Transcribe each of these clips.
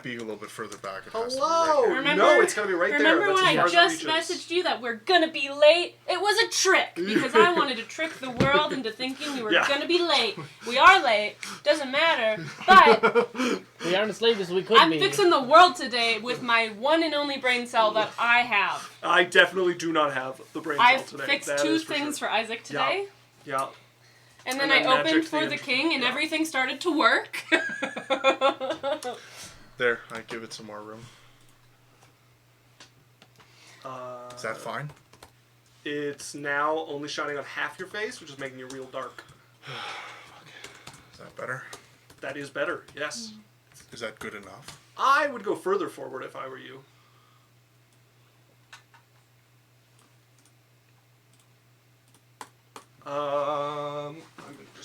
might be a little bit further back. It has Hello! to be right here. No, it's going to be right there. Remember when I just messaged you that we're going to be late? It was a trick, because I wanted to trick the world into thinking we were going to be late. We are late. Doesn't matter. But we aren't as late as we could be. I'm fixing the world today with my one and only brain cell that I have. I definitely do not have the brain cell today. I've fixed two things for Isaac today. Yeah. And then I opened for the king, and everything started to work. There, I give it some more room. Is that fine? It's now only shining on half your face, which is making you real dark. Is that better? That is better, yes. Is that good enough? I would go further forward if I were you.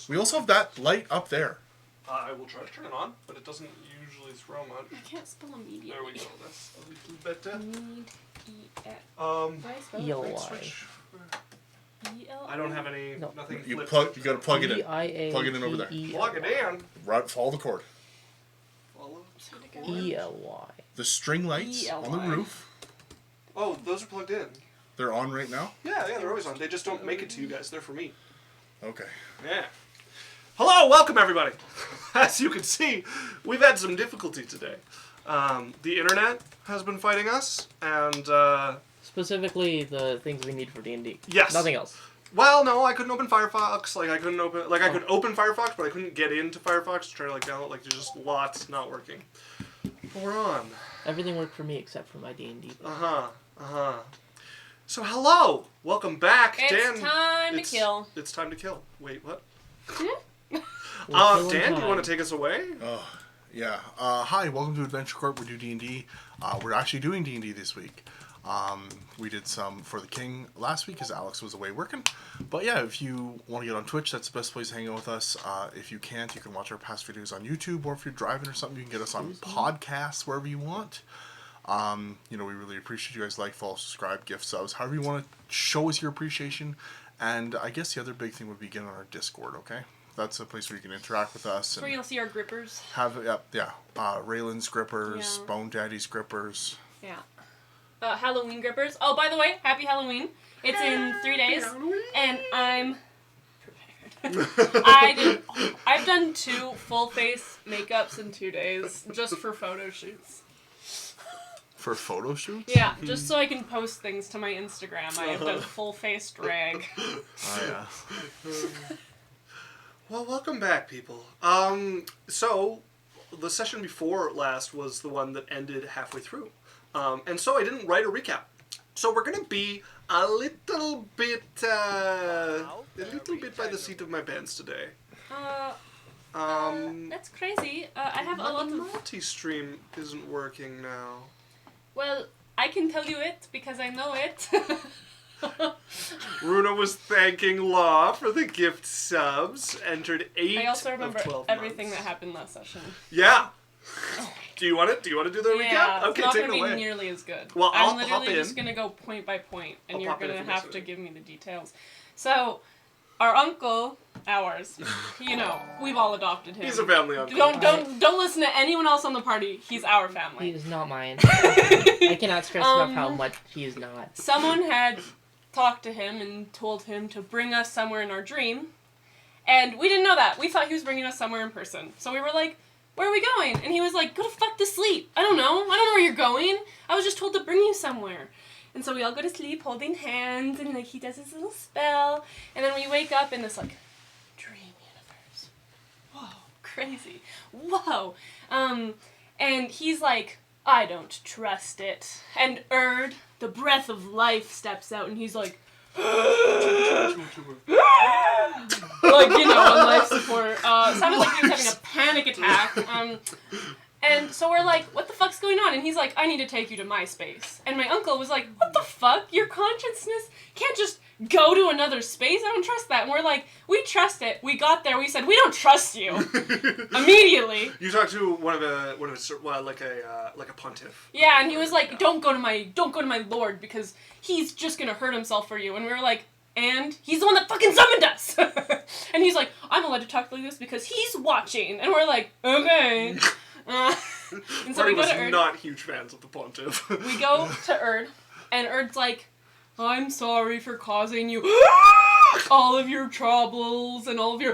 We also have that light up there. I will try to turn it on, but it doesn't usually throw much. I can't spell immediately. There we go. That's a little better. E-L-Y. I don't have any. No. Nothing. You gotta plug it in. E-I-A-T-E-L-Y. Plug it in over there. Plug it in. Right, follow the cord. Follow. E-L-Y. The string lights on the roof. Oh, those are plugged in. They're on right now? Yeah, they're always on. They just don't make it to you guys. They're for me. Okay. Yeah. Hello, welcome everybody. As you can see, we've had some difficulty today. The internet has been fighting us, and Specifically, the things we need for D&D. Yes. Nothing else. well, no, I couldn't open Firefox. I could open Firefox, but I couldn't get into Firefox to try to download. There's just lots not working. But we're on. Everything worked for me except for my D&D. So hello, welcome back, It's Dan. time to kill. It's time to kill. Wait, what? Killing Dan, do you time. want to take us away? Yeah. Hi, welcome to Adventure Corp. We do D&D. We're actually doing D&D this week. We did some for the King last week because Alex was away working. But yeah, if you want to get on Twitch, that's the best place to hang out with us. If you can't, you can watch our past videos on YouTube, or if you're driving or something, you can get us on podcasts wherever you want. We really appreciate you guys. Like, follow, subscribe, gift subs, however you want to show us your appreciation. And I guess the other big thing would be getting on our Discord, okay? That's a place where you can interact with us. That's where you'll see our grippers. Raylan's grippers, Yeah. Bone Daddy's grippers. Yeah. Halloween grippers. Oh, by the way, happy Halloween. It's in 3 days. And I'm prepared. I've done 2 full face makeups in 2 days just for photo shoots. For photo shoots? Yeah, just so I can post things to my Instagram. I have done full face drag. Oh, yeah. Well, welcome back, people. So the session before last was the one that ended halfway through. And so I didn't write a recap. So we're going to be a little bit by the seat of my pants today. That's crazy. I have a lot of... multi-stream isn't working now. Well, I can tell you it because I know it. Runa was thanking Law for the gift subs. Entered 8 I also remember of 12 everything months. that happened last session. Yeah. Do you want to do the recap? Yeah, Okay, it's not take going it to be away. nearly as good. Well, I'll I'm literally hop in. just going to go point by point, and I'll you're pop in going if to you have miss to anything. give me the details. So, our uncle, ours, we've all adopted him. He's a family uncle. Don't listen to anyone else on the party. He's our He family. is not mine. I cannot stress enough how much he is not. Someone had talked to him and told him to bring us somewhere in our dream, and we didn't know that. We thought he was bringing us somewhere in person. So we were like, where are we going? And he was like, go to fuck to sleep. I don't know where you're going. I was just told to bring you somewhere. And so we all go to sleep holding hands, and he does his little spell, and then we wake up in this dream universe. Whoa, crazy. Whoa. And he's like, I don't trust it. And Erd, the breath of life, steps out, and he's like, on life support. Sounded like he was having a panic attack. And so we're like, what the fuck's going on? And he's like, I need to take you to my space. And my uncle was like, what the fuck? Your consciousness can't just go to another space? I don't trust that. And we're like, we trust it. We got there. We said, we don't trust you. Immediately. You talked to one of his, like a pontiff. Yeah, and he was like, don't go to my lord because he's just gonna hurt himself for you. And we were like, and he's the one that fucking summoned us. And he's like, I'm allowed to talk like this because he's watching. And we're like, okay. And so Marty we go was to Erd. not huge fans of the Pontiff. We go to Erd, and Erd's like, I'm sorry for causing you all of your troubles and all of your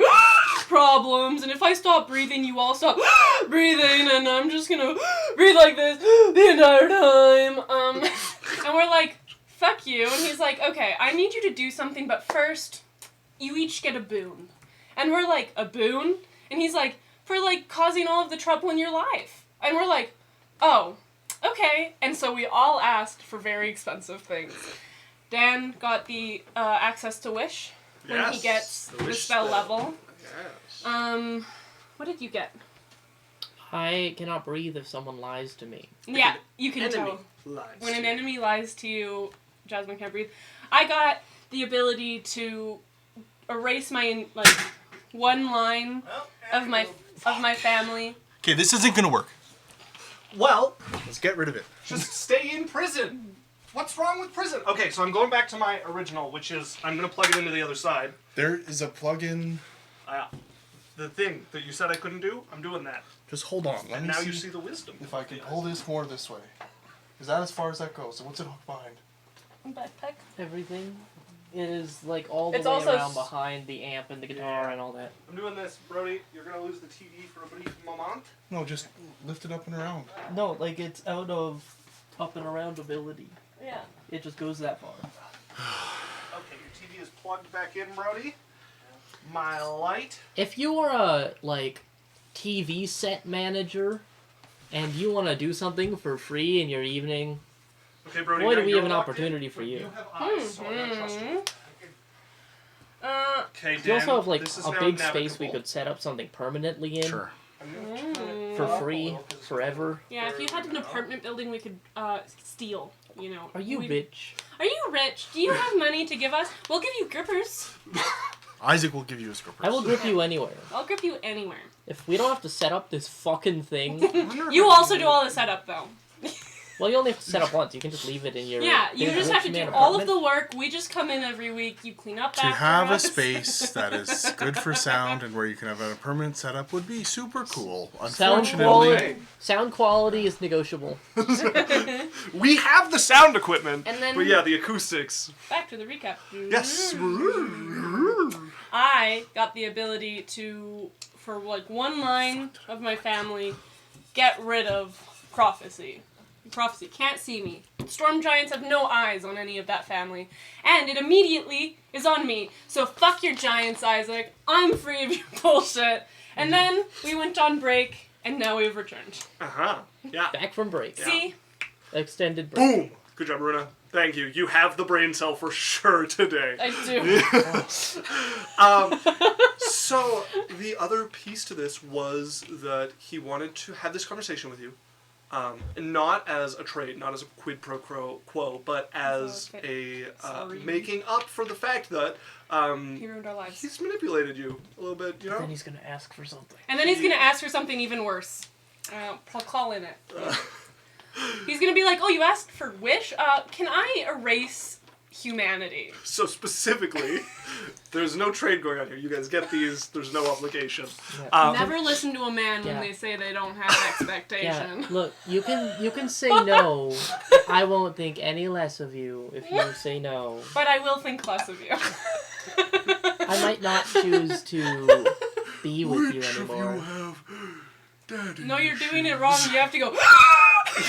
problems, and if I stop breathing, you all stop breathing, and I'm just gonna breathe like this the entire time. And we're like, fuck you. And he's like, okay, I need you to do something, but first, you each get a boon. And we're like, a boon? And he's like, for like causing all of the trouble in your life. And we're like, oh, okay. And so we all asked for very expensive things. Dan got the access to Wish when he gets the spell level. Yes. What did you get? I cannot breathe if someone lies to me. Yeah, you can tell. When an enemy lies to you, Jasmine can't breathe. I got the ability to erase my one line of my family. Okay, this isn't gonna work. Well, Let's get rid of it. just stay in prison. What's wrong with prison? Okay, so I'm going back to my original, which is I'm gonna plug it into the other side. There is a plug-in. The thing that you said I couldn't do, I'm doing that. Just hold on. Let And me now see you see the wisdom. if I can pull this more this way. Is that as far as that goes? So what's it hooked behind? Backpack. Everything is like all the It's way also around behind the amp and the guitar and all that. I'm doing this, Brody. You're gonna lose the TV for a brief moment. No, just lift it up and around. No, like it's out of up and around ability. Yeah. It just goes that far. Okay, your TV is plugged back in, Brody. My light. If you are a like TV set manager and you want to do something for free in your evening, Okay, Brody. boy, now do we you're have an locked opportunity in, for but you. You have eyes, so I'm gonna trust you. Okay, Dan. You also have like this is a now big space we navigable. could set up something permanently in Sure. for free forever. Yeah, if you had an apartment building, we could steal. You know. Are you bitch? Are you rich? Do you have money to give us? We'll give you grippers. Isaac will give you his grippers. I will grip you anywhere. I'll grip you anywhere. If we don't have to set up this fucking thing, You also do all the setup though. well, you only have to set up once. You can just leave it in your. Yeah, you big just rich have to do man all of apartment. the work. We just come in every week. You clean up To after have a us. space that is good for sound and where you can have a permanent setup would be super cool. Sound Unfortunately, quality. Sound quality is negotiable. We have the sound equipment, And then- but yeah, the acoustics. Back to the recap. Yes. I got the ability to, for like one line of my family, get rid of prophecy. Prophecy can't see me. Storm giants have no eyes on any of that family. And it immediately is on me. So fuck your giants, Isaac. I'm free of your bullshit. And then we went on break, and now we've returned. Yeah. Back from break. See? Extended break. Boom. Good job, Runa. Thank you. You have the brain cell for sure today. I do. So the other piece to this was that he wanted to have this conversation with you, not as a trade, not as a quid pro quo, but as Okay. Sorry. making up for the fact that He ruined our lives. he's manipulated you a little bit, you know. Then he's gonna ask for something. And then he's gonna ask for something even worse. I'll call in it. He's gonna be like, "Oh, you asked for wish? Can I erase humanity?" So specifically, there's no trade going on here. You guys get these. There's no obligation. Never listen to a man when Yeah. they say they don't have Yeah, expectation. look, you can say no. I won't think any less of you if you say no. But I will think less of you. I might not choose to be with you anymore. have daddy? No, you're doing it wrong. You have to go.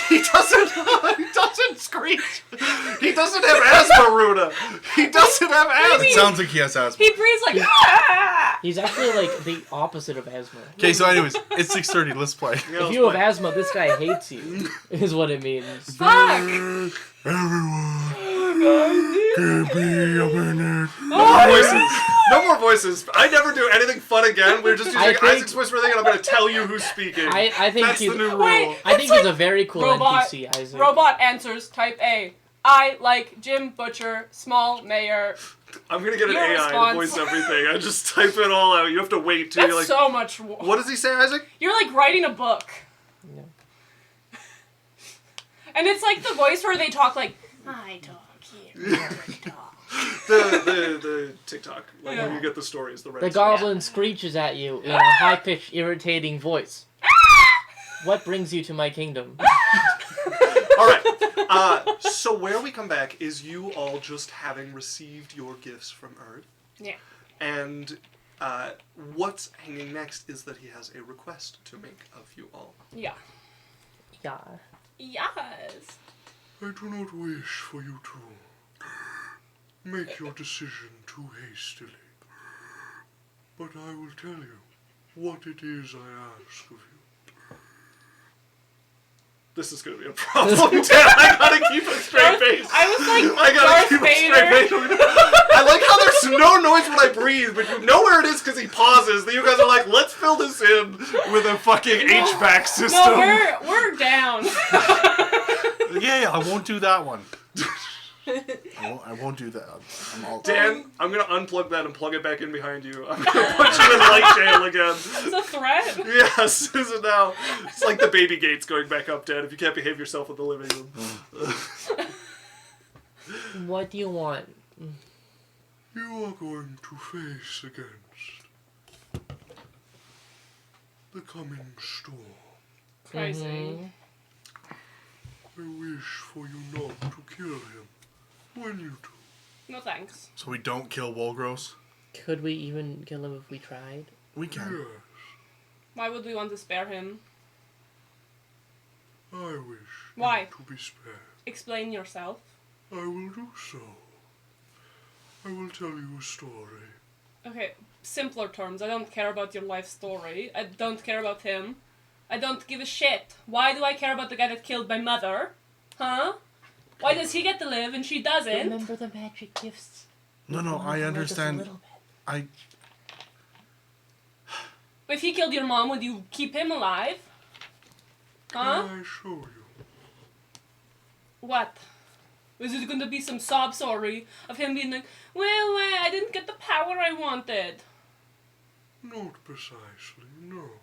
He doesn't. He doesn't screech. He doesn't have asthma, Runa. He doesn't have asthma. it sounds like he has asthma. He breathes like. "Ah!" He's actually like the opposite of asthma. Okay, so anyways, it's 6:30. Let's play. Yeah, If you have asthma, this guy hates you, is what it means. Fuck! Everyone, give me a minute. voices. No more voices. I never do anything fun again. We're just using I think- Isaac's voice for everything, and I'm going to tell you who's speaking. I think That's he's. the new rule. Wait. I think It's he's like a very cool robot- NPC, Isaac. Robot answers type A. I like Jim Butcher, small mayor. I'm going to get an Your AI response. to voice everything. I just type it all out. You have to wait till That's you're like, so much. what does he say, Isaac? You're like writing a book. Yeah. And it's like the voice where they talk like, I talk here, I talk. The TikTok. Like when Yeah. you get the stories, the The red goblin screeches at you in a high-pitched, irritating voice. What brings you to my kingdom? All right. So where we come back is you all just having received your gifts from Earth. Yeah. And what's hanging next is that he has a request to make of you all. Yeah. Yeah. Yes. I do not wish for you to make your decision too hastily. But I will tell you what it is I ask of you. This is going to be a problem, Dad. I gotta keep a straight face. I was like, I gotta Darth keep Vader. a straight face. I like how there's no noise when I breathe, but you know where it is because he pauses. Then you guys are like, let's fill this in with a fucking HVAC system. No, we're down. Yeah, I won't do that one. I won't do that. I'm all Dan, I'm gonna unplug that and plug it back in behind you. I'm gonna put you in light jail again. It's a threat. Yes, is it now? It's like the baby gates going back up, Dad, if you can't behave yourself in the living room. What do you want? You are going to face against the coming storm. Crazy. Mhm. I wish for you not to kill him when you do. No thanks. So we don't kill Wogros? Could we even kill him if we tried? We can. Yes, Why would we want to spare him? I wish Why? him to be spared. Explain yourself. I will do so. I will tell you a story. Okay, simpler terms. I don't care about your life story. I don't care about him. I don't give a shit. Why do I care about the guy that killed my mother? Huh? Why does he get to live and she doesn't? Remember the magic gifts. No, You I wanted to live us a understand. little bit. I If he killed your mom, would you keep him alive? Huh? Can I show you? What? Is it going to be some sob story of him being like, well, I didn't get the power I wanted? Not precisely, no.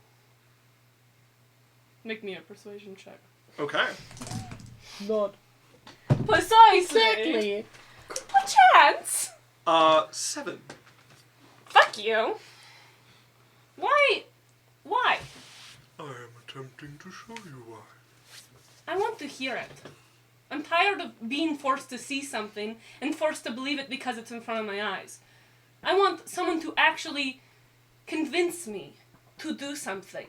Make me a persuasion check. Okay. Not Precisely! exactly. Perchance! 7. Fuck you! Why? Why? I am attempting to show you why. I want to hear it. I'm tired of being forced to see something and forced to believe it because it's in front of my eyes. I want someone to actually convince me to do something.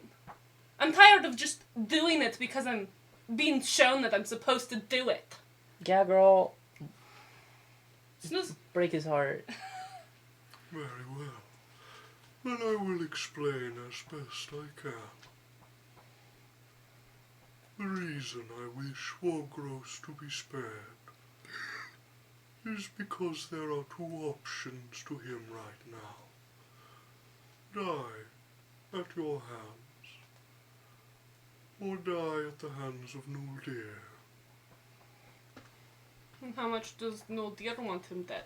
I'm tired of just doing it because I'm being shown that I'm supposed to do it. Yeah, girl. Snooze. Break his heart. Very well. Then I will explain as best I can. The reason I wish Wogros to be spared is because there are 2 options to him right now. Die at your hands, or die at the hands of Nuldir. How much does Noldir want him dead?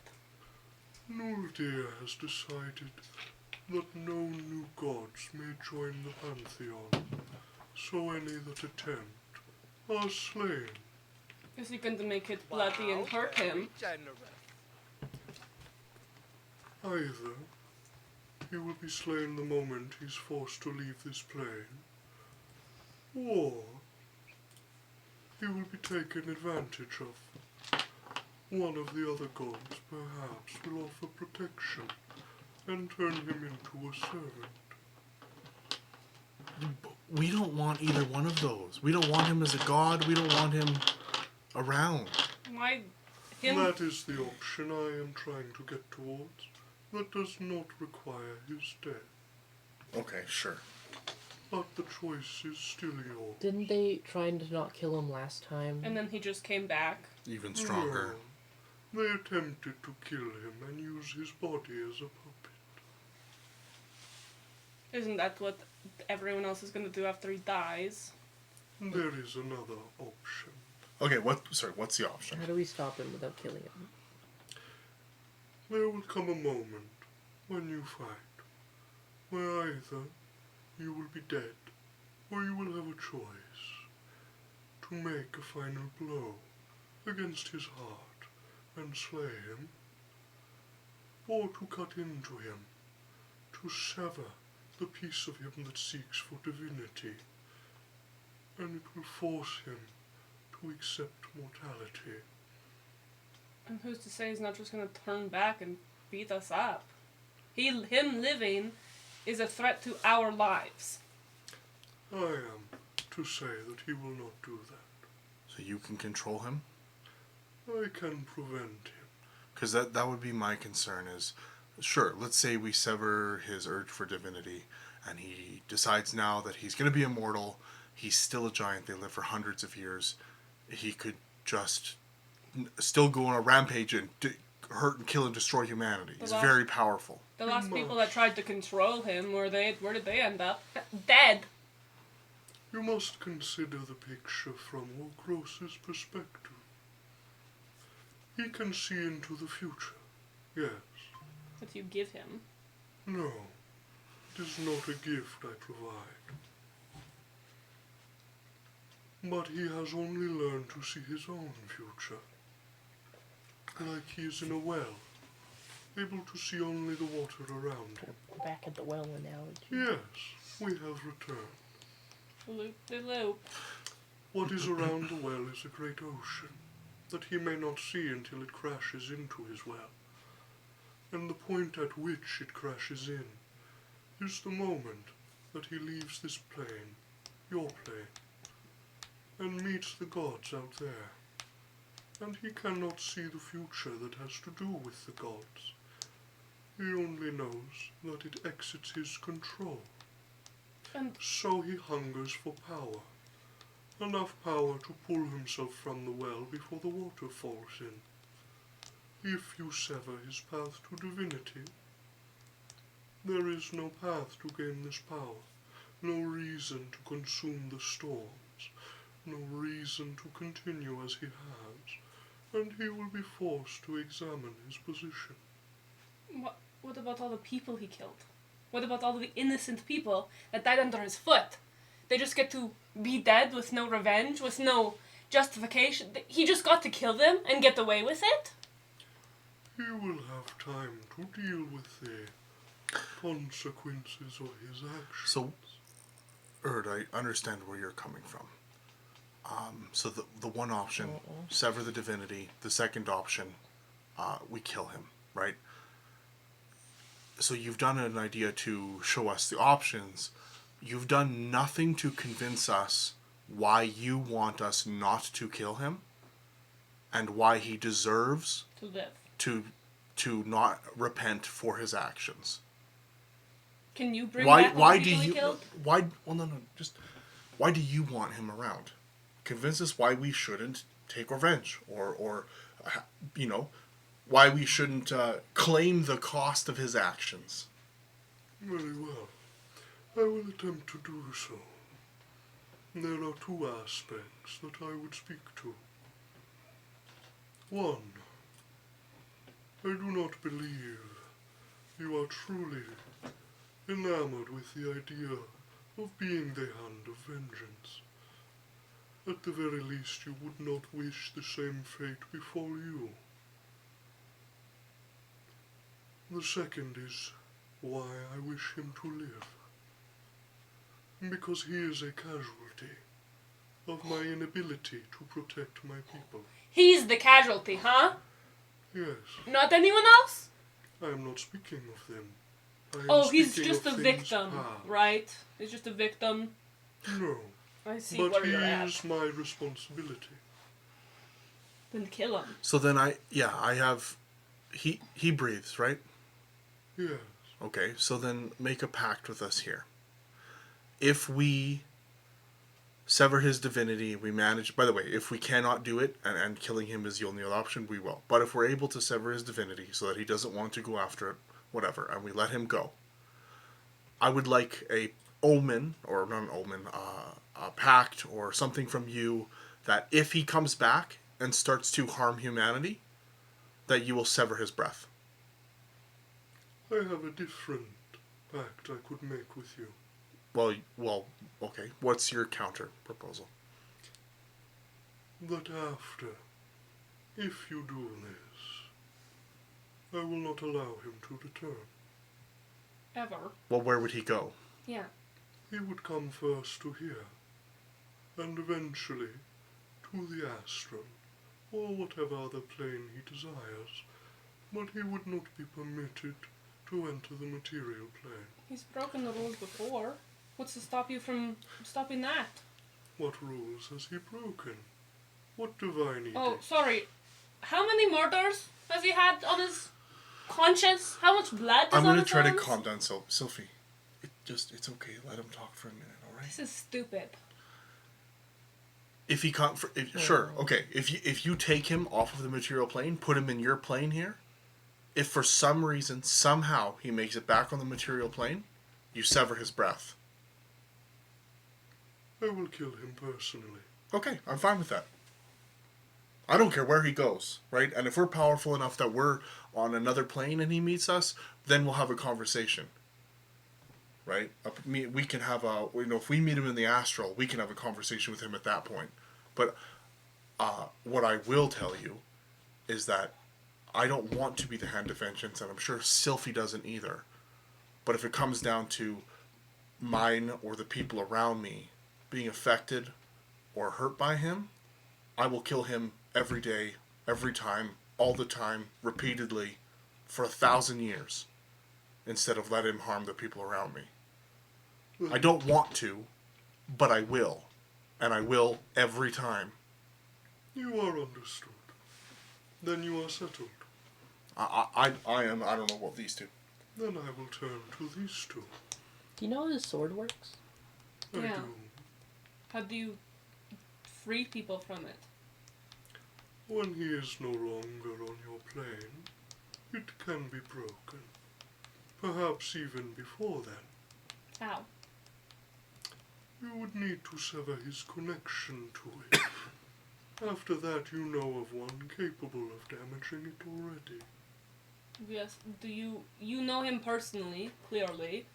Nuldir has decided that no new gods may join the Pantheon, so any that attempt are slain. Is he going to make it bloody and hurt him? Either he will be slain the moment he's forced to leave this plane, or he will be taken advantage of. One of the other gods perhaps will offer protection and turn him into a servant. we don't want either one of those. We don't want him as a god. We don't want him around. Why him? That is the option I am trying to get towards. That does not require his death, Okay, sure. but the choice is still yours. Didn't they try to not kill him last time? And then he just came back. Even stronger. No, they attempted to kill him and use his body as a puppet. Isn't that what everyone else is going to do after he dies? There is another option. Okay, what's the option? How do we stop him without killing him? There will come a moment when you fight, where either you will be dead, or you will have a choice to make a final blow against his heart and slay him, or to cut into him, to sever the piece of him that seeks for divinity, and it will force him to accept mortality. And who's to say he's not just gonna turn back and beat us up? Him living is a threat to our lives. I am to say that he will not do that. So you can control him? I can prevent him. Because that would be my concern is, sure, let's say we sever his urge for divinity, and he decides now that he's going to be immortal, he's still a giant, they live for hundreds of years, he could just still go on a rampage and hurt and kill and destroy humanity. He's very powerful. The last people that tried to control him, where did they end up? Dead. You must consider the picture from Wogros' perspective. He can see into the future, yes. That you give him. No, it is not a gift I provide. But he has only learned to see his own future. Like he is in a well, able to see only the water around him. Back at the well analogy. Yes, we have returned. Loop-de-loop. What is around the well is a great ocean that he may not see until it crashes into his well. And the point at which it crashes in is the moment that he leaves this plane, your plane, and meets the gods out there. And he cannot see the future that has to do with the gods. He only knows that it exits his control. And so he hungers for power. Enough power to pull himself from the well before the water falls in. If you sever his path to divinity, there is no path to gain this power, no reason to consume the storms, no reason to continue as he has, and he will be forced to examine his position. what about all the people he killed? What about all the innocent people that died under his foot? They just get to be dead with no revenge, with no justification. He just got to kill them and get away with it? He will have time to deal with the consequences of his actions. So, Erd, I understand where you're coming from. So the one option, sever the divinity. The second option, we kill him, right? So you've done an idea to show us the options. You've done nothing to convince us why you want us not to kill him and why he deserves To live. to not repent for his actions. Can you bring Why back all the do people he you killed? why do you want him around? Convince us why we shouldn't take revenge or why we shouldn't claim the cost of his actions. Very well. I will attempt to do so. There are two aspects that I would speak to. One, I do not believe you are truly enamored with the idea of being the hand of vengeance. At the very least, you would not wish the same fate befall you. The second is why I wish him to live. Because he is a casualty of my inability to protect my people. He's the casualty, huh? Yes, Not anyone else? I am not speaking of them. I am Oh, he's speaking just of a things victim, past. right? He's just a victim. No, I see but where he you're at. is my responsibility. Then kill him. So then I have he breathes, right? Yes, Okay, so then make a pact with us here. If we sever his divinity, we manage... By the way, if we cannot do it, and killing him is the only other option, we will. But if we're able to sever his divinity so that he doesn't want to go after it, whatever, and we let him go, I would like a omen, or not an omen, a pact or something from you that if he comes back and starts to harm humanity, that you will sever his breath. I have a different pact I could make with you. Well, okay. What's your counter proposal? That after, if you do this, I will not allow him to return. Ever. Well, where would he go? Yeah. He would come first to here. and eventually to the astral, or whatever other plane he desires, but he would not be permitted to enter the material plane. He's broken the rules before. What's to stop you from stopping that? What rules has he broken? What divine edict? Oh, sorry. How many murders has he had on his conscience? How much blood I'm is on gonna his try to hands? calm down, Sophie. It's okay. Let him talk for a minute, all right? This is stupid. If he can't, sure, okay. If you take him off of the material plane, put him in your plane here. If for some reason, somehow, he makes it back on the material plane, you sever his breath. I will kill him personally. Okay, I'm fine with that. I don't care where he goes, right? And if we're powerful enough that we're on another plane and he meets us, then we'll have a conversation. Right? We can have if we meet him in the astral, we can have a conversation with him at that point. But what I will tell you is that I don't want to be the hand of vengeance, and I'm sure Sylphie doesn't either. But if it comes down to mine or the people around me being affected or hurt by him, I will kill him every day, every time, all the time, repeatedly, for 1,000 years, instead of let him harm the people around me. I don't want to, but I will. And I will every time. You are understood. Then you are settled. I don't know what these two. Then I will turn to these two. Do you know how his sword works? I Yeah. do. How do you free people from it? When he is no longer on your plane, it can be broken. Perhaps even before then. How? You would need to sever his connection to it. After that, you know of one capable of damaging it already. Yes. Do you know him personally, clearly?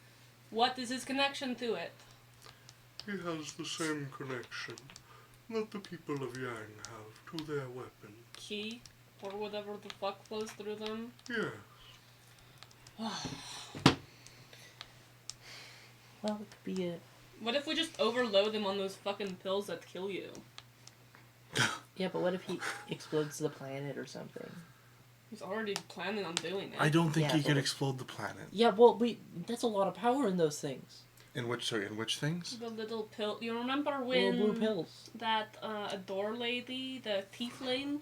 What is his connection to it? He has the same connection that the people of Yang have to their weapon. Key? Or whatever the fuck flows through them? Yes. Well, it could be it. What if we just overload him on those fucking pills that kill you? Yeah, but what if he explodes the planet or something? He's already planning on doing it. I don't think Yeah, he could but- explode the planet. Yeah, well, that's a lot of power in those things. In which things? The little pill. You remember Little when blue pills. that Adore lady, the tiefling,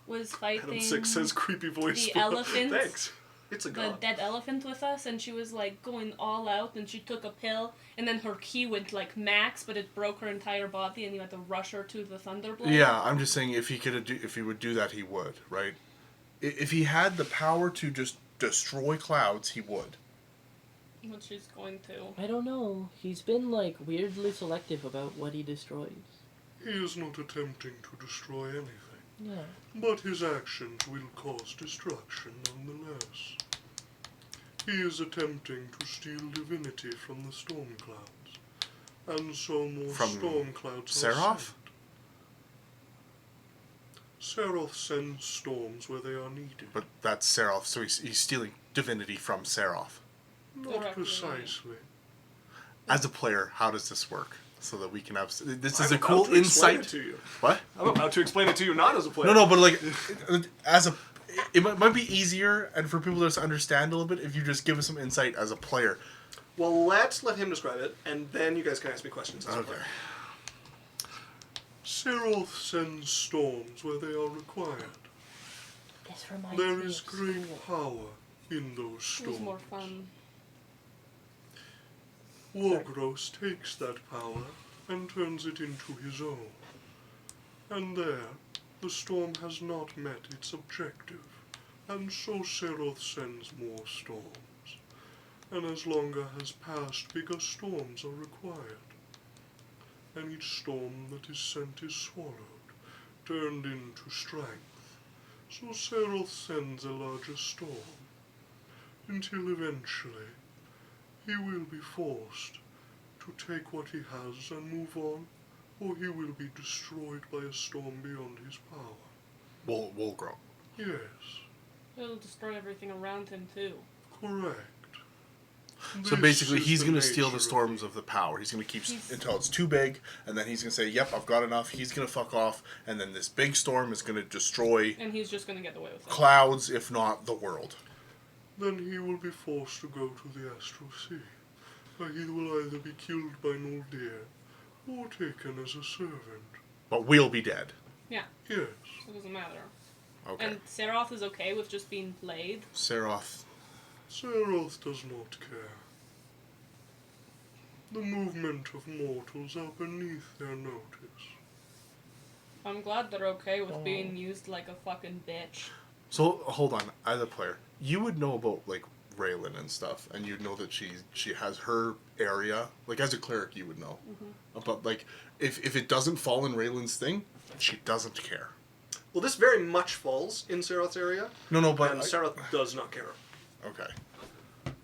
was fighting Adam Six says creepy voice. the elephant? Thanks. It's a the god. dead elephant with us, and she was like going all out, and she took a pill, and then her ki went like max, but it broke her entire body, and you had to rush her to the Thunderblade. Yeah, I'm just saying if he would do that, he would, right? If he had the power to just destroy clouds, he would. But she's going to. I don't know. He's been, like, weirdly selective about what he destroys. He is not attempting to destroy anything, Yeah. but his actions will cause destruction nonetheless. He is attempting to steal divinity from the storm clouds, and so more From storm clouds are Seraph? sent. Seraph sends storms where they are needed. But that's Seraph, so he's stealing divinity from Seraph. Not Directly. precisely. As a player, how does this work? So that we can have... This is I'm a cool about to explain insight. it to you. What? I'm about to explain it to you, not as a player. No, but like, as a... It might be easier, and for people to understand a little bit, if you just give us some insight as a player. Well, let's let him describe it, and then you guys can ask me questions as a Okay. player. Seraph sends storms where they are required. This reminds There me is of great school. power in those It storms. was more fun. Wogros takes that power and turns it into his own. And there, the storm has not met its objective, and so Seroth sends more storms. And as longer has passed, bigger storms are required. And each storm that is sent is swallowed, turned into strength. So Seroth sends a larger storm, until eventually he will be forced to take what he has and move on, or he will be destroyed by a storm beyond his power. Wogros. Yes, It'll destroy everything around him too. correct. So This basically, is he's the going to steal nature the of storms of the power. He's going to keep He's- until it's too big, and then he's going to say, "Yep, I've got enough." He's going to fuck off, and then this big storm is going to destroy And he's just gonna get away with it. clouds, if not the world. Then he will be forced to go to the astral sea, where he will either be killed by Nuldir or taken as a servant. But we'll be dead. Yes, So it doesn't matter. Okay. And Seroth is okay with just being played. Seroth. Seroth does not care. The movement of mortals are beneath their notice. I'm glad they're okay with being used like a fucking bitch. So hold on, as a player, you would know about like Raylan and stuff, and you'd know that she has her area. Like as a cleric, you would know. But like, if it doesn't fall in Raylan's thing, she doesn't care. Well, this very much falls in Seroth's area, No, but and Seroth does not care. okay.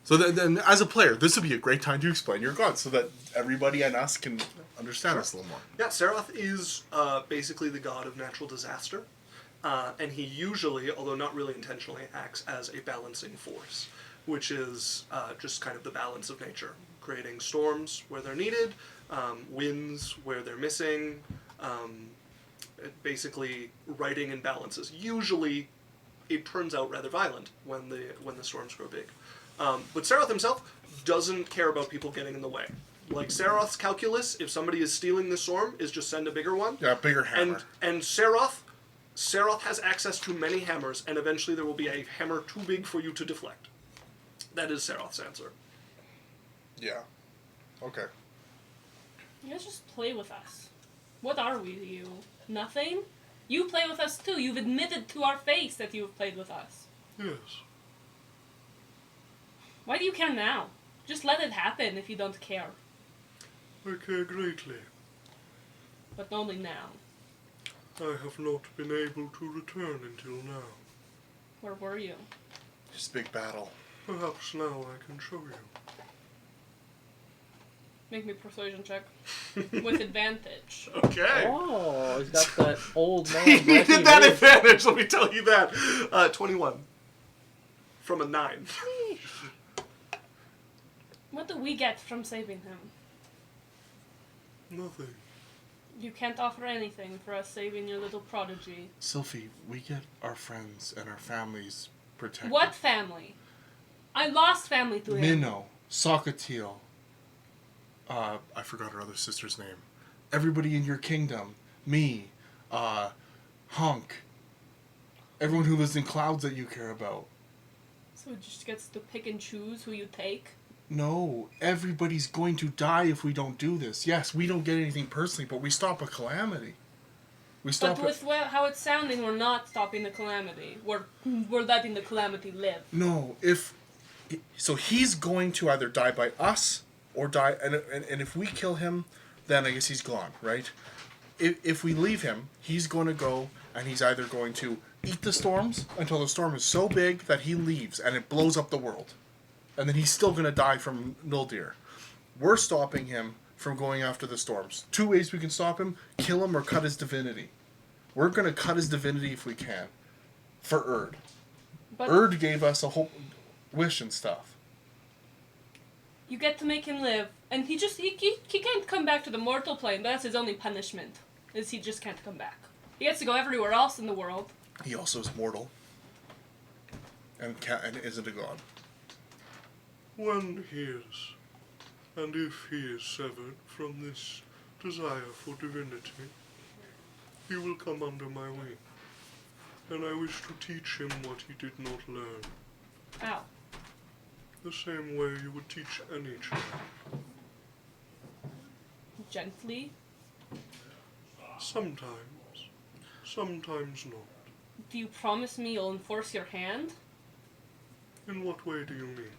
So then, as a player, this would be a great time to explain your god, so that everybody and us can understand us a little more. Yeah, Seroth is basically the god of natural disaster, and he usually, although not really intentionally, acts as a balancing force, which is just kind of the balance of nature, creating storms where they're needed, winds where they're missing, basically righting imbalances. Usually, it turns out rather violent when the storms grow big. But Seroth himself doesn't care about people getting in the way. Like Seroth's calculus, if somebody is stealing the storm, is just send a bigger one. Yeah, bigger hammer. And Seroth has access to many hammers, and eventually there will be a hammer too big for you to deflect. That is Seroth's answer. Yeah. Okay. You guys just play with us. What are we to you? Nothing? You play with us too. You've admitted to our face that you've played with us. Yes, Why do you care now? Just let it happen if you don't care. I care greatly. But only now. I have not been able to return until now. Where were you? Just big battle. Perhaps now I can show you. Make me a persuasion check. With advantage. Okay. Oh, he's got that old man. He breathy needed that voice. advantage, let me tell you that. 21. From a 9. What do we get from saving him? Nothing. You can't offer anything for us saving your little prodigy. Sylphie, we get our friends and our families protected. What family? I lost family to him. Minnow, Sockatil. I forgot her other sister's name. Everybody in your kingdom. Me. Hunk. Everyone who lives in clouds that you care about. So it just gets to pick and choose who you take? No, everybody's going to die if we don't do this. Yes, we don't get anything personally, but we stop a calamity. We stop But with how it's sounding, we're not stopping the calamity. We're letting the calamity live. No, so he's going to either die by us or die, and if we kill him, then I guess he's gone, right? If we leave him, he's going to go, and he's either going to eat the storms until the storm is so big that he leaves and it blows up the world, and then he's still going to die from Nuldir. We're stopping him from going after the storms. 2 ways we can stop him: kill him or cut his divinity. We're going to cut his divinity if we can, for Erd. But Erd gave us a whole wish and stuff. you get to make him live, and he can't come back to the mortal plane. That's his only punishment, is he just can't come back. He gets to go everywhere else in the world. He also is mortal, and isn't a god. When he is, and if he is severed from this desire for divinity, he will come under my wing, and I wish to teach him what he did not learn, Ow. the same way you would teach any child. Gently. Sometimes, sometimes not. Do you promise me you'll enforce your hand? In what way do you mean?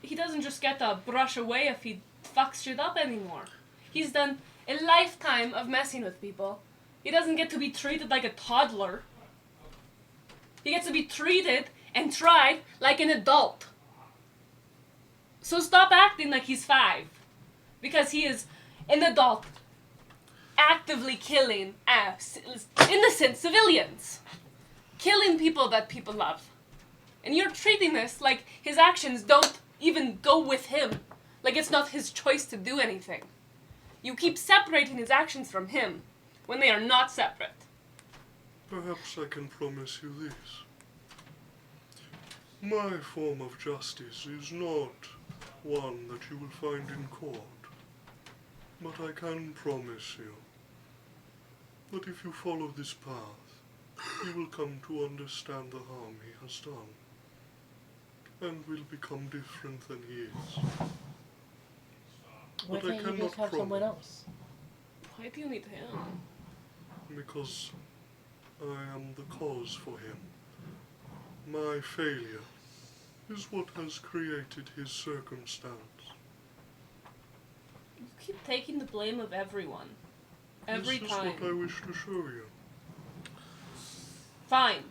He doesn't just get to brush away if he fucks shit up anymore. He's done a lifetime of messing with people. He doesn't get to be treated like a toddler. He gets to be treated and tried like an adult. So stop acting like he's 5. Because he is an adult actively killing innocent civilians. Killing people that people love. And you're treating this like his actions don't even go with him. Like it's not his choice to do anything. You keep separating his actions from him when they are not separate. Perhaps I can promise you this. My form of justice is not one that you will find in court. But I can promise you that if you follow this path, you will come to understand the harm he has done, and will become different than he is. Why But I can't you cannot just have someone promise. else? Why do you need him? Because I am the cause for him. My failure is what has created his circumstance. You keep taking the blame of everyone. Every This time. is what I wish to show you. Fine.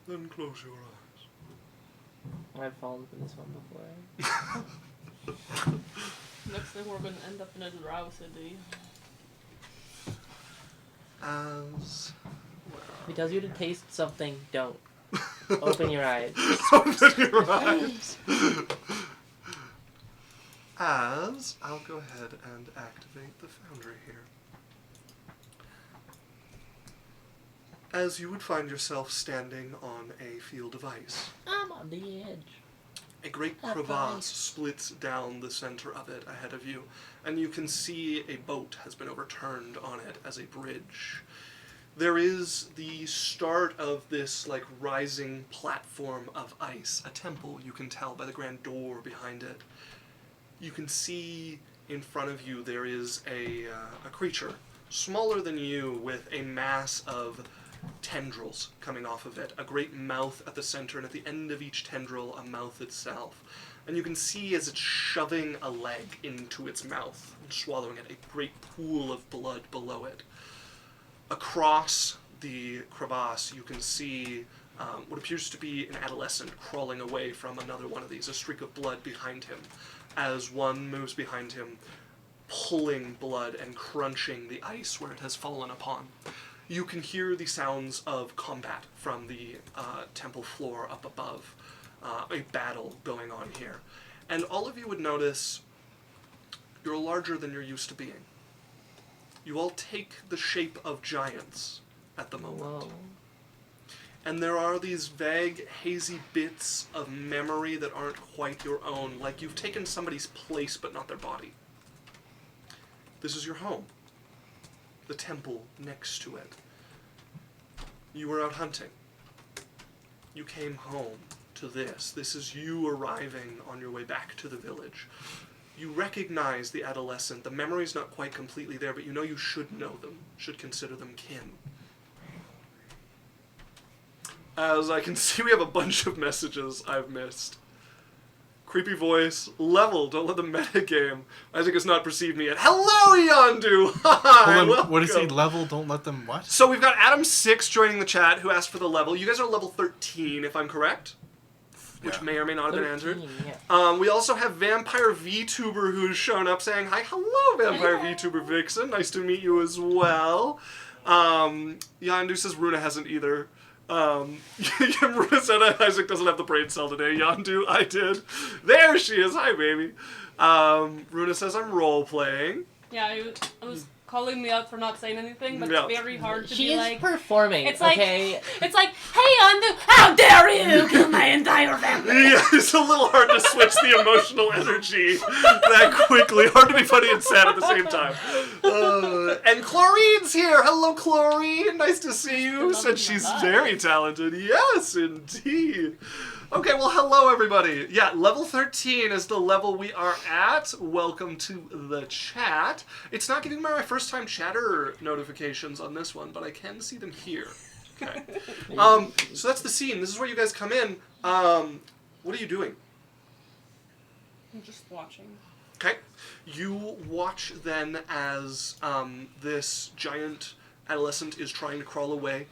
Then close your eyes. I've fallen for this one before. Next thing we're gonna end up in a drow city. As If he tells you to taste something, don't. Open your eyes. open your eyes. As I'll go ahead and activate the foundry here. As you would find yourself standing on a field of ice. I'm on the edge. A great Of crevasse ice. splits down the center of it ahead of you, and you can see a boat has been overturned on it as a bridge. There is the start of this like rising platform of ice, a temple, you can tell by the grand door behind it. You can see in front of you there is a creature, smaller than you, with a mass of tendrils coming off of it, a great mouth at the center, and at the end of each tendril, a mouth itself. And you can see as it's shoving a leg into its mouth and swallowing it, a great pool of blood below it. Across the crevasse, you can see what appears to be an adolescent crawling away from another one of these, a streak of blood behind him, as one moves behind him, pulling blood and crunching the ice where it has fallen upon. You can hear the sounds of combat from the temple floor up above, a battle going on here. And all of you would notice you're larger than you're used to being. You all take the shape of giants at the moment. Whoa. And there are these vague, hazy bits of memory that aren't quite your own, like you've taken somebody's place but not their body. This is your home. The temple next to it. You were out hunting. You came home to this. This is you arriving on your way back to the village. You recognize the adolescent. The memory's not quite completely there, but you know you should know them, should consider them kin. As I can see, we have a bunch of messages I've missed. Creepy voice. Level. Don't let the meta game. Isaac has not perceived me yet. Hello, Yondu! Hi, Hold on, what is he? welcome. Level? Don't let them what? So we've got Adam6 joining the chat, who asked for the level. You guys are level 13, if I'm correct? Which Yeah. may or may not have been answered. 13, yeah. We also have Vampire VTuber who's shown up saying, hi, hello, Vampire Hello. VTuber Vixen. Nice to meet you as well. Yandu says Runa hasn't either. Runa said Isaac doesn't have the brain cell today. Yandu, I did. There she is. Hi, baby. Runa says I'm role-playing. Yeah, it was calling me out for not saying anything, but Yeah. it's very hard to She be is like... performing, It's like, okay? it's like, hey, Andu, how dare you kill my entire family? Yeah, it's a little hard to switch the emotional energy that quickly. Hard to be funny and sad at the same time. And Chlorine's here. Hello, Chlorine. Nice to see you. Still Said she's loving my very talented. Yes, indeed. Okay, well, hello, everybody. Yeah, level 13 is the level we are at. Welcome to the chat. It's not giving me my first-time chatter notifications on this one, but I can see them here. Okay. So that's the scene. This is where you guys come in. What are you doing? I'm just watching. Okay. You watch then as this giant adolescent is trying to crawl away.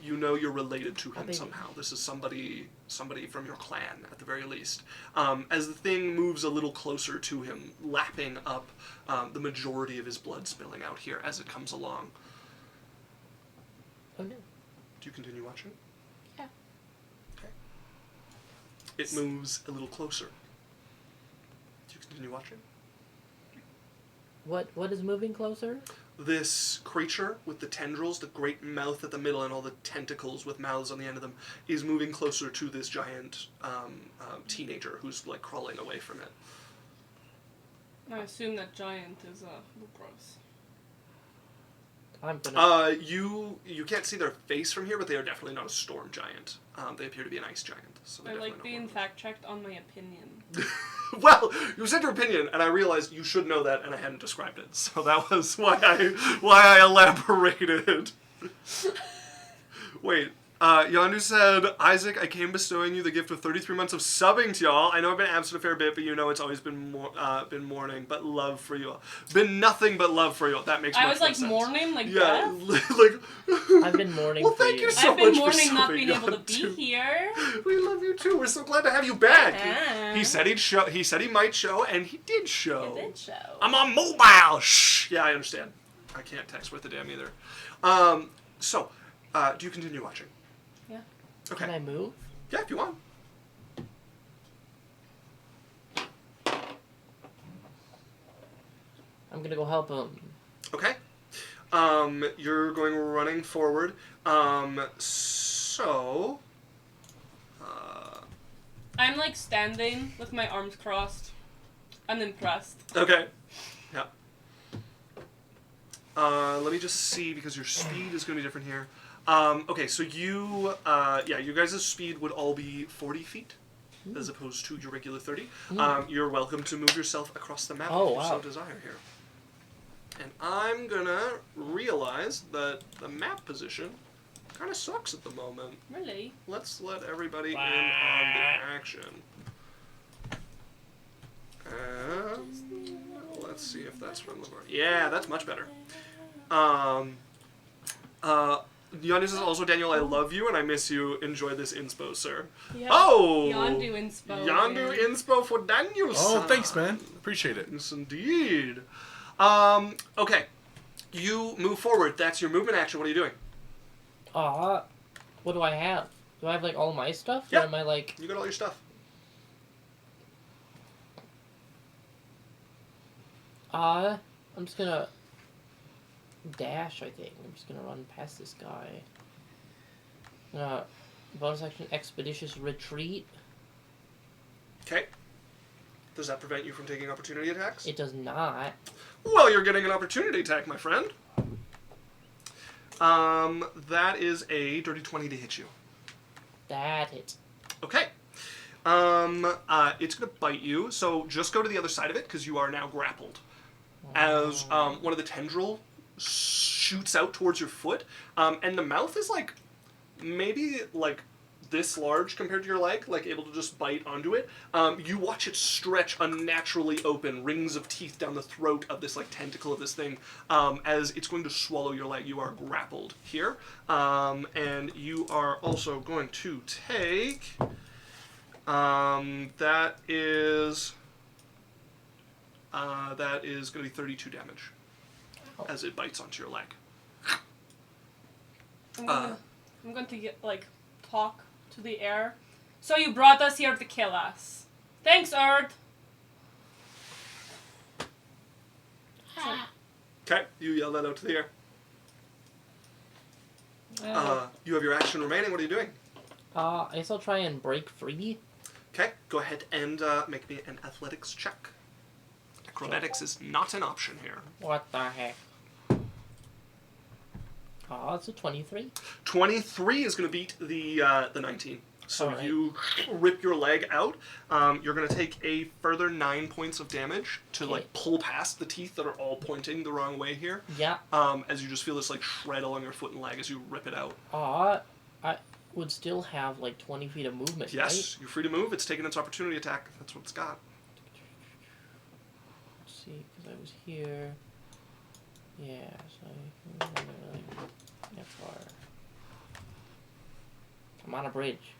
You know you're related to him baby. somehow. This is somebody from your clan, at the very least. As the thing moves a little closer to him, lapping up the majority of his blood spilling out here as it comes along. Oh no. Do you continue watching? Yeah. Okay. it moves a little closer. Do you continue watching? What is moving closer? This creature with the tendrils, the great mouth at the middle, and all the tentacles with mouths on the end of them, is moving closer to this giant teenager who's like crawling away from it. I assume that giant is Wogros. I'm gonna. You can't see their face from here, but they are definitely not a storm giant. They appear to be an ice giant. So I like being fact-checked on my opinion. Well, you said your opinion, and I realized you should know that, and I hadn't described it. So that was why I elaborated. Wait, Yondu said, Isaac, I came bestowing you the gift of 33 months of subbing to y'all. I know I've been absent a fair bit, but you know it's always been mourning, but love for you all. Been nothing but love for you all. That makes much more sense. I was like mourning, like yeah, death? like. I've been mourning well, for thank you. you so I've been much mourning for not subbing, being able to be Yondu. here. We love you too. We're so glad to have you back. Yeah. He said he'd show. He said he might show, and he did show. It did show. I'm on mobile. Shh. Yeah, I understand. I can't text worth a damn either. So, do you continue watching? Yeah. Okay. Can I move? Yeah, if you want. I'm gonna go help him. Okay. You're going running forward. So. I'm like standing with my arms crossed. I'm impressed. Okay. Yeah. Let me just see because your speed is going to be different here. Okay, so you guys' speed would all be 40 feet as opposed to your regular 30. You're welcome to move yourself across the map if you so desire here. And I'm gonna realize that the map position kind of sucks at the moment. Really? Let's let everybody in on the action. Let's see if that's from Lamar. Yeah, that's much better. Yondu says also, Daniel, I love you and I miss you. Enjoy this inspo, sir. Yeah. Oh! Yondu inspo. Yondu inspo for Daniel. Oh, thanks, man. Appreciate it. Yes, indeed. Okay. You move forward. That's your movement action. What are you doing? What do I have? Do I have like all my stuff? Yeah. Or am I like? You got all your stuff. I'm just gonna dash. I think I'm just gonna run past this guy. Bonus action: expeditious retreat. Okay. Does that prevent you from taking opportunity attacks? It does not. Well, you're getting an opportunity attack, my friend. That is a dirty 20 to hit you. That hits. Okay. It's gonna bite you, so just go to the other side of it, because you are now grappled. As one of the tendril shoots out towards your foot, and the mouth is like, maybe like this large compared to your leg, like able to just bite onto it. You watch it stretch unnaturally open, rings of teeth down the throat of this like tentacle of this thing, as it's going to swallow your leg. You are grappled here, and you are also going to take. That is going to be 32 damage as it bites onto your leg. I'm going to get talk to the air. So you brought us here to kill us. Thanks, Earth. Okay, you yell that out to the air. You have your action remaining. What are you doing? I guess I'll try and break free. Okay, go ahead and make me an athletics check. Acrobatics is not an option here. What the heck? It's a 23. 23 is going to beat the 19. So Alright. you rip your leg out. You're going to take a further 9 points of damage to Okay. pull past the teeth that are all pointing the wrong way here. Yeah. As you just feel this shred along your foot and leg as you rip it out. I would still have 20 feet of movement, Yes, right? you're free to move. It's taking its opportunity attack. That's what it's got. Let's see, because I was here. Yeah, so I can that far. I'm on a bridge.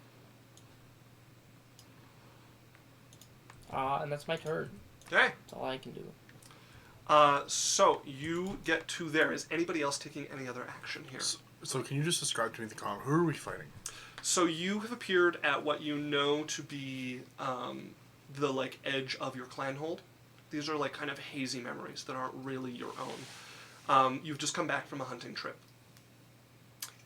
And that's my turn. Okay. That's all I can do. So you get to there. Is anybody else taking any other action here? So can you just describe to me the combat? Who are we fighting? So you have appeared at what you know to be the like edge of your clan hold. These are like kind of hazy memories that aren't really your own. You've just come back from a hunting trip.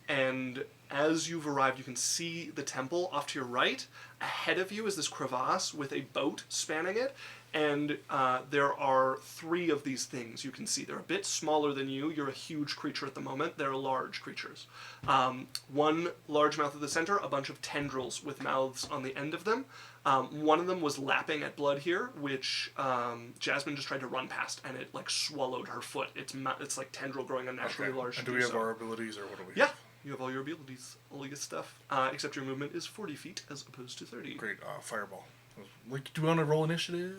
And as you've arrived, you can see the temple off to your right. Ahead of you is this crevasse with a boat spanning it. And there are 3 of these things you can see. They're a bit smaller than you. You're a huge creature at the moment. They're large creatures. One large mouth at the center, a bunch of tendrils with mouths on the end of them. One of them was lapping at blood here, which Jasmine just tried to run past, and it like swallowed her foot. It's like tendril growing unnaturally large. And do we have our abilities, or what do we Yeah. have? You have all your abilities, all your stuff, except your movement is 40 feet as opposed to 30. Great, fireball. Like, do we want to roll initiative?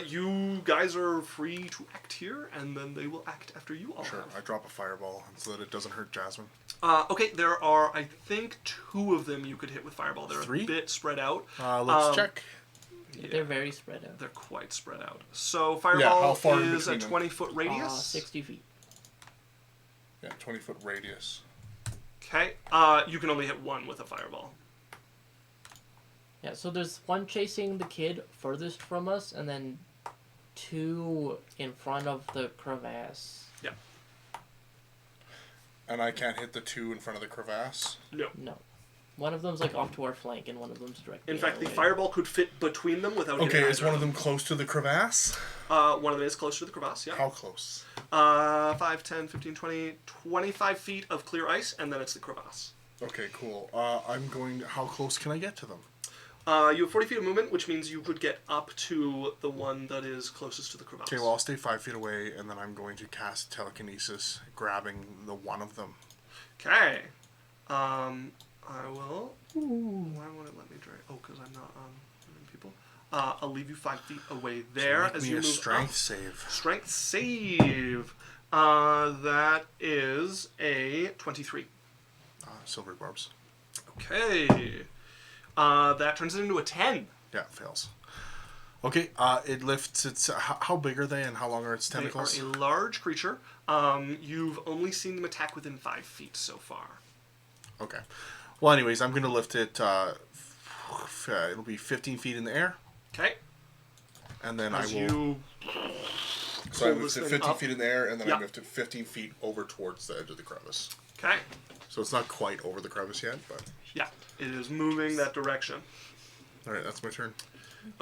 You guys are free to act here, and then they will act after you all Sure, have. I drop a fireball so that it doesn't hurt Jasmine. Okay, there are, I think, 2 of them you could hit with fireball. They're 3? a bit spread out. Let's check. Yeah, They're very spread out. they're quite spread out. So how fireball far in is a between them? 20-foot radius. 60 feet. Yeah, 20-foot radius. Okay, you can only hit 1 with a fireball. Yeah, so there's one chasing the kid furthest from us, and then 2 in front of the crevasse. Yeah. And I can't hit the 2 in front of the crevasse? No. No. One of them's like off to our flank, and one of them's directly In fact, our the way. fireball could fit between them without hitting Okay, is either one of them close to the crevasse? One of them is close to the crevasse, yeah. How close? 5, 10, 15, 20, 25 feet of clear ice, and then it's the crevasse. Okay, cool. How close can I get to them? You have 40 feet of movement, which means you could get up to the one that is closest to the crevasse. Okay, well, I'll stay 5 feet away, and then I'm going to cast telekinesis, grabbing the one of them. Okay. I will... Why won't it let me drag? Oh, because I'm not on people. I'll leave you 5 feet away there Make as me you a move strength up. save. Strength save. That is a 23. Silver barbs. Okay. That turns it into a 10. Yeah, it fails. Okay, it lifts its... how big are they, and how long are its tentacles? They are a large creature. You've only seen them attack within 5 feet so far. Okay. Well, anyways, I'm going to lift it... it'll be 15 feet in the air, Okay. and then As I will... you So I pull moved this it thing 15 up. feet in the air, and then Yeah. I moved it 15 feet over towards the edge of the crevice. Okay. So it's not quite over the crevice yet, but... Yeah. It is moving that direction. Alright, that's my turn.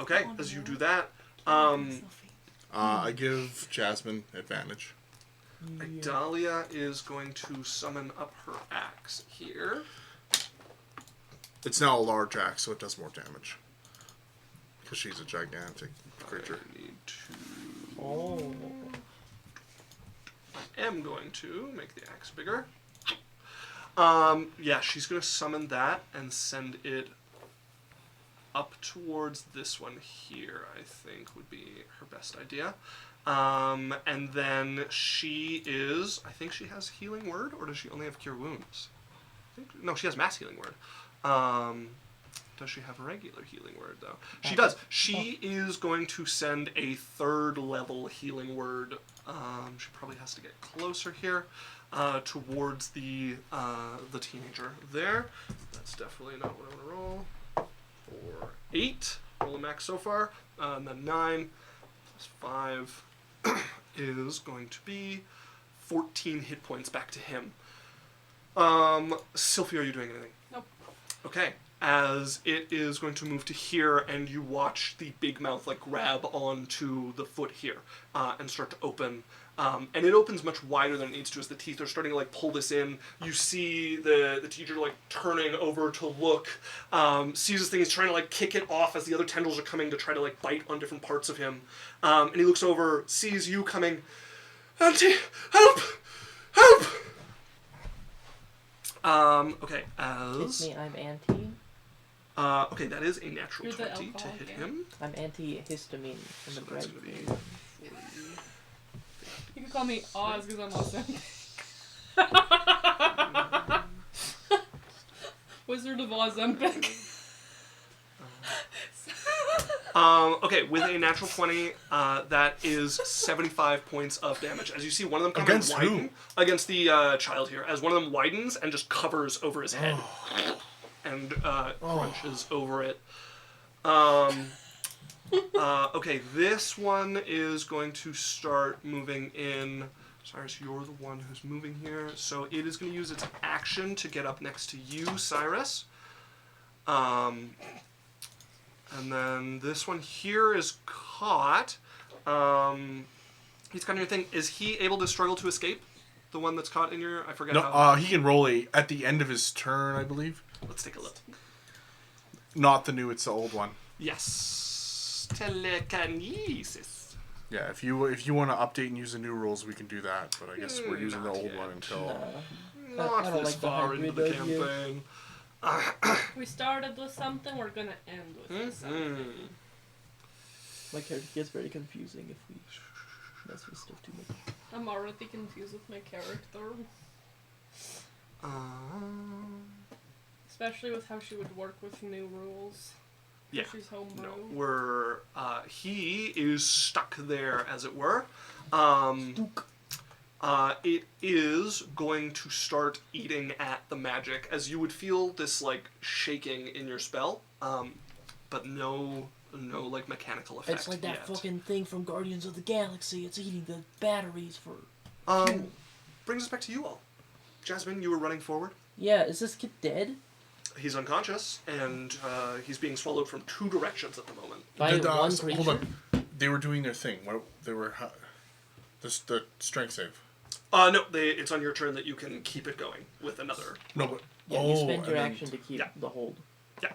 Okay. As you do that, I give Jasmine advantage. Idalia is going to summon up her axe here. It's now a large axe, so it does more damage. Because she's a gigantic creature. I need to... Oh. I am going to make the axe bigger. Yeah, she's going to summon that and send it up towards this one here, I think would be her best idea. And then she is... I think she has Healing Word, or does she only have Cure Wounds? No, she has Mass Healing Word. Does she have a regular Healing Word, though? She does. She is going to send a 3rd level Healing Word. She probably has to get closer here towards the teenager there. That's definitely not what I'm going to roll. 4, 8. Roll a max so far. And then 9 plus 5 is going to be 14 hit points back to him. Sylphie, are you doing anything? Nope. Okay. As it is going to move to here, and you watch the big mouth like grab onto the foot here and start to open. And it opens much wider than it needs to as the teeth are starting to like pull this in. You see the teacher like turning over to look, sees this thing, he's trying to like kick it off as the other tendrils are coming to try to like bite on different parts of him. And he looks over, sees you coming. Auntie, help! Help! Okay, It's as... me, I'm anti. Okay, that is a natural You're the 20 to alcohol hit gang. him. I'm anti-histamine from So the that's bread. going to be 40. You can call me Oz because I'm awesome. Wizard of Ozempic. Okay, with a natural 20, that is 75 points of damage. As you see one of them come Against and widen who? against the child here, as one of them widens and just covers over his head. and crunches over it. Okay, this one is going to start moving in. Cyrus, you're the one who's moving here. So it is going to use its action to get up next to you, Cyrus. And then this one here is caught. He's caught in your thing. Is he able to struggle to escape? The one that's caught in your... I forget No, how... he can roll at the end of his turn, I believe. Let's take a look. Not the new, it's the old one. Yes. Telekinesis. Yeah, if you want to update and use the new rules, we can do that. But I guess we're using the not old yet. one until... Not I don't this like the far into the hybrid idea. campaign. We started with something, we're gonna end with something. My character gets very confusing if we mess with stuff too much. I'm already confused with my character. Especially with how she would work with new rules. Yeah. She's homebrew. No, we're he is stuck there, as it were. It is going to start eating at the magic, as you would feel this like shaking in your spell, but no like mechanical effect. It's like that yet. fucking thing from Guardians of the Galaxy. It's eating the batteries for... Brings us back to you all. Jasmine, you were running forward. Yeah, is this kid dead? He's unconscious, and he's being swallowed from two directions at the moment. By Did, one so- creature? hold on. They were doing their thing. What they were... the strength save. No, it's on your turn that you can keep it going with another. No, but... Yeah, you spend your and then- action to keep Yeah. the hold. Yeah.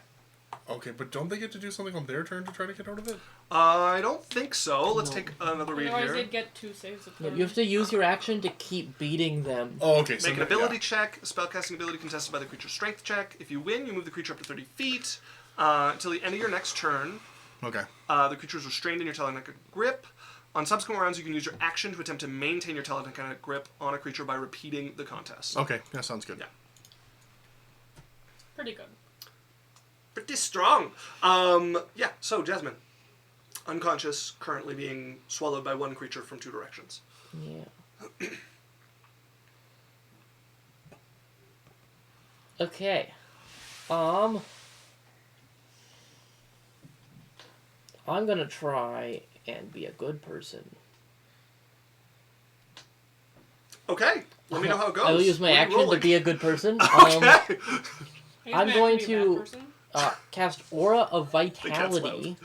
Okay, but don't they get to do something on their turn to try to get out of it? I don't think so. Let's No. take another read Otherwise, here. they'd get 2 saves a Yeah, turn. you have to use your action to keep beating them. Oh, okay. So Make an that- ability yeah. check, a spellcasting ability contested by the creature's strength check. If you win, you move the creature up to 30 feet. Until the end of your next turn, Okay. the creature is restrained in your telekinetic grip. On subsequent rounds, you can use your action to attempt to maintain your telekinetic grip on a creature by repeating the contest. Okay, that sounds good. Yeah. Pretty good. Pretty strong. Yeah, so Jasmine. Unconscious, currently being swallowed by one creature from 2 directions. Yeah. Okay. I'm gonna try and be a good person. Okay, let me know how it goes. I will use my What are you action to rolling? be a good person. Okay. He's I'm meant going be a bad to- person. Cast Aura of cat's Vitality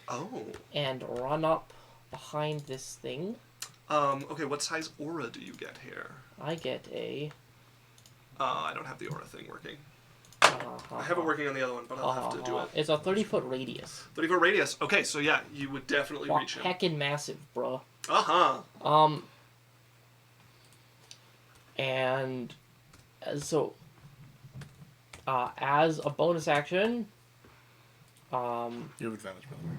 Oh. and run up behind this thing. Okay, what size aura do you get here? I get a... I don't have the aura thing working. I have it working on the other one, but I'll have to do it. It's a 30-foot radius. 30-foot radius. Okay, so yeah, you would definitely reach him. Heckin' massive, bruh. Uh-huh. And so, as a bonus action, You have advantage, by the way.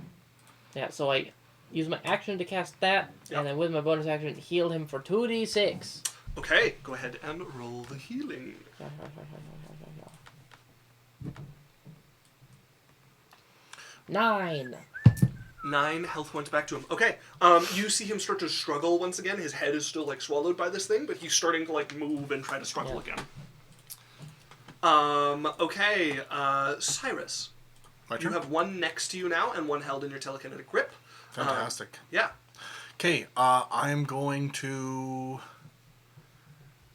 yeah, so I use my action to cast that, Yep. and then with my bonus action, heal him for 2d6. Okay, go ahead and roll the healing. 9. 9 health points back to him. Okay, you see him start to struggle once again. His head is still, like, swallowed by this thing, but he's starting to, like, move and try to struggle again. Okay, Cyrus. My You turn? have one next to you now and one held in your telekinetic grip. Fantastic. Yeah. Okay, I'm going to...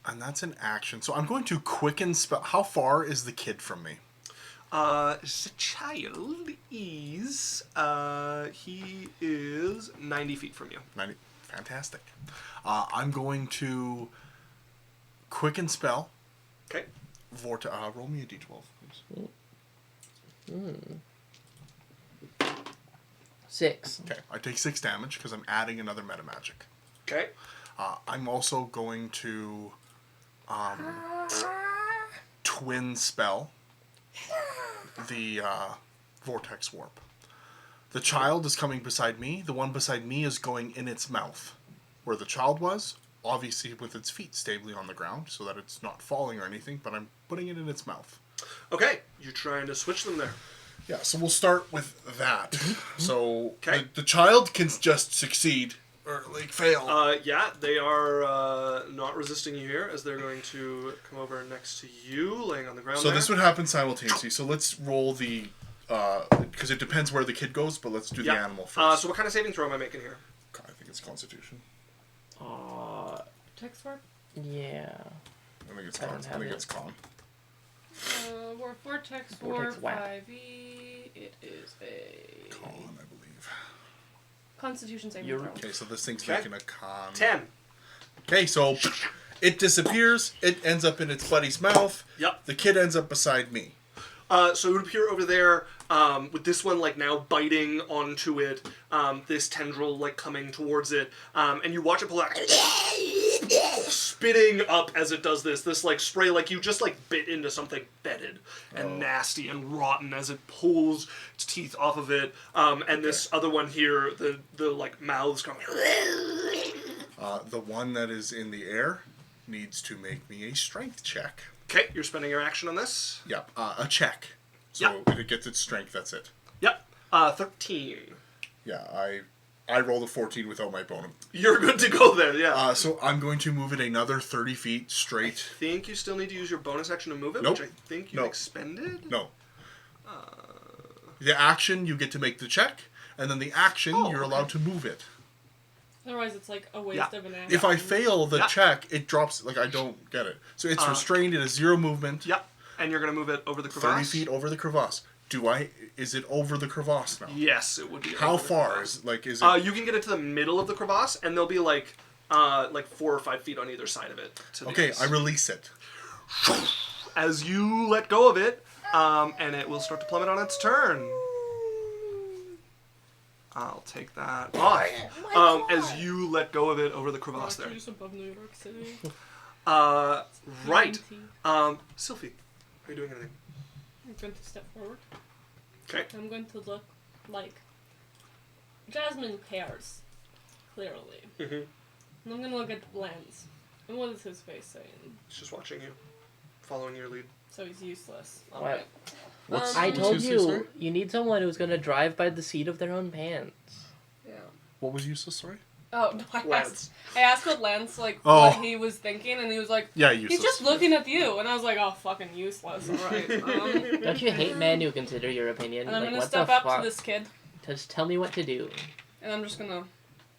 And that's an action. So I'm going to quicken spell... How far is the kid from me? The child is, he is 90 feet from you. 90. Fantastic. I'm going to quicken spell. Okay. Roll me a d12, please. 6. Okay, I take 6 damage because I'm adding another meta magic. Okay. I'm also going to twin spell the vortex warp. The child is coming beside me. The one beside me is going in its mouth. Where the child was, obviously with its feet stably on the ground so that it's not falling or anything, but I'm putting it in its mouth. Okay, you're trying to switch them there. Yeah, so we'll start with that. So Okay. the child can just succeed or like fail? Yeah, they are not resisting you here, as they're going to come over next to you, laying on the ground So there. this would happen simultaneously. So let's roll the because it depends where the kid goes, but let's do the animal first. So what kind of saving throw am I making here? I think it's Constitution. Text work? Yeah. I think it's I con. don't I have think it. it's con. We're Vortex Vortex War whack. 5e. It is a Con, I believe. Constitution saving You're- throw. Okay, so this thing's Okay. making a con. 10. Okay, so it disappears. It ends up in its buddy's mouth. Yep. The kid ends up beside me. So it would appear over there, with this one like now biting onto it, this tendril like coming towards it, and you watch it pull out, spitting up as it does this like spray, like you just like bit into something fetid and nasty and rotten as it pulls its teeth off of it, and this other one here, the like mouths going. The one that is in the air needs to make me a strength check. Okay, you're spending your action on this. Yep, a check. So if it gets its strength, that's it. Yep. 13. Yeah, I rolled a 14 without my bonus. You're good to go there. Yeah. So I'm going to move it another 30 feet straight. Think you still need to use your bonus action to move it, Nope. which I think you Nope. expended. No. The action, you get to make the check, and then the action, you're allowed to move it. Otherwise, it's like a waste of an action. If I fail the Yeah. check, it drops, like, I don't get it. So it's restrained, it has 0 movement, Yep. And you're going to move it over the 30 crevasse? feet over the crevasse. Is it over the crevasse now? Yes, it would be. How over the far? crevasse. Is it... You can get it to the middle of the crevasse, and there'll be like 4 or 5 feet on either side of it. To the okay, ice. I release it. As you let go of it, and it will start to plummet on its turn. I'll take that off. As you let go of it over the crevasse there. Just above New York City. Right. 90. Sylphie, are you doing anything? I'm going to step forward. Okay. I'm going to look like Jasmine pears, clearly. Mm-hmm. And I'm going to look at Lance. And what is his face saying? He's just watching you, following your lead. So he's useless. What? Alright. I What's told useless, sorry? you need someone who's gonna drive by the seat of their own pants. Yeah. What was useless, sorry? Oh, no, Lance. I asked what Lance, like, Oh. what he was thinking, and he was like, Yeah, useless. he's just looking at you. And I was like, oh, fucking useless, alright. Don't you hate men who consider your opinion? And I'm Like, gonna what step the up fuck? to this kid, Just tell me what to do. and I'm just gonna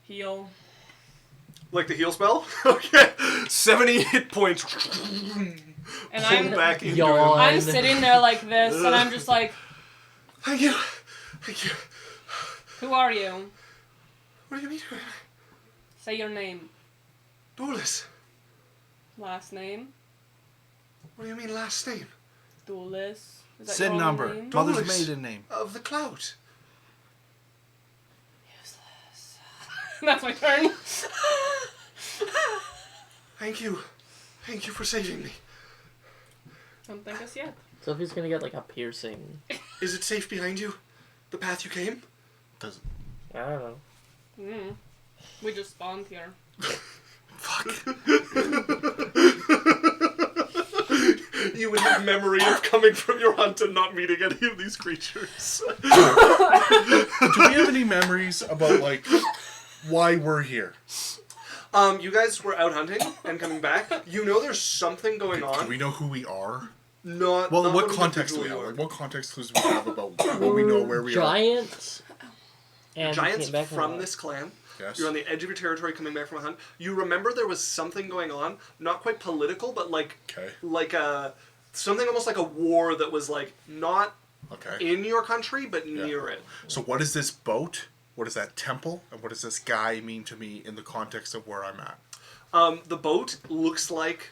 heal. Like the heal spell? Okay. 70 hit points. And Pulled I'm, back into Yawn. him. I'm sitting there like this, and I'm just like, Thank you. Thank you. who are you? What do you mean? Say your name. Doulis. Last name? What do you mean last name? Doulis. Is that Sid your number. name? Mother's Mother's Doulis. maiden name. Of the cloud. Useless. That's my turn. Thank you. Thank you for saving me. Don't thank us yet. Sophie's gonna get like a piercing. Is it safe behind you? The path you came? Does I don't know. We just spawned here. You would have memory of coming from your hunt and not meeting any of these creatures. Do we have any memories about, like, why we're here? You guys were out hunting and coming back. You know there's something going Do on. we know who we are? Not Well, not what what context do we individual have? you Like, are. what context clues do we have about what we know where we are? Giants. And we Giants came back from alive. this clan. Yes. You're on the edge of your territory coming back from a hunt. You remember there was something going on, not quite political, but like Okay. something almost like a war that was like not Okay. in your country but Yeah. near it. So what is this boat? What is that temple? And what does this guy mean to me in the context of where I'm at? The boat looks like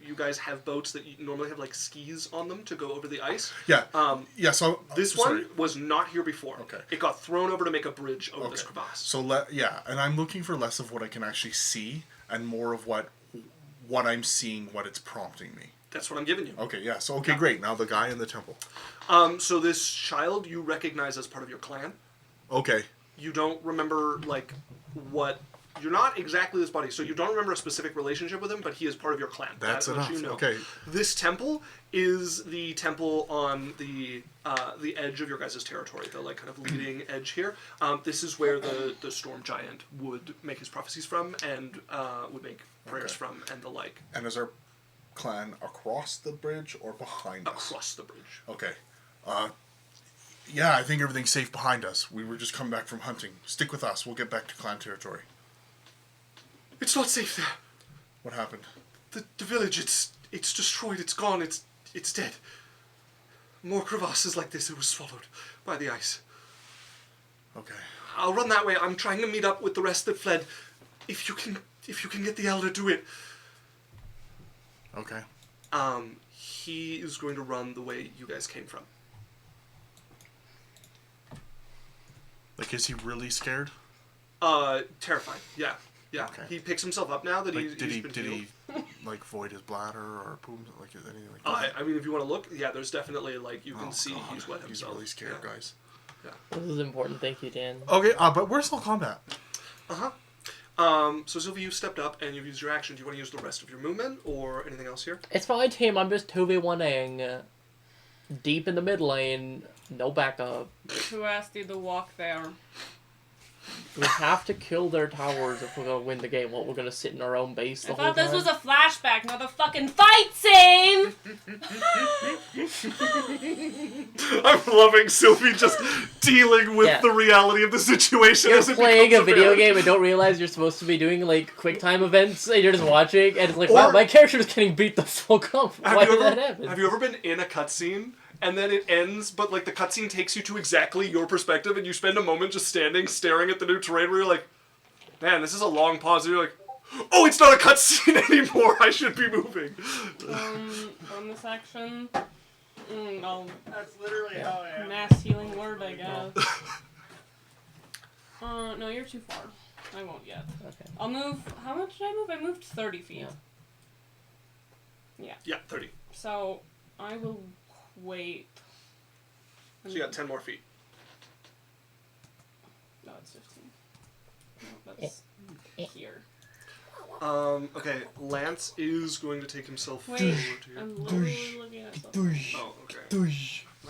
you guys have boats that you normally have like skis on them to go over the ice. Yeah. Yeah, so... This sorry. one was not here before. Okay. It got thrown over to make a bridge over this Okay. crevasse. So, and I'm looking for less of what I can actually see and more of what I'm seeing, what it's prompting me. That's what I'm giving you. Okay, yeah. So, okay, great. Now the guy in the temple. So this child you recognize as part of your clan. Okay. You don't remember like what you're not exactly this buddy, so you don't remember a specific relationship with him, but he is part of your clan. That's That much enough. you know. Okay. This temple is the temple on the edge of your guys' territory, the like kind of leading edge here. This is where the storm giant would make his prophecies from, and would make prayers Okay. from, and the like. And is our clan across the bridge or behind us? Across the bridge. Okay. Yeah, I think everything's safe behind us. We were just coming back from hunting. Stick with us. We'll get back to clan territory. It's not safe there. What happened? The village, it's destroyed, it's gone, it's dead. More crevasses like this, it was swallowed by the ice. Okay. I'll run that way. I'm trying to meet up with the rest that fled. If you can get the elder, do it. Okay. He is going to run the way you guys came from. Like, is he really scared? Terrified. Yeah. Okay. He picks himself up now that Like, he's did been he healed. like void his bladder or poop? Like, is anything like that? I mean, if you want to look, yeah, there's definitely like you can Oh, see God. he's wet himself. He's really scared, Yeah. guys. This is important. Thank you, Dan. Okay, but where's all combat? So Sylvie, you've stepped up and you've used your action. Do you want to use the rest of your movement or anything else here? It's fine, team. I'm just 2v1ing. Deep in the mid lane. No backup. Who asked you to walk there? We have to kill their towers if we're gonna win the game. What, we're gonna sit in our own base the I whole thought this time? was a flashback, not a fucking fight scene! I'm loving Sylvie just dealing with Yeah. the reality of the situation You're as it playing a becomes video apparent. game and don't realize you're supposed to be doing like quick time events and you're just watching and it's like, Or- wow, my character's getting beat the fuck up. Why did that happen? Have you ever been in a cutscene and then it ends, but like the cutscene takes you to exactly your perspective, and you spend a moment just standing, staring at the new terrain, where you're like, "Man, this is a long pause." And you're like, "Oh, it's not a cutscene anymore. I should be moving." Bonus action. No, That's literally how I am. mass healing word, I guess. No, you're too far. I won't yet. Okay. I'll move. How much did I move? I moved 30 feet. Yeah. Yeah, 30. So I will wait. So you got 10 more feet. No, it's 15. No, that's here. Okay, Lance is going to take himself Wait, forward here. I'm literally looking at something. Oh, okay.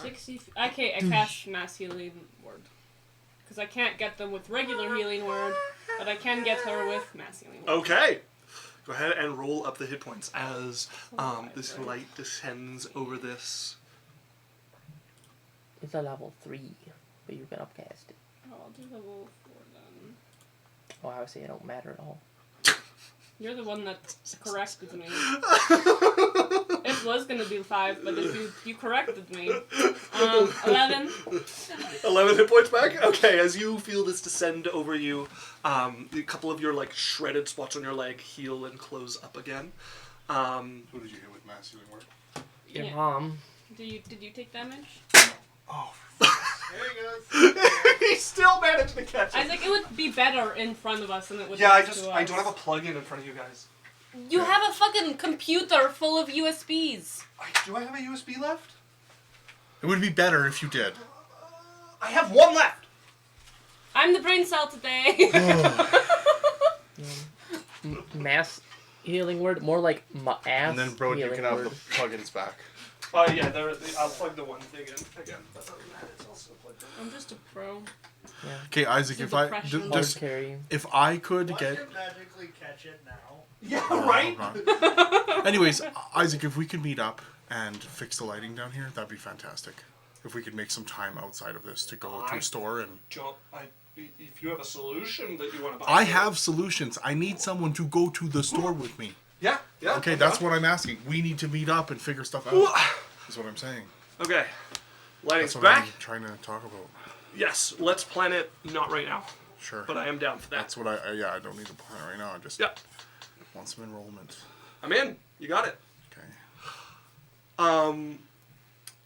60 feet. Okay, I cast mass healing word. Because I can't get them with regular healing word, but I can get her with mass healing word. Okay. Go ahead and roll up the hit points as this light descends over this. It's a level 3, but you can upcast it. Oh, I'll do level 4 then. Oh, I would say it don't matter at all. You're the one that corrected me. It was gonna be 5, but if you corrected me. 11. 11 hit points back? Okay, as you feel this descend over you, a couple of your like shredded spots on your leg heal and close up again. Who did you hit with mass healing word? Your Yeah. mom. Did you take damage? Oh, There he goes. He still managed to catch I it. think it would be better in front of us than it would Yeah, next to us. I don't have a plug-in in front of you guys. You have a fucking computer full of USBs. Do I have a USB left? it would be better if you did. I have one left! I'm the brain cell today. Mass healing word? More like ass And then, bro, you healing can have word. the plugins back. Oh yeah, I'll plug the one thing in again. That doesn't matter. It's also plugged in. I'm just a pro. Yeah. Okay, Isaac, It's if a I depression. Hard just carry. if I could Why get. should magically catch it now? Yeah, No, right? not. Anyways, Isaac, if we could meet up and fix the lighting down here, that'd be fantastic. If we could make some time outside of this to go to a store and. If you have a solution that you want to buy. I have solutions. I need someone to go to the store with me. Yeah, yeah. Okay, that's what I'm asking. We need to meet up and figure stuff out. Is what I'm saying. Okay. Lighting's That's what back. I'm trying to talk about. Yes, let's plan it. Not right now, Sure. but I am down for that. That's what I yeah, I don't need to plan right now. I just Yeah, want some enrollment. I'm in. You got it. Okay.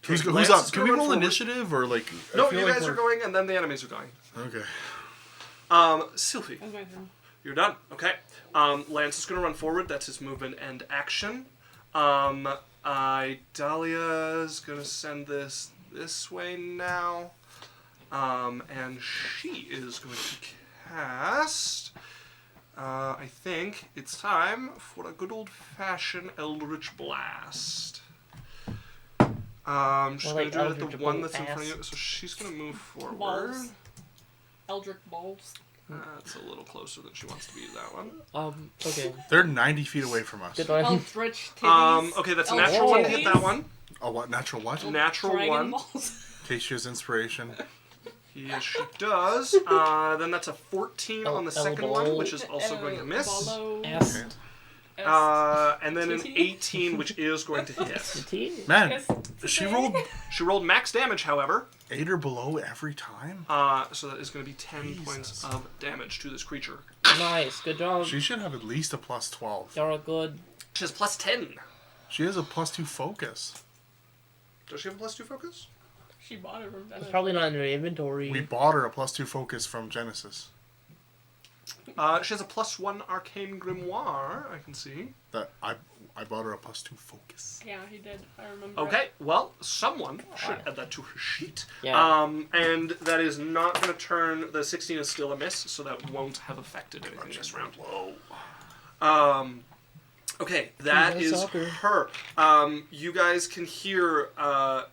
Who's Who's up? Can we roll initiative or like? I No, feel you like guys are we're- going, and then the enemies are going. Okay. Sylvie, That's my turn. you're done. Okay. Lance is going to run forward. That's his movement and action. Dahlia's going to send this way now. And she is going to cast I think it's time for a good old-fashioned Eldritch Blast. She's Well, going to do it at Eldritch the one that's in front of Blast. you. So she's going to move forward. Balls. Eldritch balls. That's a little closer than she wants to be to that one. Okay. They're 90 feet away from us. Good one. Eldritch titties. Okay, that's a Eldritch natural one to hit titties. that one. Oh, what? Natural what? Natural Dragon one. balls. Tasha's inspiration. Yes, she does. Then that's a 14 on the second one, which is also going to miss. Ballo- S. Okay. And then an TT. 18, which is going to hit. T. Man, Yes, she today. rolled She rolled max damage, however. 8 or below every time. So that is going to be 10 points of damage to this creature. Nice. Good job. She should have at least a plus 12. You're good. She has plus 10. She has a plus 2 focus. Does she have a plus 2 focus? She bought it from It's Dennis. probably not in her inventory. We bought her a plus 2 focus from Genesis. She has a plus 1 arcane grimoire, I can see. That I bought her a plus 2 focus. Yeah, he did. I remember. Okay, well, someone should add that to her sheet. Yeah. And that is not going to turn. The 16 is still a miss, so that won't have affected anything this round. Okay, that Nice is soccer. her. You guys can hear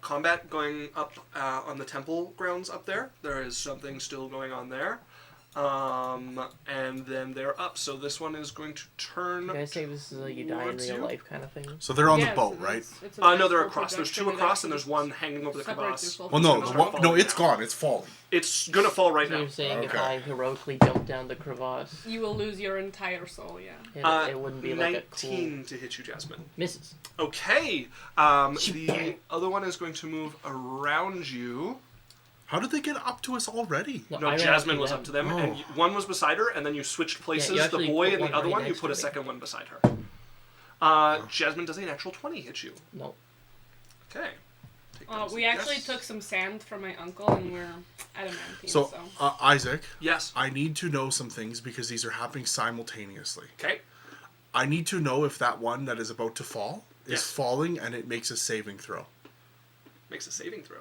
combat going up on the temple grounds up there. There is something still going on there. And then they're up. So this one is going to turn. You guys say this is a you die in towards real you? life kind of thing? So they're on Yeah, the boat, so right? it's a No, they're natural across. There's two projection across, that and there's one hanging over the separates crevasse. yourself Well, from no, the the rest. no, it's gone. It's falling. It's gonna fall right So now. you're saying if Okay. I heroically jump down the crevasse, You will lose your entire soul. Yeah. it wouldn't be like a 19 cool to hit you, Jasmine. misses. Okay. The other one is going to move around you. How did they get up to us already? No, I ran Jasmine to was them. up to them, Oh. and one was beside her, and then you switched places. you The actually boy put and the one other right one, you next put to a me. second one beside her. Jasmine, does a natural 20 hit you? No. Okay. Take that as We a actually guess. took some sand from my uncle, and we're adamantine. So, So, Isaac, Yes. I need to know some things because these are happening simultaneously. Okay. I need to know if that one that is about to fall is Yes. falling and it makes a saving throw. Makes a saving throw.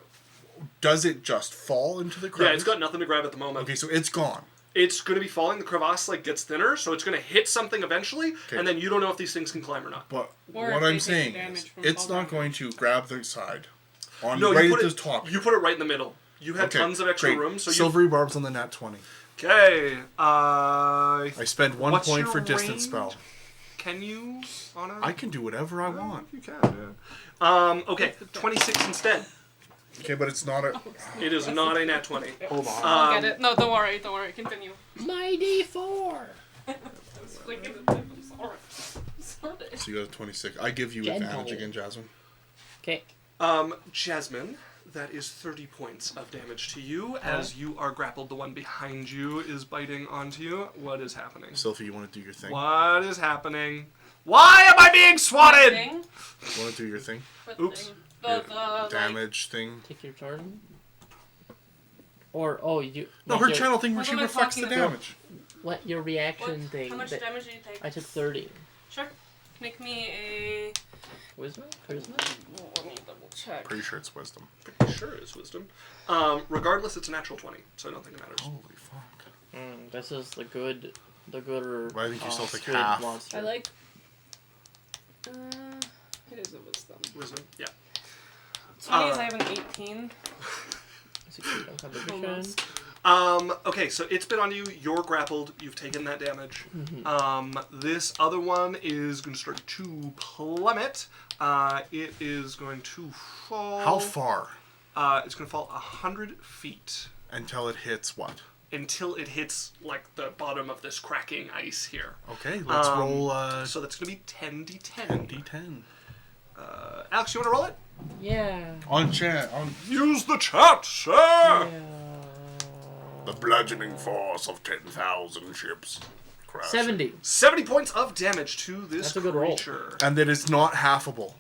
Does it just fall into the crevice? Yeah, it's got nothing to grab at the moment. Okay, so it's gone. It's going to be falling. The crevasse gets thinner, so it's going to hit something eventually, Okay. and then you don't know if these things can climb or not. But Or what if they I'm take saying damage is, from it's fall not damage. going to grab the side. On No, right you at put the it. top. You put it right in the middle. You had Okay, tons of extra great. room, so you. Silvery barbs on the nat 20. Okay. I spend 1 What's point your for distance range? spell. Can you on a? I can do whatever I want. You can. Yeah. Okay. 26 instead. Okay, but it's not a. It is not a nat 20. Hold on. I'll get it. No, don't worry. Don't worry. Continue. My D4! I was flicking the tip. I'm sorry. I'm sorry. So you got a 26. I give you Gentle. advantage again, Jasmine. Okay. Jasmine, that is 30 points of damage to you as you are grappled. The one behind you is biting onto you. What is happening? Sophie, you want to do your thing? What is happening? Why am I being swatted? Thing? You want to do your thing? What Oops. thing? Your The damage thing? Take your turn. Or, oh, you. No, like her your, channel thing where What she am I reflects the talking about? damage. What, your reaction What? thing. How much that- damage did you take? I took 30. Sure. Make me a. Wisdom? Charisma? Oh, let me double check. Pretty sure it's wisdom. Pretty sure it's wisdom. Regardless, it's a natural 20, so I don't think it matters. Holy fuck. This is the gooder. Well, I think you still take squid half. monster. I like. It is a wisdom. Wisdom, yeah. 20s, I have an 18. Succeed on contribution. Almost. Okay, so it's been on you. You're grappled. You've taken that damage. Mm-hmm. This other one is going to start to plummet. It is going to fall. How far? It's going to fall 100 feet Until it hits what? until it hits like the bottom of this cracking ice here. Okay, let's roll So that's going to be 10d10. 10d10. Alex, you want to roll it? Yeah. On chat. On Use the chat, sir. Yeah. the bludgeoning force of 10,000 ships. Crash. 70. 70 points of damage to this That's a good roll. creature. And that it's not halfable.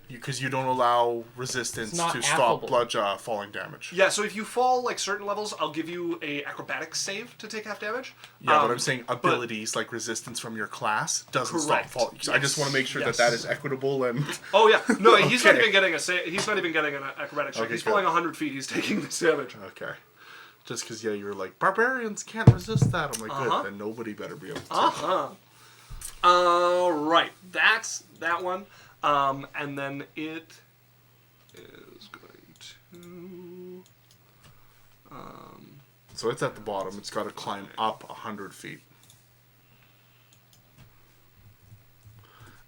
Because you don't allow resistance It's not to stop affable. falling damage. Yeah, so if you fall like certain levels, I'll give you a acrobatics save to take half damage. Yeah, but I'm saying abilities like resistance from your class doesn't Correct. stop falling. I just want to make sure Yes. that is equitable and. Oh yeah, no, he's not Okay. even getting a he's not even getting an acrobatics check. Okay, He's good. falling 100 feet. He's taking this damage. Okay. Just because, you were like, barbarians can't resist that. I'm like, good, then nobody better be able to. Right. That's that one. And then it is going to... So it's at the bottom. It's got to climb up 100 feet.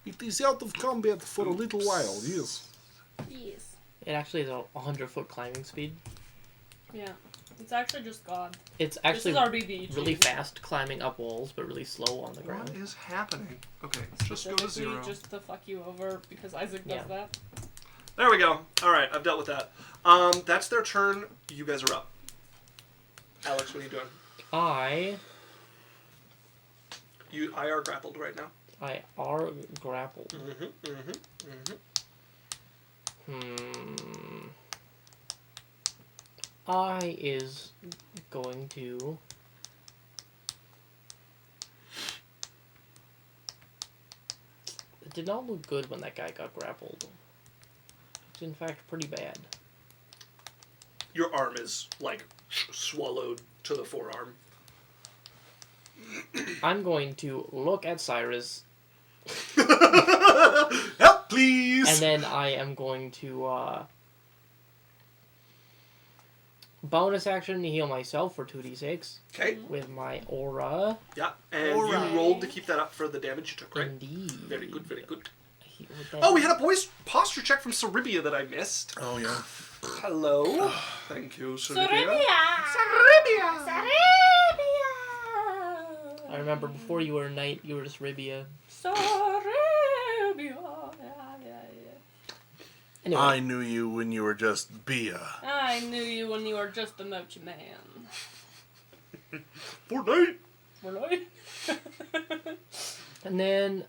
It is out of combat for a little while, yes. Yes. It actually is a 100-foot climbing speed. Yeah. It's actually just God. It's This actually is our BB. really fast climbing up walls, but really slow on the ground. What is happening? Okay, just go to 0. Just to fuck you over because Isaac does that. There we go. Alright, I've dealt with that. That's their turn. You guys are up. Alex, what are you doing? I are grappled right now. are grappled. I is going to it did not look good when that guy got grappled. It's in fact pretty bad. Your arm is, like, swallowed to the forearm. I'm going to look at Cyrus, Help, please! and then I am going to bonus action to heal myself for 2d6 Okay. with my aura. Yeah, and Alright. you rolled to keep that up for the damage you took, right? Indeed. Very good, very good. Heal with that. Oh, we had a boy's posture check from Ceribia that I missed. Oh, yeah. Hello. Thank you, Ceribia. Sarabia! I remember before you were a knight, you were just Ribia. Sarabia! Anyway, I knew you when you were just Bia. I knew you when you were just a mochi man. Fortnite! Really? and then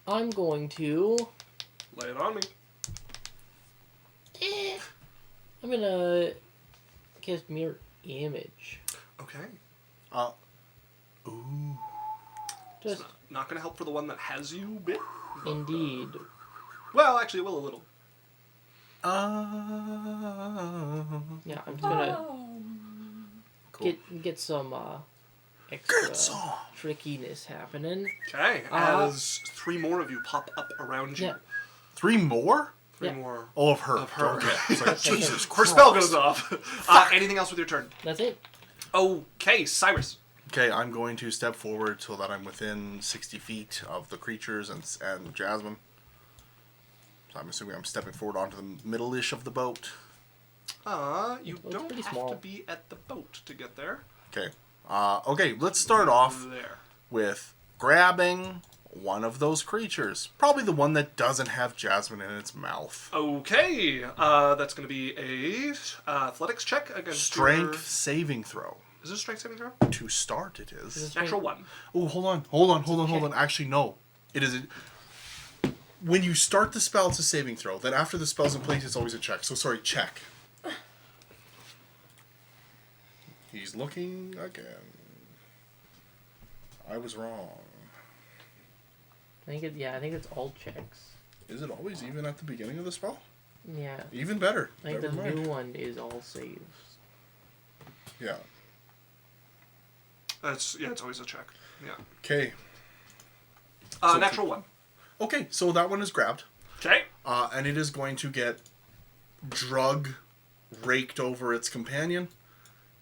I'm going to Lay it on me. I'm gonna cast mirror image. Okay. Ooh. Just Not gonna help for the one that has you bit. indeed. Well, actually, it will a little. Yeah, I'm just gonna Cool. get some Good extra song. trickiness happening. Okay. Uh-huh. As 3 more of you pop up around you. Yeah. 3 more? 3 Yeah. more. Oh, of her. Of her. Okay. It's like, Jesus Her Christ. spell goes off. Anything else with your turn? That's it. Okay, Cyrus. Okay, I'm going to step forward so that I'm within 60 feet of the creatures and Jasmine. So I'm assuming I'm stepping forward onto the middle-ish of the boat. You It's don't pretty have small. to be at the boat to get there. Okay. Okay, let's start off There. with grabbing one of those creatures. Probably the one that doesn't have Jasmine in its mouth. Okay, that's going to be a athletics check against Strength your... saving throw. Is it a strength saving throw? To start, it is. Is it Natural 1. Oh, hold on. Actually, no. It is. When you start the spell, it's a saving throw. Then after the spell's in place, it's always a check. So sorry, check. He's looking again. I was wrong. I think it's all checks. Is it always even at the beginning of the spell? Yeah. Even better. I think Never the mind. new one is all saves. Yeah. It's always a check. Yeah. Okay. So Natural 1. Okay, so that one is grabbed. Okay. And it is going to get drug raked over its companion.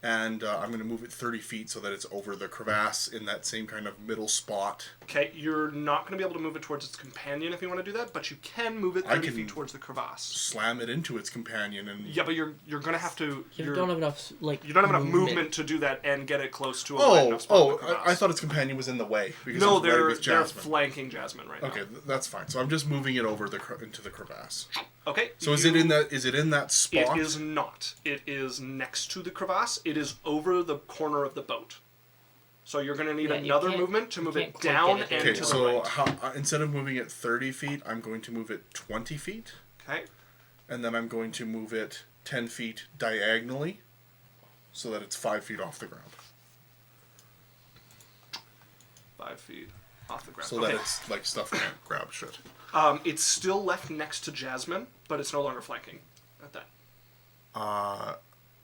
And I'm going to move it 30 feet so that it's over the crevasse in that same kind of middle spot. Okay, you're not going to be able to move it towards its companion if you want to do that, but you can move it 30 feet towards the crevasse. Slam it into its companion and... Yeah, but you're going to have to... You don't have enough You don't have enough movement to do that and get it close to a wide enough spot in the crevasse. I thought its companion was in the way. Because No, it was right with they're Jasmine. flanking Jasmine right now. Okay, that's fine. So I'm just moving it over into the crevasse. Okay. So is it in that spot? It is not. It is next to the crevasse. It is over the corner of the boat. So you're going to need Yeah, you another can't- movement to you move can't it quite down get it and Okay, to the so right. instead of moving it 30 feet, I'm going to move it 20 feet. Okay. And then I'm going to move it 10 feet diagonally so that it's 5 feet off the ground. 5 feet off the ground. So okay. that it's like stuff can't grab shit. It's still left next to Jasmine, but it's no longer flanking at that.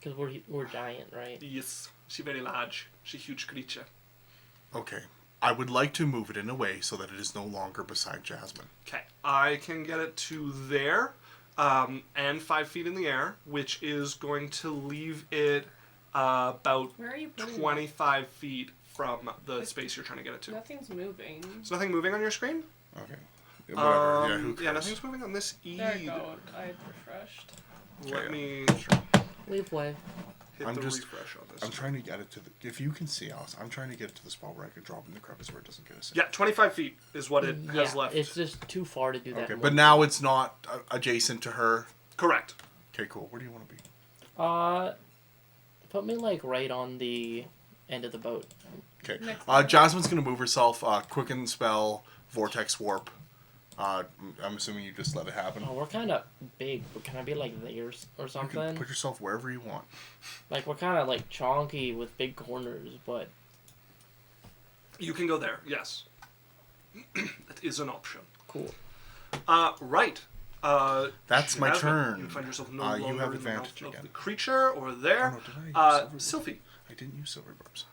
Because we're giant, right? Yes, she very large. She huge creature. Okay. I would like to move it in a way so that it is no longer beside Jasmine. Okay, I can get it to there, and 5 feet in the air, which is going to leave it about Where are you putting 25 feet from the space you're trying to get it that? to. Nothing's moving. Is nothing moving on your screen? Okay. Whatever. Yeah, who Yeah, cares? nothing's moving on this There you eed. go. I refreshed. Let Okay, me Leave way. hit I'm the just- refresh on this. I'm trying to get it to the... If you can see, Alice, I'm trying to get it to the spot where I could drop in the crevice where it doesn't get us. Yeah, 25 feet is what it has left. It's just too far to do that. Okay, in but one now go. it's not adjacent to her. Correct. Okay, cool. Where do you want to be? Put me like right on the end of the boat. Okay. Next one. Jasmine's going to move herself. Quicken spell, vortex warp. I'm assuming you just let it happen. Oh, we're kind of big, but can I be like theirs or You something? can put yourself wherever you want. Like we're kind of like chonky with big corners, but You can go there, yes. That is an option. cool. Right. That's my Jasmine, turn. You find yourself no You longer have in the mouth advantage of again. the creature or there. Oh, no, did I use silver Sylphie. I didn't use silver barbs.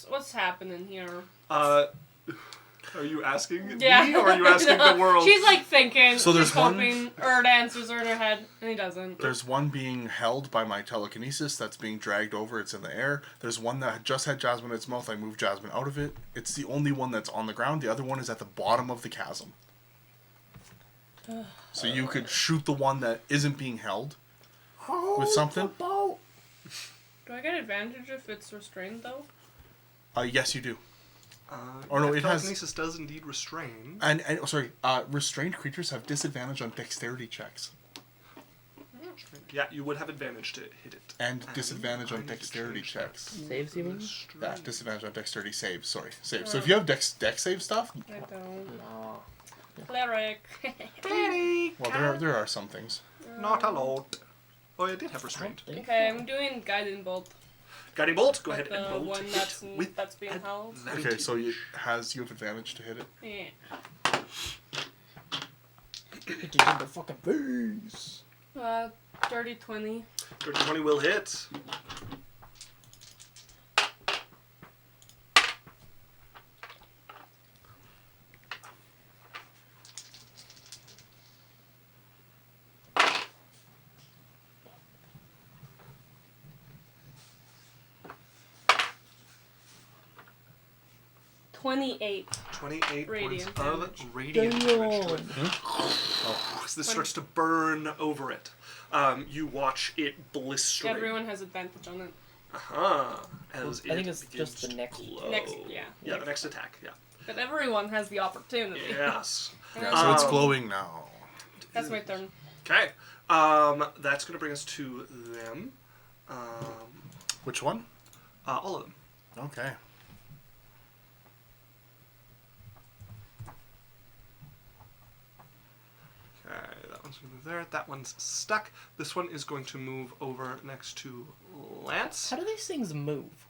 What's happening here? Are you asking Yeah. me or are you asking No, the world? She's like thinking. So there's she's one- hoping, or the answers are in her head, and he doesn't. There's one being held by my telekinesis that's being dragged over. It's in the air. There's one that just had Jasmine in its mouth. I moved Jasmine out of it. It's the only one that's on the ground. The other one is at the bottom of the chasm. So you could shoot the one that isn't being held with something. Boat. Do I get advantage if it's restrained though? Yes, you do. Or no, it has- telekinesis does indeed restrain. And sorry, restrained creatures have disadvantage on dexterity checks Yeah, you would have advantage to hit it. and disadvantage I on need to dexterity change checks. Saves you mean? Yeah, disadvantage on dexterity saves. Sorry, saves. So if you have dex save stuff, I don't. No. Cleric. well, there are some things. Not allowed. Oh, I did have restraint. Okay, I'm doing guiding bolt. Guiding bolt. Go With ahead and the bolt one with that's being held. advantage. Okay, so you have advantage to hit it. Yeah. Hit you in the fucking face. Dirty 20. 20 will hit. $28. 28 Radiant points damage. of radiant damage. to it. Damn. As this starts to burn over it, you watch it blister. Everyone has advantage on it. As I think it it's begins just the to next- glow. Yeah. Yeah, the next attack. Yeah. But everyone has the opportunity. Yes. Yeah, so it's glowing now. That's my turn. Okay. That's gonna bring us to them. Which one? All of them. Okay. Okay, that one's gonna move there. That one's stuck. This one is going to move over next to Lance. How do these things move?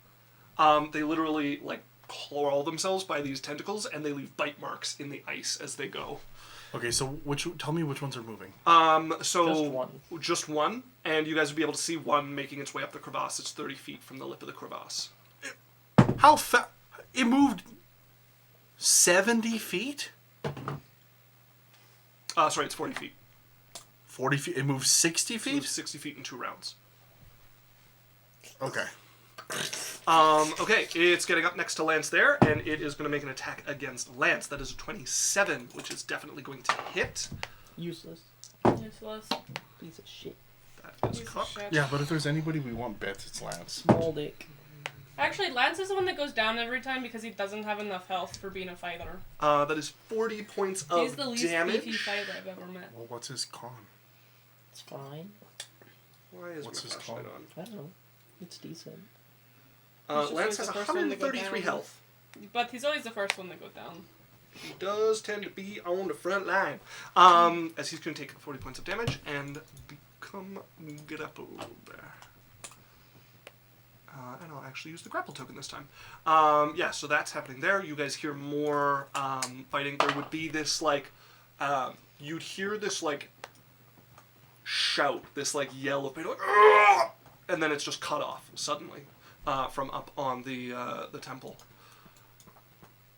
They literally like claw themselves by these tentacles, and they leave bite marks in the ice as they go. Okay, so tell me which ones are moving. So Just one. just one, and you guys will be able to see one making its way up the crevasse. It's 30 feet from the lip of the crevasse. How fast? It moved 70 feet? Sorry, it's 40 feet. 40 feet? It moved 60 So it's feet? 60 feet in 2 rounds. Okay. Okay, it's getting up next to Lance there, and it is going to make an attack against Lance. That is a 27, which is definitely going to hit. Useless. Useless. Piece of shit. That is Piece of cocked. shit. Yeah, but if there's anybody we want bits, it's Lance. Small dick. Actually, Lance is the one that goes down every time because he doesn't have enough health for being a fighter. That is 40 points of He's the least damage. beefy fighter I've ever met. Well, what's his con? It's fine. Why is What's my his flashlight con? on? I don't know. It's decent. He's just Lance always has the first one to go 133 down. health. But he's always the first one to go down. He does tend to be on the front line. As he's going to take 40 points of damage and become grappled. And I'll actually use the grapple token this time. Yeah, so that's happening there. You guys hear more fighting. There would be this, like, you'd hear this, like, shout, this like yell of pain, like, "Ugh!" And then it's just cut off suddenly from up on the temple.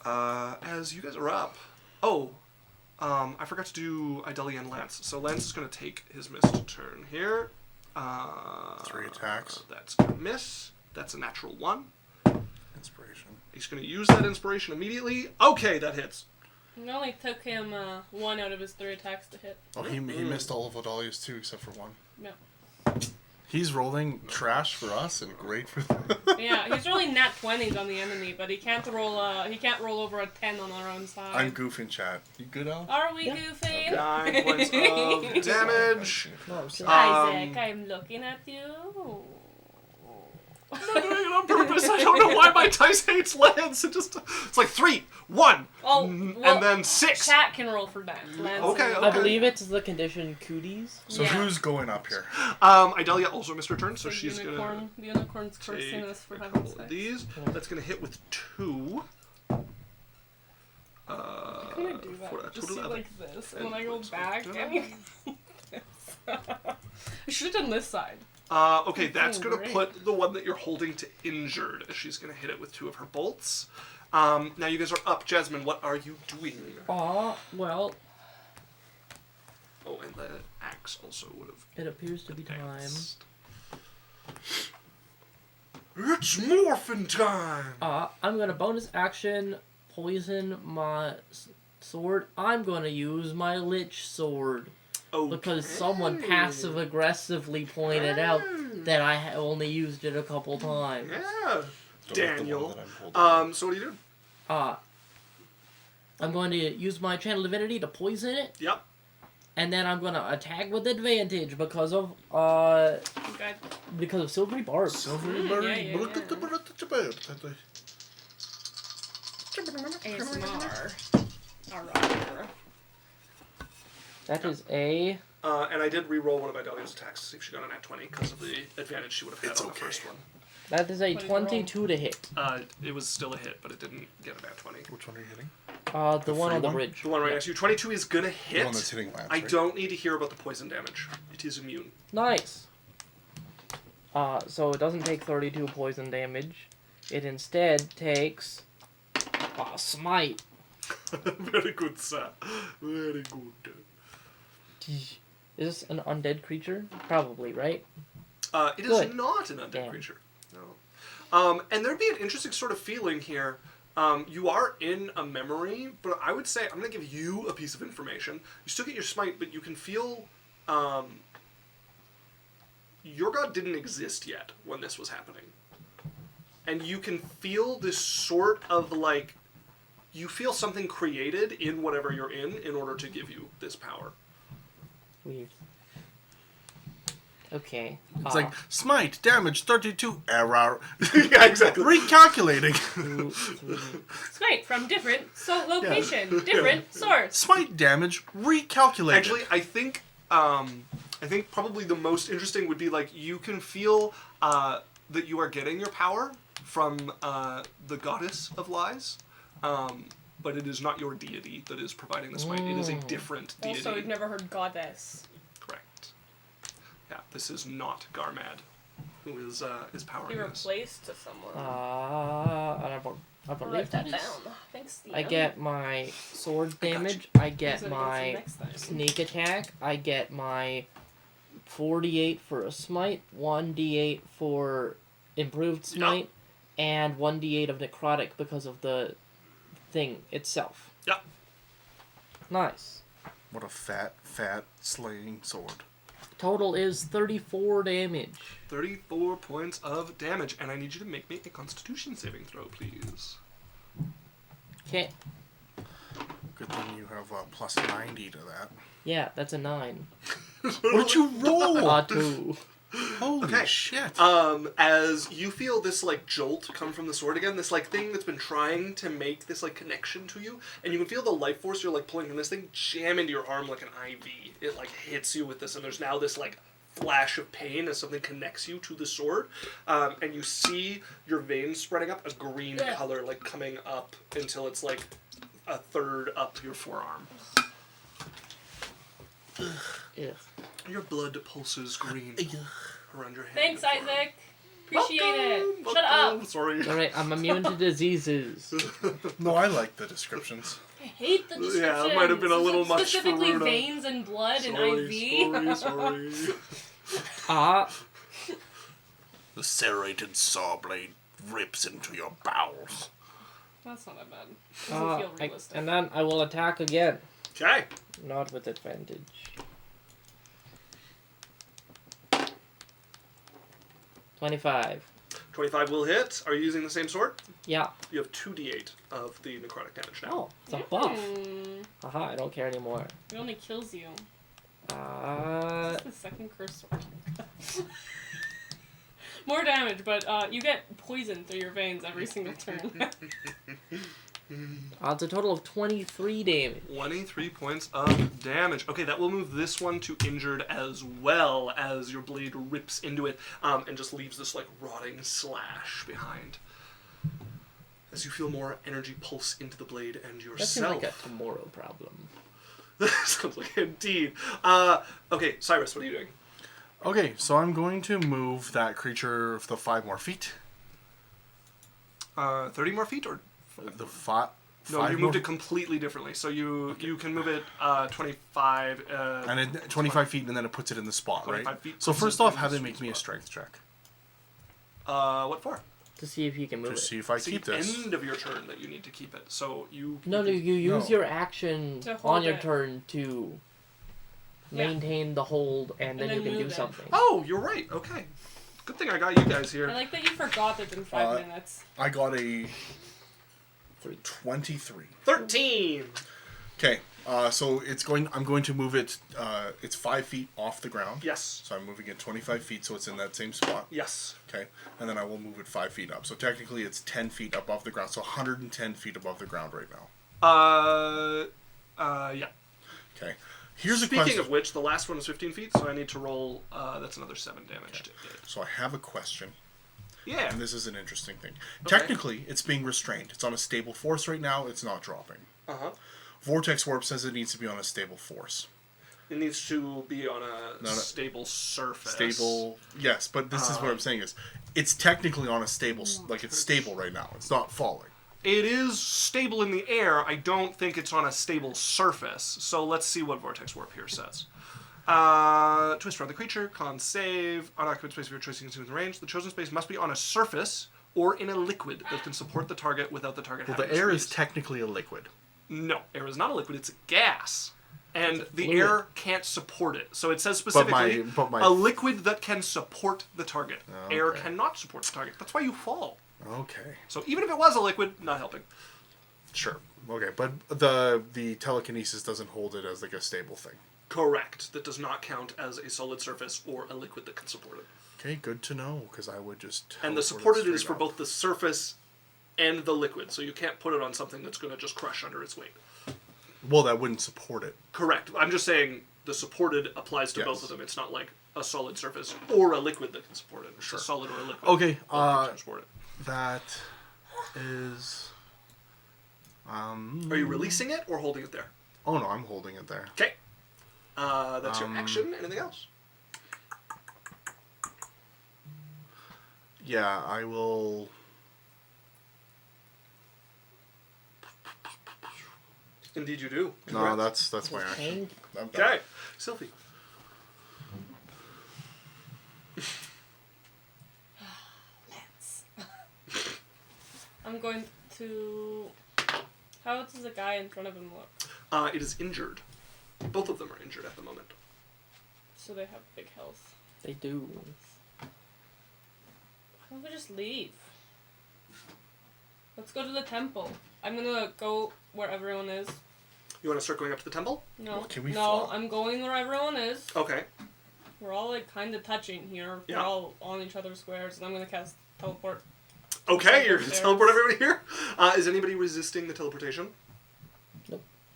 As you guys are up, I forgot to do Idalia and Lance. So Lance is going to take his missed turn here. 3 attacks. That's going to miss. That's a natural 1. Inspiration. He's going to use that inspiration immediately. Okay, that hits. It only took him 1 out of his 3 attacks to hit. Oh, he missed all of Adalia's too, except for 1. No. He's rolling trash for us and great for them. Yeah, he's rolling nat 20s on the enemy, but he can't roll over a 10 on our own side. I'm goofing, chat. You good, Al? Are we goofing? 9 points of damage. Isaac, I'm looking at you. I'm not doing it on purpose. I don't know why my dice hates Lance. It's like 3, 1, Oh, and well, then 6. Chat can roll for that. Okay, I believe it's the condition cooties. So Yeah. who's going up here? Idalia also missed her turn, so she's gonna The unicorn's take cursing us for a having couple of sex. these. That's gonna hit with 2. Can I do For a that? Just total see of like this, and and when I go points of back, and damage. I should have done this side. Okay, that's gonna Great. put the one that you're holding to injured, as she's gonna hit it with 2 of her bolts. Now you guys are up. Jasmine, what are you doing? Well, Oh, and the axe also would have it appears to be time. advanced. It's morphin' time! I'm gonna bonus action poison my sword. I'm gonna use my lich sword. Because someone passive aggressively pointed out that I only used it a couple times. Yeah, Daniel. So what do you do? I'm going to use my channel divinity to poison it, Yep. and then I'm going to attack with advantage because of silvery barbs. Silvery yeah, bird. ASMR. Alright. That is a And I did re-roll one of Idalia's attacks to see if she got a nat 20 because of the advantage she would have had It's on okay. the first one. that is a What did you roll? 22 to hit. It was still a hit, but it didn't get a nat 20. Which one are you hitting? The one free on the one? ridge. The one right next to you. 22 is gonna hit. The one that's hitting Lance, I right? don't need to hear about the poison damage. It is immune. Nice. So it doesn't take 32 poison damage. It instead takes smite. Very good, sir. Very good. Is this an undead creature? Probably, right? It is Good. not an undead Damn. creature. No. And there'd be an interesting sort of feeling here. You are in a memory, but I would say I'm going to give you a piece of information. You still get your smite, but you can feel your god didn't exist yet when this was happening. And you can feel this sort of like, you feel something created in whatever you're in order to give you this power. Weird. Okay. It's like, smite, damage, 32, error. Yeah, exactly. Recalculating. 2, 3. Smite from different location, different source. Smite damage, recalculated. Actually, I think probably the most interesting would be like you can feel that you are getting your power from the goddess of lies, but it is not your deity that is providing the smite. It is a different deity. Also, we've never heard goddess. Correct. Yeah, this is not Garmad, who is powering Be this. replaced to someone. I believe Write that that down. Thanks, Theo. I get my sword I got damage. I get Use it against my him next time. sneak attack. I get my 48 for a smite, 1d8 for improved smite, and 1d8 of necrotic because of the thing itself. Yep. Nice. What a fat slaying sword. Total is 34 damage. 34 points of damage, and I need you to make me a Constitution saving throw, please. Okay. Good thing you have plus 90 to that. Yeah, that's a 9. What did you roll? 2. Holy Okay. shit. As you feel this like jolt come from the sword again, this like thing that's been trying to make this like connection to you, and you can feel the life force you're like pulling from this thing jam into your arm like an IV. It like hits you with this, and there's now this like flash of pain as something connects you to the sword, and you see your veins spreading up, a green color like coming up until it's like a third up your forearm. Yeah. Your blood pulses green around your hand. Thanks, and forearm. Isaac. Appreciate it. Welcome. Shut up. Sorry. Alright, I'm immune to diseases. No, I like the descriptions. I hate the description. Yeah, it might have been a little much for Specifically Runa. veins and blood and IV. Sorry. Ah, The serrated saw blade rips into your bowels. That's not that bad. Doesn't feel realistic. and then I will attack again. Okay. Not with advantage. 25. 25 will hit. Are you using the same sword? Yeah. You have 2d8 of the necrotic damage now. Oh, it's a buff. Mm, Haha, I don't care anymore. it only kills you. Uh, That's the second curse sword. More damage, but you get poison through your veins every single turn. it's a total of 23 damage. 23 points of damage. Okay, that will move this one to injured as well as your blade rips into it and just leaves this like rotting slash behind. As you feel more energy pulse into the blade and That seems yourself. like a tomorrow problem. Sounds like indeed. Okay, Cyrus, what are you doing? Okay, so I'm going to move that creature the 5 more feet. 30 more feet or? The 5. No, you moved it completely differently. So you can move it 25. And then 25 feet, and then it puts it in the spot, right? 25 feet So puts first it off, in have the they make sweet me a spot. strength check. What for? To see if you can move To it. see if I It's keep the this. end of your turn that you need to keep it. So you. No, you use No. your action To hold on your it. turn to Yeah. maintain the hold, and then then you can move do it. something. Oh, you're right. Okay. Good thing I got you guys I here. like that you forgot that in 5 minutes. I got a 3. 23. 13. Okay, so I'm going to move it. It's 5 feet off the ground. Yes. So I'm moving it 25 feet, so it's in that same spot. Yes. Okay, and then I will move it 5 feet up. So technically, it's 10 feet above the ground. So 110 feet above the ground right now. Yeah. Okay. Here's a Speaking question. of which, the last one is 15 feet, so I need to roll. That's another 7 damage to hit. So I have a question, Yeah. and this is an interesting thing. Okay. Technically, it's being restrained. It's on a stable force right now. It's not dropping. Uh-huh. Vortex Warp says it needs to be on a stable force. It needs to be on a No. stable surface. Stable, yes, but this is what I'm saying is, it's technically on a stable, like it's stable right now. It's not falling. It is stable in the air. I don't think it's on a stable surface. So let's see what Vortex Warp here says. Twist around the creature, con save, unoccupied space of your choice you can see within range. The chosen space must be on a surface or in a liquid that can support the target without the target Well, having the air is squeezed. technically a liquid. No, air is not a liquid, it's a gas. And the fluid. air can't support it. So it says specifically but my- a liquid that can support the target. Air Okay. cannot support the target. That's why you fall. Okay. So even if it was a liquid, not helping. Sure. Okay, but the telekinesis doesn't hold it as like a stable thing. Correct. That does not count as a solid surface or a liquid that can support it. Okay, good to know, because I would just. And the teleport it supported is straight for up. both the surface and the liquid. So you can't put it on something that's going to just crush under its weight. Well, that wouldn't support it. Correct. I'm just saying the supported applies to Yes. both of them. It's not like a solid surface or a liquid that can support it. It's a solid or a liquid. Okay, Both can support it. That is. Are you releasing it or holding it there? Oh no, I'm holding it there. Okay. That's your action. Anything else? Yeah, I will. Indeed, you do. No, Congrats. that's my action. I'm done. Okay. Sylphie. I'm going to. How does the guy in front of him look? It is injured. Both of them are injured at the moment. So they have big health. They do. Why don't we just leave? Let's go to the temple. I'm gonna go where everyone is. You want to start going up to the temple? No, Well, can we no, fly? I'm going where everyone is. Okay. We're all like kind of touching here. Yeah. We're all on each other's squares, and I'm gonna cast teleport. Okay, you're going to There. teleport everybody here? Is anybody resisting the teleportation?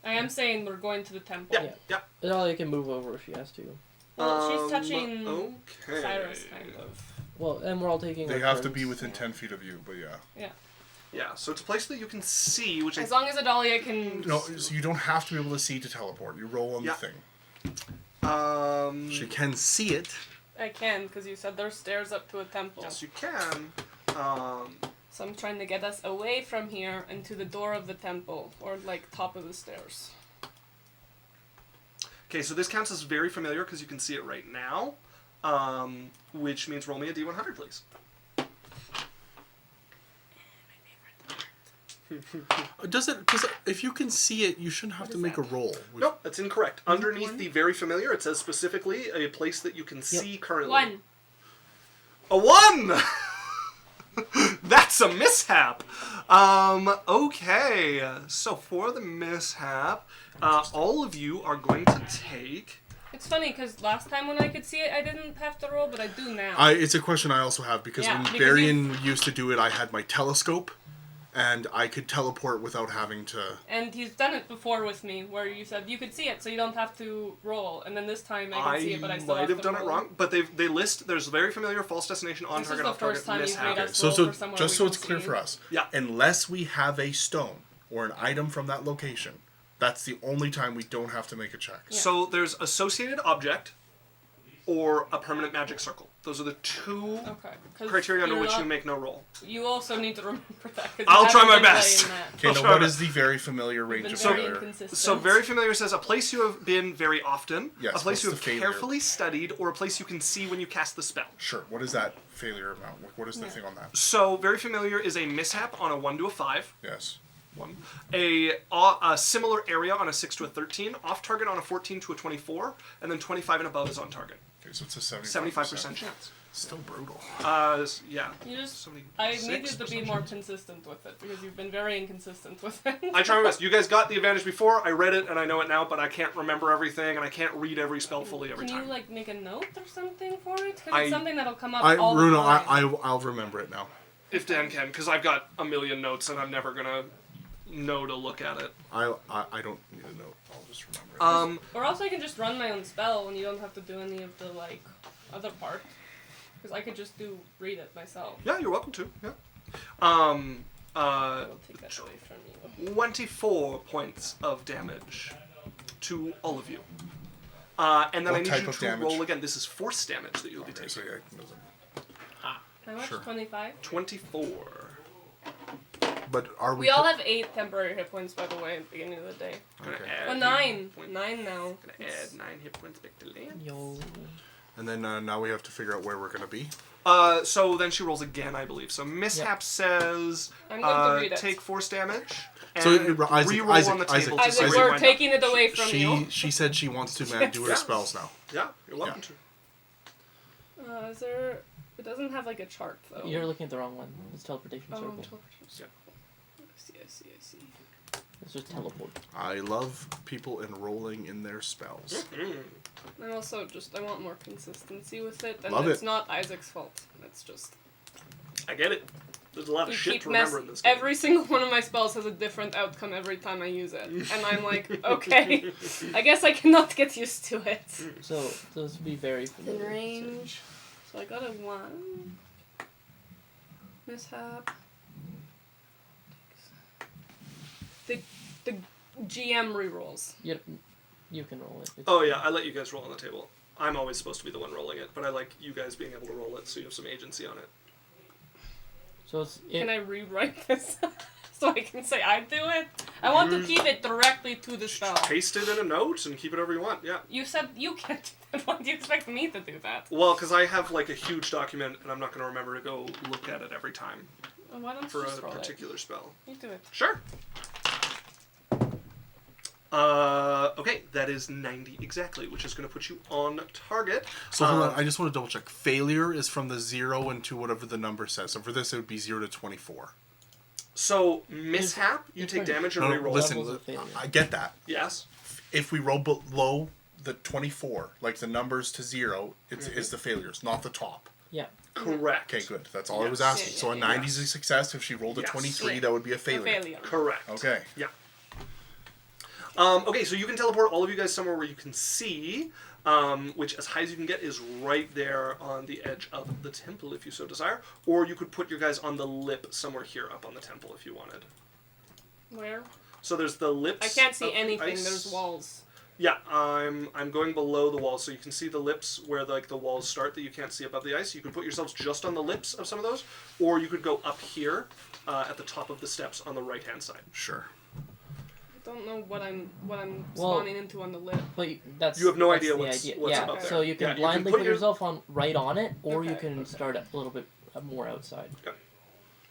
I am saying we're going to the temple. Yeah. Yeah. Yeah. Adali can move over if she has to. Well, she's touching Okay. Cyrus, kind of. Well, and we're all taking. They our have to turns. be within 10 feet of you, but yeah. Yeah, so it's a place that you can see, which As long as Adalia can. No, so you don't have to be able to see to teleport. You roll on Yeah. the thing. She can see it. I can, because you said there's stairs up to a temple. Yes, you can. So I'm trying to get us away from here and to the door of the temple, or like top of the stairs. Okay, so this counts as very familiar because you can see it right now, which means roll me a d100, please. Does it? Because if you can see it, you shouldn't have to make a roll. Nope, that's incorrect. Underneath the very familiar, it says specifically a place that you can see currently. 1. A 1! That's a mishap. Okay, so for the mishap, all of you are going to take... It's funny, because last time when I could see it, I didn't have to roll, but I do now. It's a question I also have, because Yeah, when because Barian used to do it, I had my telescope, and I could teleport without having to... And he's done it before with me, where you said you could see it, so you don't have to roll. And then this time I can see it, but I still might have have to done roll. it wrong, but they list, there's very familiar, false destination, on This target, is the off target, first time you've mishap. made us So, roll so for somewhere just we so can it's clear see. for us, Yeah. unless we have a stone or an item from that location, that's the only time we don't have to make a check. Yeah. So there's associated object or a permanent magic circle. Those are the two Okay. 'cause criteria under you're which not- you make no roll. You also need to remember that. 'cause I'll you try haven't my been best. playing that. Okay, now what is the very familiar range Been of very failure? inconsistent. So very familiar says a place you have been very often, Yes, a place what's you the have failure? carefully studied, or a place you can see when you cast the spell. Sure, what is that failure amount? What is the thing on that? So very familiar is a mishap on a 1 to a 5. Yes. 1. A similar area on a 6 to a 13, off target on a 14 to a 24, and then 25 and above is on target. Okay, so it's a 75% chance. Still brutal. Yeah. You just, 76% I need you to be more chance. consistent with it, because you've been very inconsistent with it. I try my best. You guys got the advantage before. I read it and I know it now, but I can't remember everything and I can't read every spell fully every Can time. you like make a note or something for it? Because I- it's something that'll come up I, all Bruno, the time. I'll remember it now. If Dan can, because I've got a million notes and I'm never gonna know to look at it. I don't need a note. I'll just remember it. Or else I can just run my own spell and you don't have to do any of the like other part. Because I could just read it myself. Yeah, you're welcome to. Yeah. I will take that away from you. 24 points of damage to all of you. And then What I need type you of to damage? roll again. This is force damage that you'll be Okay, taking. so yeah, it doesn't- How much? Sure. 25? 24. But are we? We all have 8 temporary hit points, by the way, at the beginning of the day. Gonna Okay. add Oh, 8 9. points. 9 now. Gonna add 9 hit points back to land. Yo. And then now we have to figure out where we're gonna be. So then she rolls again, I believe. So mishap says I'm going to read it. take force damage and So, Isaac, re-roll Isaac, on the Isaac, table Isaac, to see Isaac, where you we're wind taking it away from you. She said she wants to do her Yeah. spells now. up. Yeah, you're welcome Yeah. to. Is there... It doesn't have like a chart, though. You're looking at the wrong one. It's teleportation Oh, circle. teleportation circle. I see. It's just teleport. I love people enrolling in their spells. And also, I want more consistency with it. And Love it's it. not Isaac's fault. It's just... I get it. There's a lot of You shit keep to remember in mess. this game. Every single one of my spells has a different outcome every time I use it, and I'm like, okay, I guess I cannot get used to it. So those would be very In familiar. range, so I got a 1. Mishap. The GM rerolls. You can roll it. It's Oh yeah, I let you guys roll on the table. I'm always supposed to be the one rolling it, but I like you guys being able to roll it so you have some agency on it. So it's Can I rewrite this so I can say I do it? I want to keep it directly to the spell. Paste it in a note and keep it however you want. Yeah. You said you can't do that. Why do you expect me to do that? Well, because I have like a huge document and I'm not going to remember to go look at it every time Well, why don't for you a just roll particular spell. it? You do it. Sure. Okay, that is 90 exactly, which is going to put you on target. So hold on, I just want to double check. Failure is from the 0 and to whatever the number says. So for this, it would be 0 to 24. So mishap, you It's take fine. damage and No, reroll. listen, Levels of failure. I get that. Yes. If we roll below the 24, like the numbers to 0, it's the failures, not the top. yeah. Correct. Okay, good. That's all I was Yes. asking. Yeah, So a yeah, 90 is a success. If she rolled a Yes. 23, Yeah. that would be a A failure. failure. Correct. Okay. Yeah. Okay, so you can teleport all of you guys somewhere where you can see, which as high as you can get is right there on the edge of the temple if you so desire. Or you could put your guys on the lip somewhere here up on the temple if you wanted. Where? So there's the lips. I can't see of the anything. ice. There's walls. Yeah, I'm going below the walls, so you can see the lips where the walls start that you can't see above the ice. You can put yourselves just on the lips of some of those, or you could go up here at the top of the steps on the right-hand side. Sure. I don't know what I'm spawning into on the lip. But that's You have no that's idea the what's yeah. above there. So you can Yeah, blindly put put your- yourself on right on it, or you Okay, can start a little bit more outside.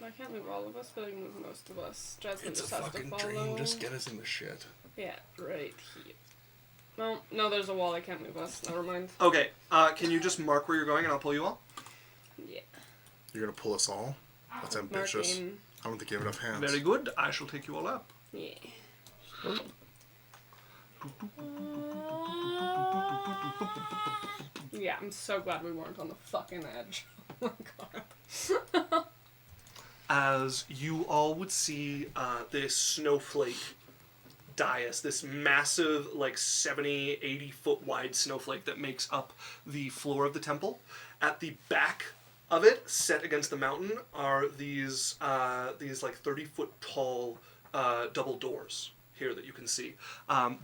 I can't move all of us, but I can move most of us. Jasmine It's a just has to fucking follow. dream. Just get us in the shit. Yeah, right here. Well, no, there's a wall. I can't move us. Never mind. Okay, can you just mark where you're going and I'll pull you all? Yeah. You're gonna pull us all? That's ambitious. Marking. I don't think you have enough hands. Very good. I shall take you all up. Yeah. Yeah, I'm so glad we weren't on the fucking edge. Oh my god. As you all would see this snowflake dais, this massive, 70, 80 foot wide snowflake that makes up the floor of the temple. At the back of it, set against the mountain, are these 30 foot tall double doors here that you can see.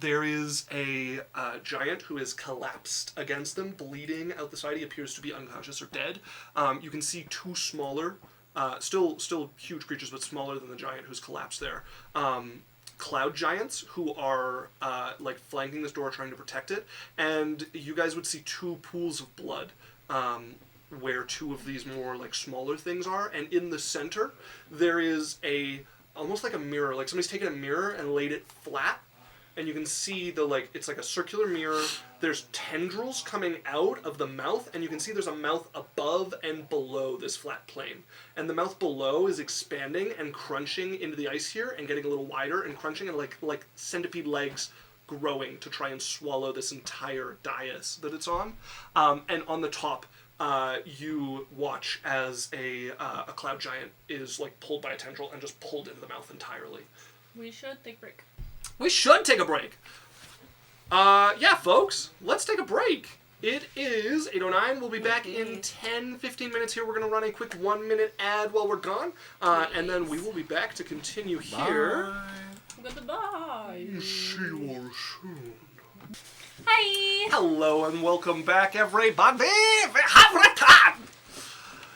There is a giant who is collapsed against them, bleeding out the side. He appears to be unconscious or dead. You can see two smaller, still huge creatures, but smaller than the giant who's collapsed there. Cloud giants who are flanking this door, trying to protect it. And you guys would see two pools of blood. Where two of these more smaller things are, and in the center there is almost like a mirror, like somebody's taken a mirror and laid it flat, and you can see it's like a circular mirror. There's tendrils coming out of the mouth, and you can see there's a mouth above and below this flat plane, and the mouth below is expanding and crunching into the ice here and getting a little wider and crunching, and like centipede legs growing to try and swallow this entire dais that it's on. And on the top, you watch as a cloud giant is pulled by a tendril and just pulled into the mouth entirely. We should take a break. We should take a break. Yeah, folks, let's take a break. It is 8:09. We'll be back in 10-15 minutes here. We're going to run a quick 1-minute ad while we're gone. And then we will be back to continue here. Goodbye. See you all soon. Hi. Hello and welcome back, everybody.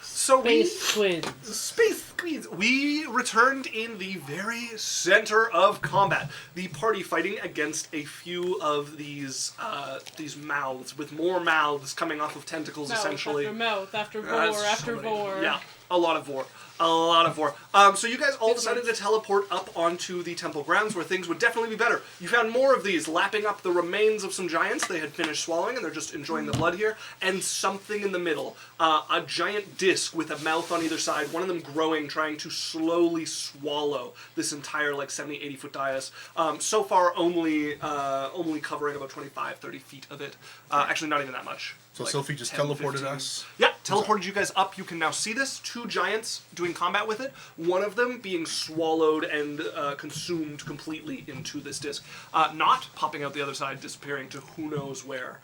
So Space squids. Space Squeeze. We returned in the very center of combat. The party fighting against a few of these mouths, with more mouths coming off of tentacles, essentially. Mouth after vor That's after so many. vor. Yeah, a lot of vor. So you guys all decided to teleport up onto the temple grounds where things would definitely be better. You found more of these lapping up the remains of some giants they had finished swallowing, and they're just enjoying the blood here. And something in the middle. A giant disc with a mouth on either side, one of them growing, trying to slowly swallow this entire 70, 80 foot dais. So far only covering about 25, 30 feet of it. Actually not even that much. So Sophie just 10, teleported 15. us. Yeah, teleported you guys up. You can now see this. Two giants doing combat with it. One of them being swallowed and consumed completely into this disc. Not popping out the other side, disappearing to who knows where.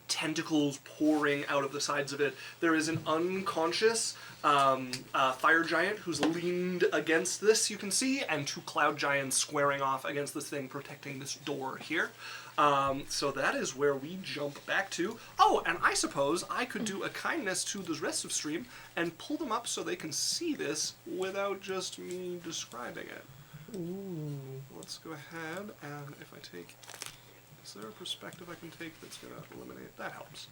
Tentacles pouring out of the sides of it. There is an unconscious fire giant who's leaned against this, you can see, and two cloud giants squaring off against this thing, protecting this door here. So that is where we jump back to. Oh, and I suppose I could do a kindness to the rest of stream and pull them up so they can see this without just me describing it. Ooh. Let's go ahead and if I take... Is there a perspective I can take that's going to eliminate? That helps.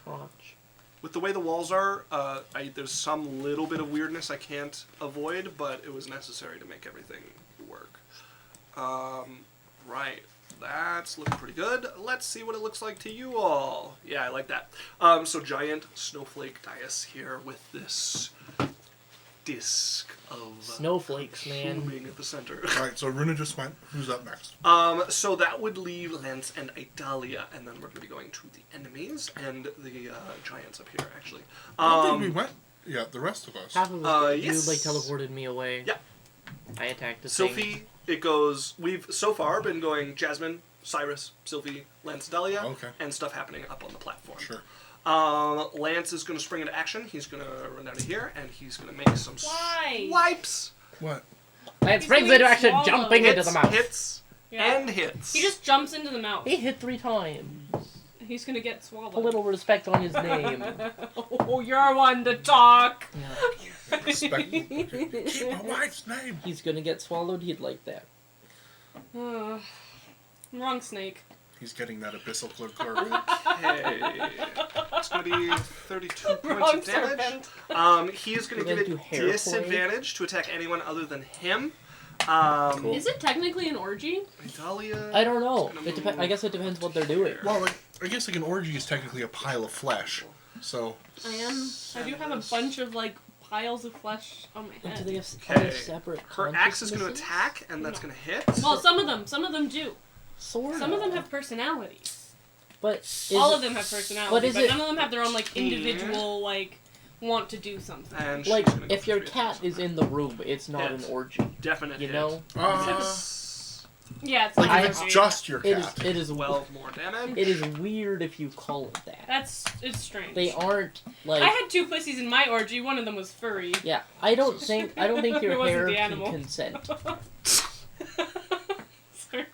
Crotch. With the way the walls are, there's some little bit of weirdness I can't avoid, but it was necessary to make everything work. Right. That's looking pretty good. Let's see what it looks like to you all. Yeah, I like that. So giant snowflake dais here with this disc of Snowflakes, man. blooming at the center. Alright, so Runa just went. Who's up next? So that would leave Lance and Idalia, and then we're going to be going to the enemies and the giants up here, actually. I don't think we went. Yeah, the rest of us. Half of us, yes. you teleported me away. Yeah. I attacked the thing. Sophie, it goes... We've so far been going Jasmine, Cyrus, Sylvie, Lance, Idalia, Okay. and stuff happening up on the platform. Sure. Lance is going to spring into action. He's going to run down to here, and he's going to make some Why? swipes. What? Lance He's brings being into action, swallowed. jumping into the mouth. Hits, Yeah. And hits. He just jumps into the mouth. He hit 3 times. He's gonna get swallowed. A little respect on his name. Oh, you're one to talk. Yeah. Expect keep my wife's name. He's gonna get swallowed. He'd like that. Wrong snake. He's getting that abyssal clerk. Okay. It's going to be 32 points Wrong of damage. serpent. He is going We're to gonna get do a hair disadvantage to attack anyone other than him. Cool. Is it technically an orgy? Idalia. I don't know. It's gonna I guess it depends what they're doing. Well, like, I guess like an orgy is technically a pile of flesh. So I do have a bunch of like piles of flesh on my Do head. they have Okay. separate Her axe is going to consciousnesses? attack, and that's going to hit. Well, some of them do. Sort Some of them have personalities. But All of them have personalities, What is but it- none of them have their own like individual like want to do something. And like she's gonna go if for your 3 cat attacks. is in the room, it's not Hit. an orgy. Definite You hit. know? Yeah, it's like like if it's just your It cat. is. It is 12 more damage. It is weird if you call it that. it's strange. They aren't like. I had 2 pussies in my orgy. One of them was furry. Yeah, I don't think It your wasn't hair the can animal. consent. Sorry.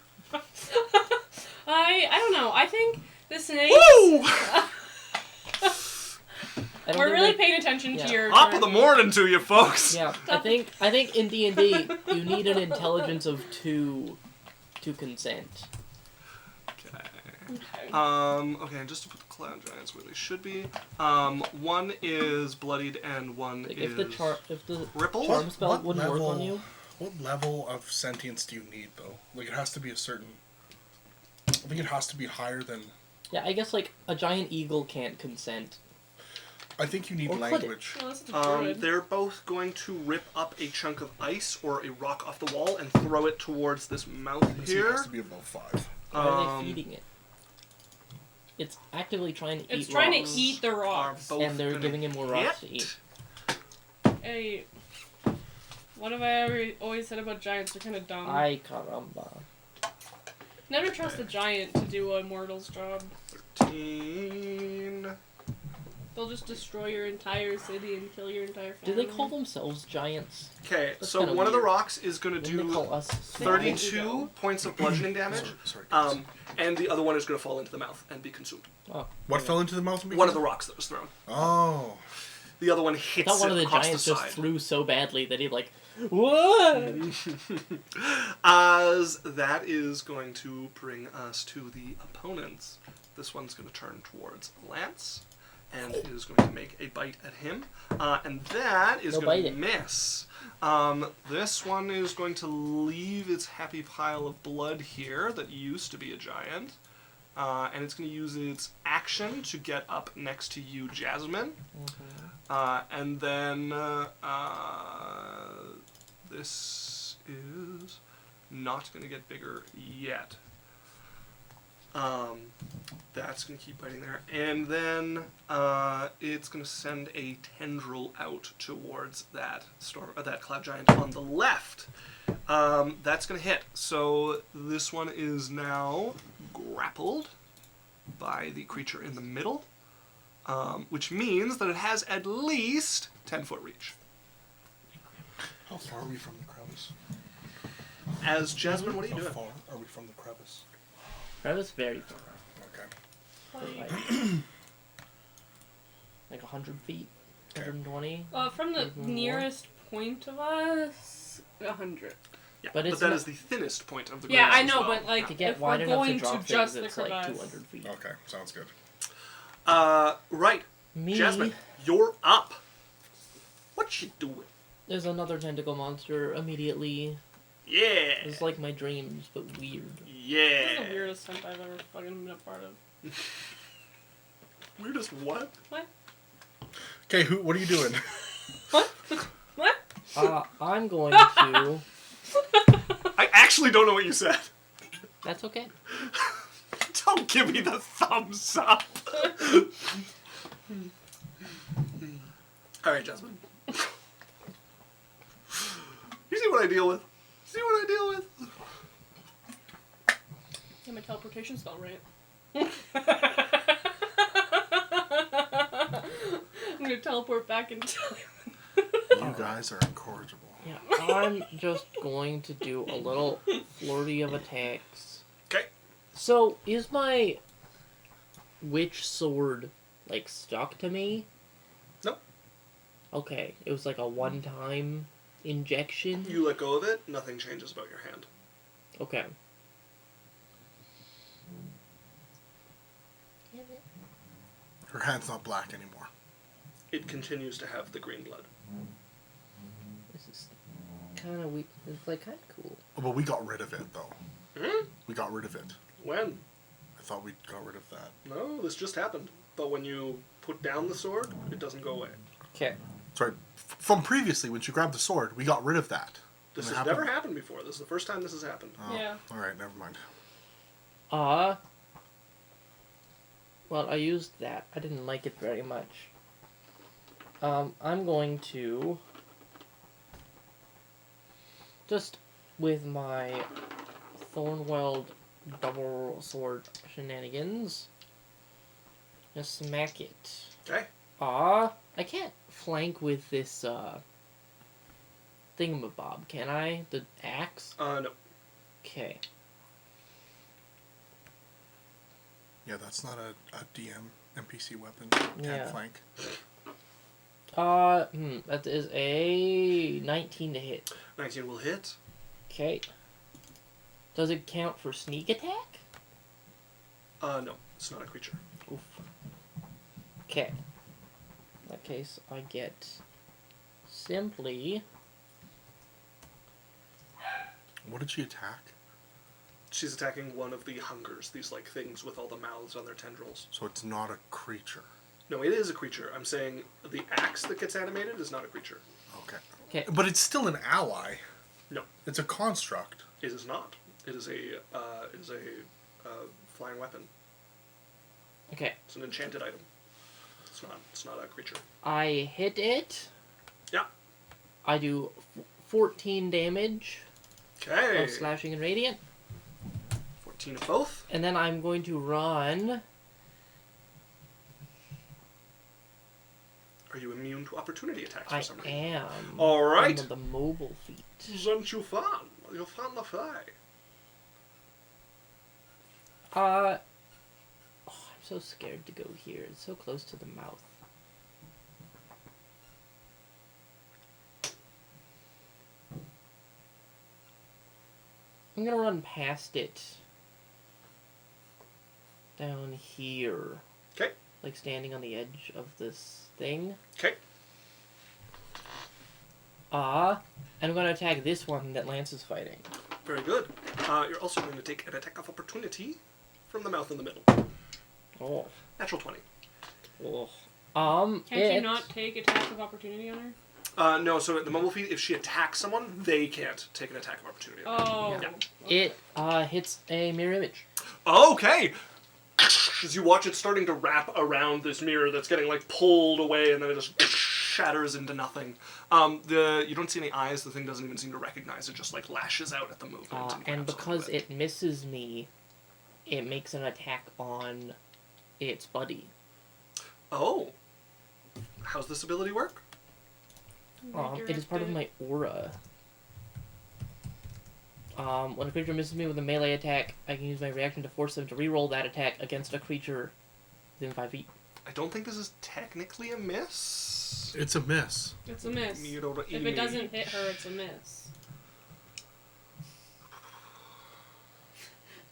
I don't know. I think the snakes. Woo! I don't We're think really that- paying attention yeah. to your. Top of the morning to you, folks. Yeah, I think in D&D you need an intelligence of 2 to consent. Okay. Okay, and just to put the cloud giants where they should be. 1 is bloodied and 1 Like is if the crippled. charm spell What wouldn't work on level- you. What level of sentience do you need, though? Like, it has to be a certain... I think it has to be higher than... Yeah, I guess like a giant eagle can't consent. I think you need Or could it? language. Well, that's a druid. They're both going to rip up a chunk of ice or a rock off the wall and throw it towards this mouth So it here. has to be above 5. Why are they feeding it? It's actively trying to It's eat trying rocks. to eat the Are rocks. both And they're gonna giving him more rocks to hit. eat. Hey, what have I always said about giants? They're kind of dumb. Ay caramba. Never trust a giant to do a mortal's job. 13. They'll just destroy your entire city and kill your entire Do family. they call themselves giants? Okay, That's so kinda one of the weird. rocks is going to Didn't they do call us 32 points of bludgeoning damage. Sorry, guys. And the other one is going to fall into the mouth and be consumed. Oh. What fell into the mouth of me? One of the rocks that was thrown. Oh. The other one I hits thought one of it the across giants the just side. threw so badly that he like, what? As that is going to bring us to the opponents. This one's going to turn towards Lance and is going to make a bite at him. And that is No going bite to it. miss. This one is going to leave its happy pile of blood here that used to be a giant. And it's going to use its action to get up next to you, Jasmine. And then this is not going to get bigger yet. That's going to keep biting there. And then it's going to send a tendril out towards that that cloud giant on the left. That's going to hit. So this one is now grappled by the creature in the middle, which means that it has at least 10-foot reach. How far are we from the crevice? As Jasmine, what are you How doing? far are we from the crevice? That was very far. Okay. Like 100 feet, 120. From the More. nearest point of us, 100. Yeah, But but it's that not- is the thinnest point of the Yeah, crevice I as know, well. but like To get if wide we're enough to going drop to things, just the it's like crevice, 200 feet. Okay, sounds good. Right, Me. Jasmine, you're up. What you doing? There's another tentacle monster immediately. Yeah. It's like my dreams, but weird. This Yeah. is the weirdest hunt I've ever fucking been a part of. Weirdest what? What? Okay, what are you doing? What? What? I'm going to. I actually don't know what you said. That's okay. Don't give me the thumbs up. All right, Jasmine. You see what I deal with? See what I deal with? Get my teleportation spell right. I'm gonna teleport back in time. You guys are incorrigible. Yeah, I'm just going to do a little flurry of attacks. Okay. So, is my witch sword, like, stuck to me? Nope. Okay, it was like a one-time injection? You let go of it, nothing changes about your hand. Okay. Her hand's not black anymore. It continues to have the green blood. This is kind of weak. It's, like, kind of cool. Oh, but we got rid of it, though. Hmm? We got rid of it. When? I thought we got rid of that. No, this just happened. But when you put down the sword, it doesn't go away. Okay. Sorry, from previously, when she grabbed the sword, we got rid of that. This And it has never happened before. This is the first time this has happened. Oh, Yeah. Alright, never mind. Well, I used that. I didn't like it very much. I'm going to just with my Thornweld double sword shenanigans, just smack it. Okay. I can't flank with this thingamabob, can I? The axe? No. Okay. Yeah, that's not a DM NPC weapon. Can't Yeah. flank. That is a 19 to hit. 19 will hit. Okay. Does it count for sneak attack? No. It's not a creature. Oof. Okay. In that case, I get simply... What did she attack? She's attacking one of the hungers, these like things with all the mouths on their tendrils. So it's not a creature. No, it is a creature. I'm saying the axe that gets animated is not a creature. Okay. Okay. But it's still an ally. No, It's a construct. it is not. It is a flying weapon. Okay. It's an enchanted item. It's not a creature. I hit it. Yeah. I do 14 damage Okay. of slashing and radiant. 14 of both. And then I'm going to run... Are you immune to opportunity attacks for I some reason? am. All right. I'm the mobile feat. Isn't you fun? You're fun to fly. I'm so scared to go here. It's so close to the mouth. I'm gonna run past it. Down here. Okay. Like standing on the edge of this thing. Okay. I'm gonna attack this one that Lance is fighting. Very good. You're also going to take an attack of opportunity from the mouth in the middle. Oh. Natural 20. Oh. Can't you not take attack of opportunity on her? No, so at the mobile feat, if she attacks someone, they can't take an attack of opportunity. Oh. Yeah. It hits a mirror image. Okay! As you watch it starting to wrap around this mirror that's getting, like, pulled away, and then it just shatters into nothing. You don't see any eyes. The thing doesn't even seem to recognize it. Just, like, lashes out at the movement. And grabs because onto it misses me, it makes an attack on its buddy. Oh. How's this ability work? It is part of my aura. When a creature misses me with a melee attack, I can use my reaction to force them to reroll that attack against a creature within 5 feet. I don't think this is technically a miss. It's a miss. It's a miss. If If it doesn't hit her, it's a miss.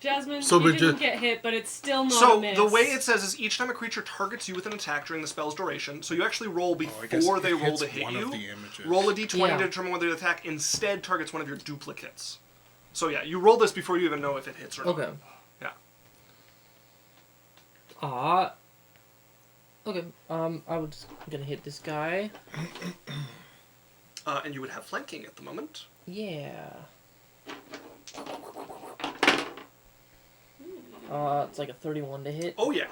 Jasmine, So you we didn't ju- get hit, but it's still not a So miss. the way it says is each time a creature targets you with an attack during the spell's duration, so you actually roll I guess before it they roll hits to hit one you. of the images. Roll a d20 Yeah. to determine whether the attack instead targets one of your duplicates. So yeah, you roll this before you even know if it hits or not. Okay. Yeah. Okay. I was gonna hit this guy. And you would have flanking at the moment. Yeah. It's like a 31 to hit. Oh yeah.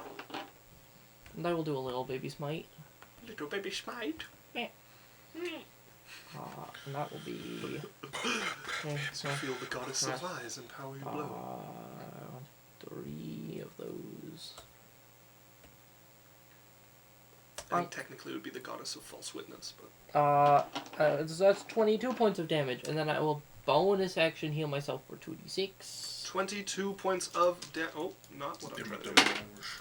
And I will do a little baby smite. Little baby smite. And that will be... Okay, so, Feel the goddess of eyes and power you blow. 3 of those. I think technically it would be the goddess of false witness, but... So that's 22 points of damage, and then I will bonus action heal myself for 2d6. 22 points of oh, not what I'm trying to do.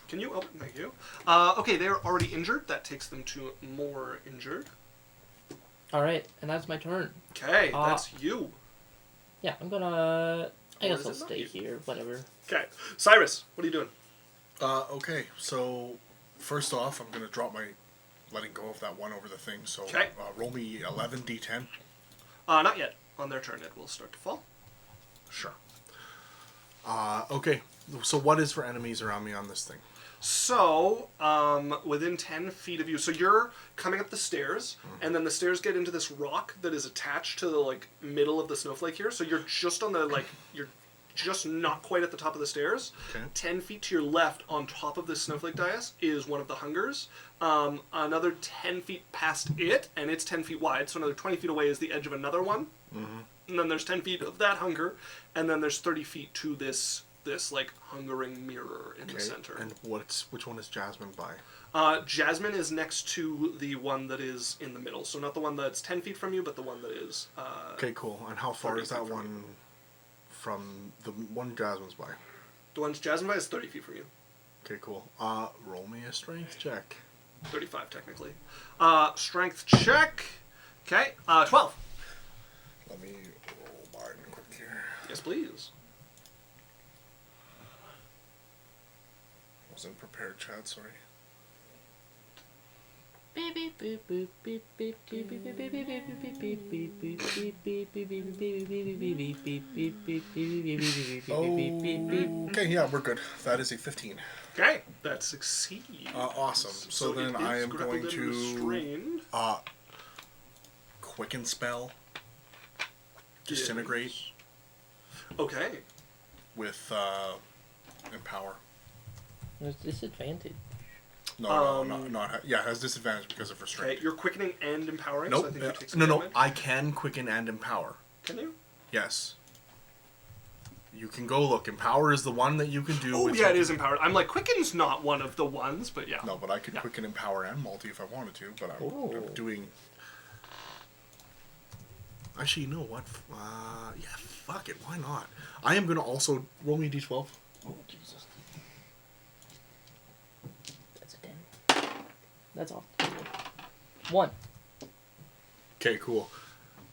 Can you? Oh, thank you. Okay, they are already injured. That takes them to more injured. Alright, and that's my turn. Okay, that's you. Yeah, I'm gonna... I Or guess is I'll it not stay you? here, whatever. Okay, Cyrus, what are you doing? Okay, so first off, I'm going to drop my letting go of that one over the thing. So Okay. roll me 11 d10. Not yet. On their turn, it will start to fall. Sure. Okay, so what is for enemies around me on this thing? So, within 10 feet of you, so you're coming up the stairs, and then the stairs get into this rock that is attached to the, like, middle of the snowflake here, so you're just on the, like, you're just not quite at the top of the stairs. Okay. 10 feet to your left, on top of this snowflake dais, is one of the hungers. Another 10 feet past it, and it's 10 feet wide, so another 20 feet away is the edge of another one. Mm-hmm. And then there's 10 feet of that hunger, and then there's 30 feet to this like hungering mirror in the center. And which one is Jasmine by? Jasmine is next to the one that is in the middle, so not the one that's 10 feet from you, but the one that is. Okay, cool. And how far 30 is that feet from one from the one Jasmine's by? The one Jasmine by is 30 feet from you. Okay, cool. Roll me a strength check. 35 technically. Strength check. Okay. 12. Let me roll mine quick here. Yes, please. Wasn't prepared, Chad. Sorry. Okay, yeah, we're good. That is a 15. Okay, that succeeds. Awesome. So then it I is am grappled going and to restrained. quicken spell, disintegrate Okay. with empower. There's disadvantage. No, not yeah. It has disadvantage because of Okay, restraint. you're quickening and empowering, so I Nope. think you take some No. damage. I can quicken and empower. Can you? Yes. You can go look. Empower is the one that you can do. Oh, with yeah, it your- is empowered. I'm like, quicken's not one of the ones, but yeah. No, but I could Yeah. quicken, empower, and multi if I wanted to. But I'm Ooh. doing. Actually, you know what? Yeah, fuck it. Why not? I am gonna also roll me a d12. Oh, Jesus. That's a 10. That's all. 1. Okay, cool.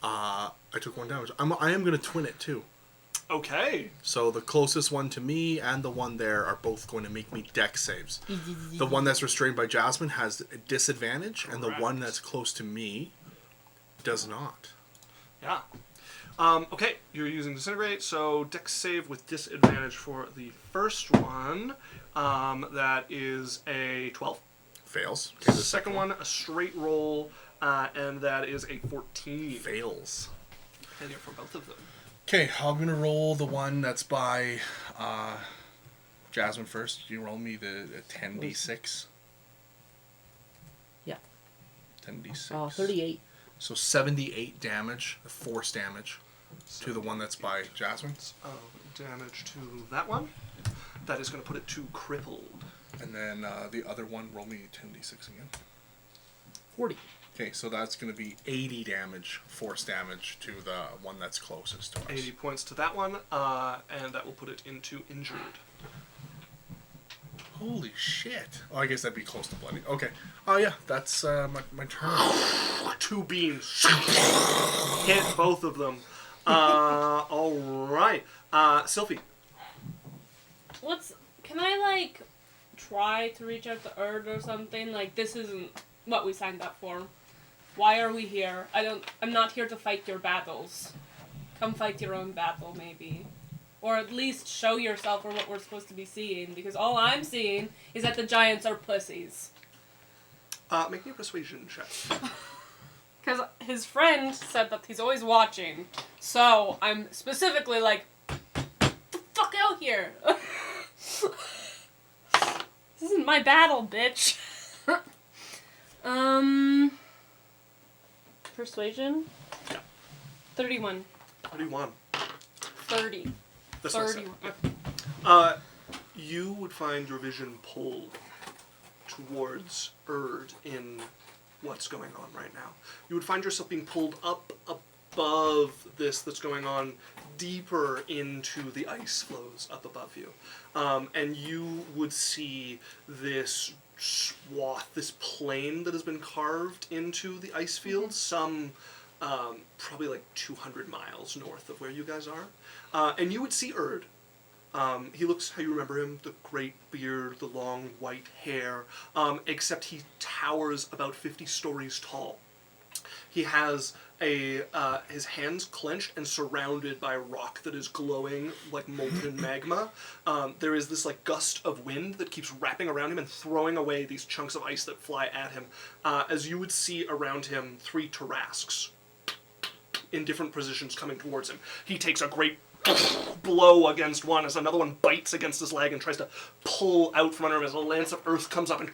I took 1 damage. I am gonna twin it too. Okay. So the closest one to me and the one there are both going to make me dex saves. The one that's restrained by Jasmine has a disadvantage, and the one Correct. that's close to me does not. Yeah. Okay, you're using disintegrate, so dex save with disadvantage for the first one. That is a 12. Fails. Okay, The second one, a straight roll, and that is a 14. fails. And for both of them. Okay, I'm gonna roll the one that's by Jasmine first. You roll me the 10d6. Yeah. 10d6. 38. So 78 damage, force damage, to the one that's by Jasmine. Damage to that one. That is going to put it to crippled. And then the other one, roll me 10d6 again. 40. Okay, so that's going to be 80 damage, force damage, to the one that's closest to us. 80 points to that one, and that will put it into injured. Holy shit. Oh, I guess that'd be close to bloody. Okay. Oh, yeah, that's my turn. 2 beams. Hit both of them. Alright. Sylphie. Can I, like, try to reach out to Erd or something? Like, this isn't what we signed up for. Why are we here? I'm not here to fight your battles. Come fight your own battle, maybe. Or at least show yourself or what we're supposed to be seeing, because all I'm seeing is that the giants are pussies. Make me a persuasion check. Because his friend said that he's always watching. So I'm specifically like, the fuck out here. This isn't my battle, bitch. Persuasion? Yeah. 31. 31. 30. This one's 31. You would find your vision pulled towards Erd in what's going on right now. You would find yourself being pulled up above this that's going on, deeper into the ice flows up above you. And you would see this swath, this plain that has been carved into the ice field, some probably like 200 miles north of where you guys are. And you would see Erd. He looks how you remember him, the great beard, the long white hair, except he towers about 50 stories tall. He has his hands clenched and surrounded by rock that is glowing like molten magma. There is this like gust of wind that keeps wrapping around him and throwing away these chunks of ice that fly at him. As you would see around him 3 Tarasques in different positions coming towards him. He takes a great blow against one as another one bites against his leg and tries to pull out from under him as a lance of earth comes up and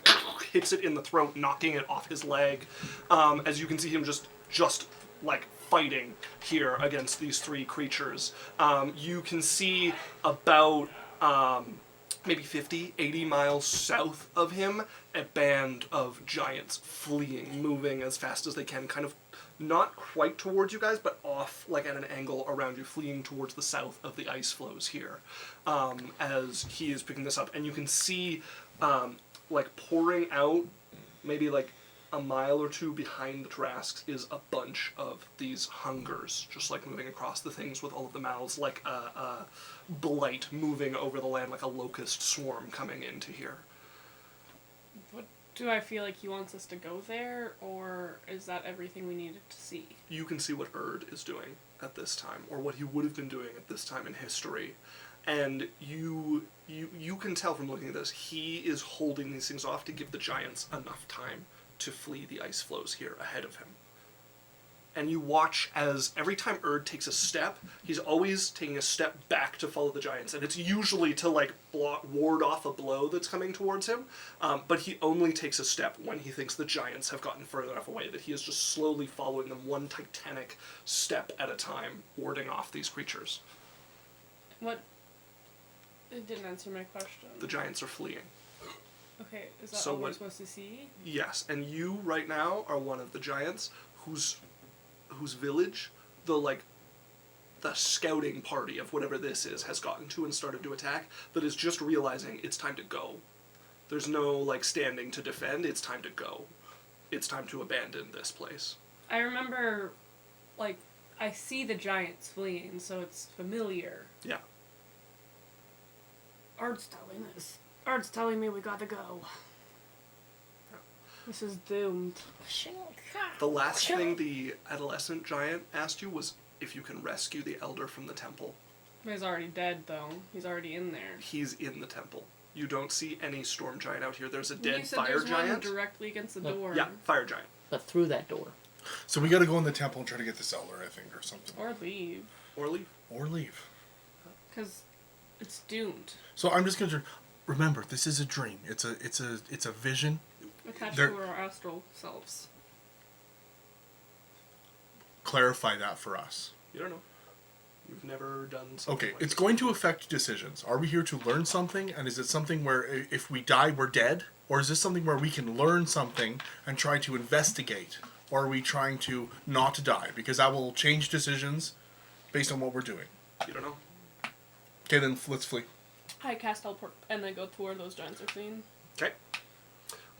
hits it in the throat, knocking it off his leg. As you can see him just like fighting here against these 3 creatures. You can see about maybe 50, 80 miles south of him, a band of giants fleeing, moving as fast as they can, kind of not quite towards you guys, but off, like at an angle around you, fleeing towards the south of the ice flows here, as he is picking this up. And you can see, like, pouring out, maybe like a mile or 2 behind the Tarasques is a bunch of these hungers, just like moving across the things with all of the mouths, like a blight moving over the land, like a locust swarm coming into here. Do I feel like he wants us to go there, or is that everything we needed to see? You can see what Erd is doing at this time, or what he would have been doing at this time in history. And you can tell from looking at this, he is holding these things off to give the giants enough time to flee the ice flows here ahead of him. And you watch as every time Erd takes a step, he's always taking a step back to follow the giants. And it's usually to like ward off a blow that's coming towards him. But he only takes a step when he thinks the giants have gotten further enough away that he is just slowly following them one titanic step at a time, warding off these creatures. What? It didn't answer my question. The giants are fleeing. Okay, is that So all we're what- supposed to see? Yes, and you right now are one of the giants whose village the scouting party of whatever this is has gotten to and started to attack, that is just realizing it's time to go. There's no like standing to defend, it's time to go. It's time to abandon this place. I remember, like, I see the giants fleeing, so it's familiar. Yeah. Erd's telling us. Erd's telling me we gotta go. This is doomed. The last thing the adolescent giant asked you was if you can rescue the elder from the temple. He's already dead, though. He's already in there. He's in the temple. You don't see any storm giant out here. There's a You dead said fire there's giant. one directly against the No. door. Yeah, fire giant. But through that door. So we got to go in the temple and try to get this elder, I think, or something, Or leave. Or leave. or leave. Because it's doomed. So I'm just gonna remember, this is a dream. It's a vision. Attached There- to our astral selves. Clarify that for us. You don't know. You've never done something Okay, like it's this. going to affect decisions. Are we here to learn something, and is it something where if we die, we're dead? Or is this something where we can learn something and try to investigate? Or are we trying to not die? Because that will change decisions based on what we're doing. You don't know. Okay, then let's flee. I cast teleport and then go to where those giants are fleeing. Okay.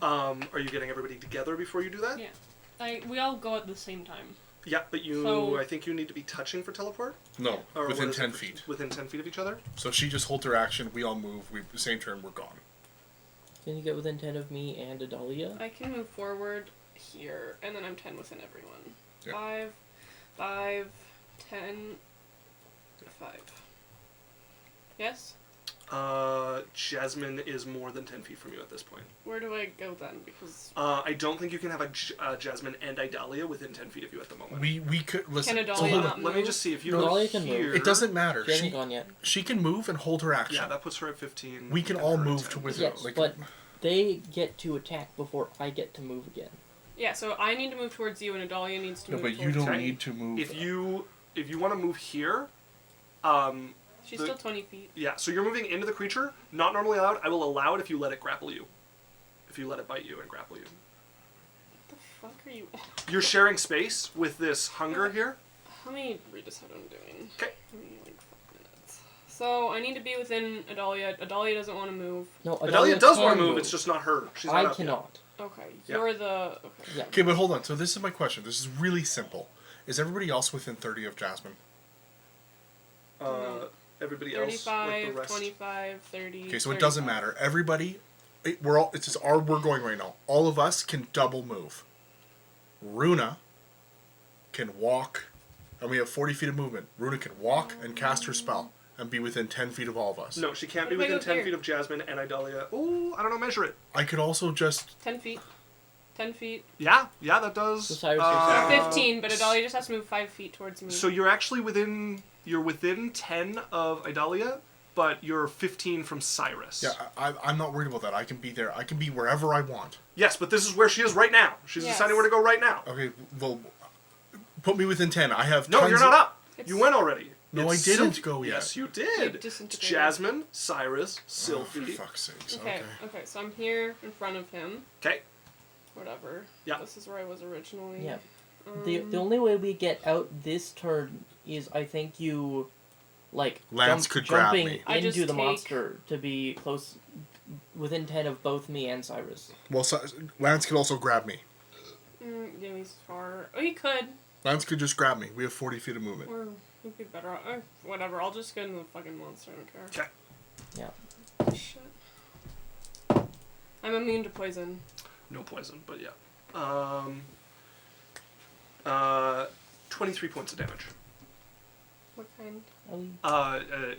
Are you getting everybody together before you do that? Yeah. We all go at the same time. Yeah, but So- I think you need to be touching for teleport? No, Or within what is it 10 for- feet. Within 10 feet of each other? So she just holds her action, we all move, same turn, we're gone. Can you get within 10 of me and Adalia? I can move forward here, and then I'm 10 within everyone. Yeah. 5, 10, 5. Yes? Jasmine is more than 10 feet from you at this point. Where do I go then? Because I don't think you can have a Jasmine and Idalia within 10 feet of you at the moment. We could, listen, Can so Adalia hold not on. Let me move? just see if you No, go Idalia can move. here. It doesn't matter. She hasn't gone yet. She can move and hold her action. Yeah, that puts her at 15. We can and all her at move 10. to within. Yes, but they get to attack before I get to move again. yeah, so I need to move towards you, and Adalia needs to No, move but you towards don't me. need to move. If you want to move here, She's the- still 20 feet. yeah, so you're moving into the creature. Not normally allowed. I will allow it if you let it grapple you. if you let it bite you and grapple you. What the fuck are you? You're sharing space with this hunger here. Let me redecide what I'm doing. Okay. Give me like 5 minutes. So I need to be within Adalia. Adalia doesn't want to move. No, Adalia does want can to move. It's just not her. She's not I up yet. cannot. Okay, Yeah. you're the. Okay. Yeah. Okay, but hold on. So this is my question. This is really simple. Is everybody else within 30 of Jasmine? Everybody else, like the 35, rest. 25, 30. Okay, so it 35. doesn't matter. Everybody, it's just we're going right now. All of us can double move. Runa can walk, and we have 40 feet of movement. Runa can walk and cast her spell and be within 10 feet of all of us. No, she can't be What if I within go 10 here? feet of Jasmine and Idalia. Ooh, I don't know, measure it. I could also just 10 feet. 10 feet. Yeah, that does. So Cyrus, you're saying- 15, but Adalia just has to move 5 feet towards me. So you're actually within 10 of Idalia, but you're 15 from Cyrus. yeah. I'm not worried about that. I can be there. I can be wherever I want. Yes, but this is where she is right now. She's Yes. deciding where to go right now. Okay, well, put me within 10. I have. No, tons you're not of- up. It's- You went already. No, It's I didn't Sylph- go yet. Yes, you You did. disintegrated. Jasmine, Cyrus, Oh, for Sylphie. fuck's sakes. Okay, okay, so I'm here in front of him. Okay. Whatever. Yeah. This is where I was originally. Yeah. The only way we get out this turn is I think you, like, Lance could grab jumping me. I just into the take- monster to be close, within 10 of both me and Cyrus. Well, Lance could also grab me. Yeah, he's far. Oh, he could. Lance could just grab me. We have 40 feet of movement. Or he'd be better off. Whatever, I'll just get in the fucking monster. I don't care. Okay. Yeah. Shit. I'm immune to poison. No poison, but yeah. 23 points of damage. What kind?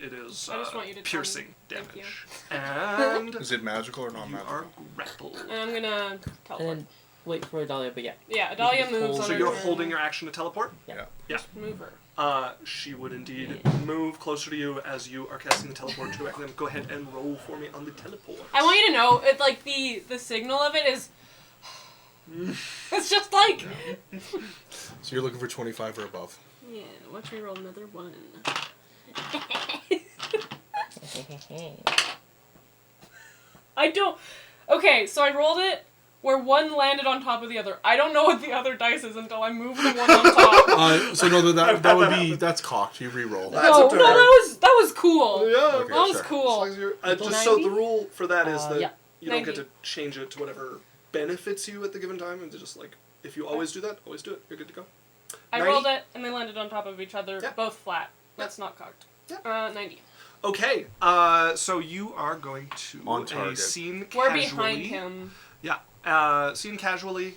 It is I just want you to tell piercing me. Thank you. damage. And Is it magical or you non-magical? are grappled. And I'm gonna And teleport. then wait for Adalia, but yeah. Yeah, Adalia just moves hold- on So her you're turn. holding your action to teleport? Yeah. Yeah. Move her. She would indeed move closer to you as you are casting the teleport to direct them. Go ahead and roll for me on the teleport. I want you to know, it like the signal of it is. It's just like. So you're looking for 25 or above. Yeah, watch me roll another one. I don't. Okay, so I rolled it where one landed on top of the other. I don't know what the other dice is until I move the one on top. So no, that would be that's cocked. You re-roll. That's No, up to no, her. that was cool. Yeah, Okay, that was sure. As cool. long as you're, just so 90? the rule for that is that Yeah. you don't 90. get to change it to whatever benefits you at the given time, and to just like if you always do that, always do it. You're good to go. I 90? rolled it and they landed on top of each other, Yeah. both flat. That's not cocked. Yeah. 90. Okay, so you are going to On a target. scene We're casually. behind him. Yeah, scene casually.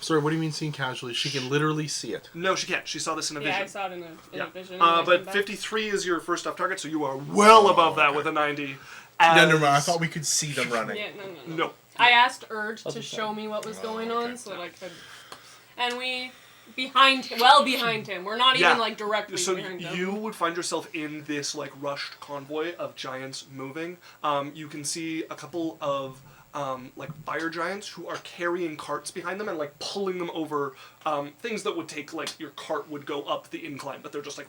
Sorry, what do you mean seeing casually? She can literally see it. No, she can't. She saw this in a Yeah, I vision. saw it in Yeah. a vision. and I came But back. 53 is your first off target, so you are well above that okay. with a 90. No, never mind. I As- thought we could see them running. Yeah, no. No. I asked Urge I'll to be show fine. me what was going okay. on so that I could. And we. Behind him. Well behind him. We're not Yeah. even like directly So behind him. you would find yourself in this like rushed convoy of giants moving. You can see a couple of like fire giants who are carrying carts behind them and like pulling them over things that would take like your cart would go up the incline, but they're just like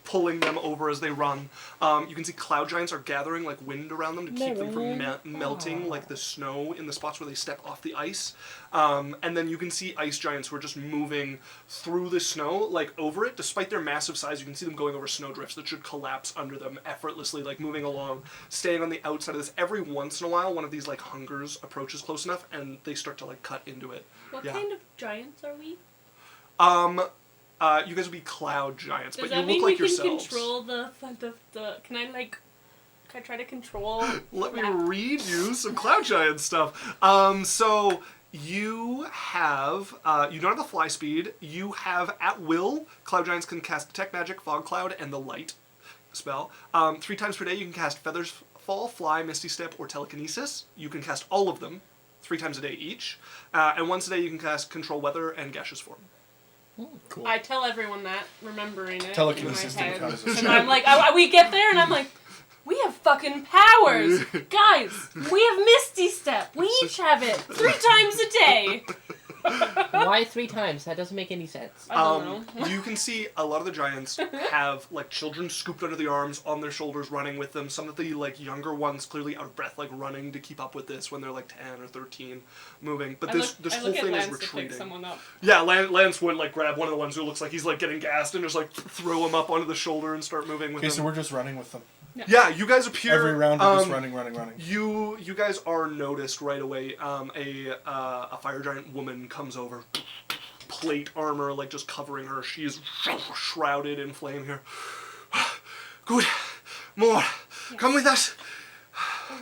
pulling them over as they run. You can see cloud giants are gathering like wind around them to keep them from melting like the snow in the spots where they step off the ice. And then you can see ice giants who are just moving through the snow like over it. Despite their massive size, you can see them going over snowdrifts that should collapse under them effortlessly, like moving along, staying on the outside of this. Every once in a while, one of these like hungers approaches close enough and they start to like cut into it. What Yeah. kind of giants are we? You guys would be cloud giants, Does but that you mean look like we can yourselves. control the? Can I try to control? Let me that? read you some cloud giant stuff. So you have, you don't have the fly speed. You have at will. Cloud giants can cast detect magic, fog cloud, and the light spell. 3 times per day you can cast feathers fall, fly, misty step, or telekinesis. You can cast all of them 3 times a day each. And once a day you can cast control weather and gaseous form. Cool. I tell everyone that, remembering it Telekinesis in my head. telekinesis. And I'm like, we get there, and I'm like, we have fucking powers, guys. We have Misty Step. We each have it 3 times a day. Why 3 times? That doesn't make any sense. I don't know. You can see a lot of the giants have like children scooped under the arms on their shoulders running with them. Some of the like younger ones clearly out of breath like running to keep up with this when they're like 10 or 13 moving. But this I whole look at thing Lance is to pick retreating. someone up. Yeah, Lance would like grab one of the ones who looks like he's like getting gassed and just like throw him up onto the shoulder and start moving with Okay, him. so we're just running with them. Yeah, you guys appear Every round we're just running. You guys are noticed right away. A fire giant woman comes over, plate armor like just covering her. She is shrouded in flame here. Good, more. Come with us.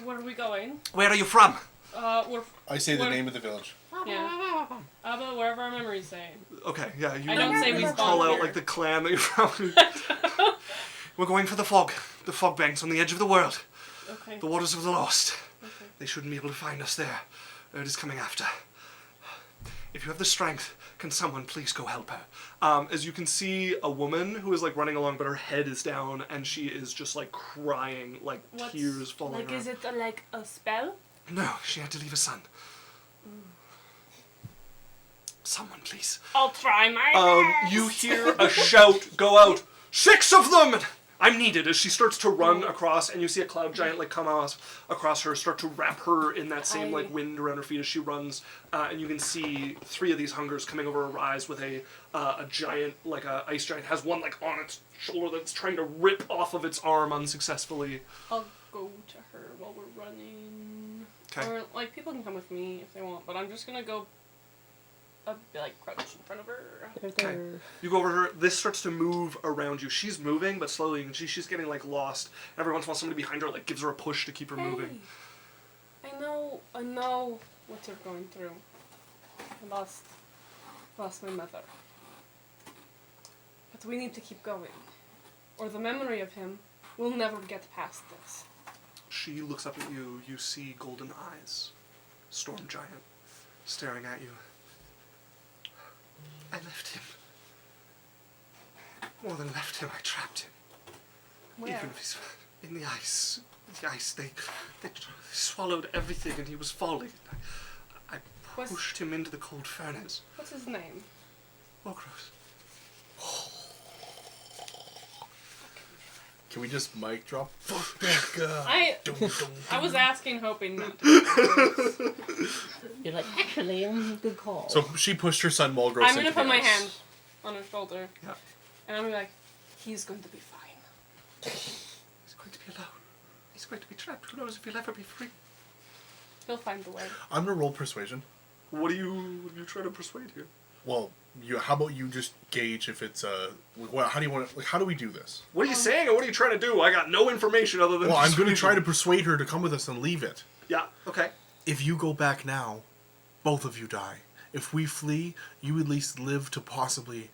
Where are we going? Where are you from? We're I say the We're- name of the village. yeah. But wherever our memories say. Okay, yeah, you, I don't say we you spawn call out here. like the clan that you're from. We're going for the fog banks on the edge of the world, Okay. the waters of the lost. Okay. They shouldn't be able to find us there. It is coming after. If you have the strength, can someone please go help her? As you can see, a woman who is like running along, but her head is down, and she is just like crying, like tears falling. Like, out. is it like a spell? No, she had to leave a son. Someone, please. I'll try my best. You hear a shout go out. 6 of them! I'm needed as she starts to run across, and you see a cloud giant like come across her, start to wrap her in that same like wind around her feet as she runs, and you can see 3 of these hungers coming over her eyes with a giant like a ice giant has one like on its shoulder that's trying to rip off of its arm unsuccessfully. I'll go to her while we're running. Okay. Or like people can come with me if they want, but I'm just gonna go. Like crouch in front of her. Okay. You go over her. This starts to move around you. She's moving, but slowly. And she's getting like lost. Every once in a while, somebody behind her like gives her a push to keep her moving. I know what you're going through. I lost my mother. But we need to keep going, or the memory of him will never get past this. She looks up at you. You see golden eyes, storm giant, staring at you. I left him. More than left him, I trapped him. Where? Even if he's in the ice. The ice, they swallowed everything and he was falling. I pushed him into the cold furnace. What's his name? Wogros. Can we just mic drop? Fuck that guy. I was asking, hoping not to. You're like, actually, good call. So she pushed her son Wogros. I'm gonna into put the my ice. hand on her shoulder. Yeah. And I'm gonna be like, he's going to be fine. He's going to be alone. He's going to be trapped. Who knows if he'll ever be free? He'll find the way. I'm gonna roll persuasion. What are you trying to persuade here? Well, how about you just gauge if it's how do you want to, how do we do this? What are you saying, or what are you trying to do? I got no information other than. Well, I'm going to try to persuasion. persuade her to come with us and leave it. Yeah. Okay. If you go back now, both of you die. If we flee, you at least live to possibly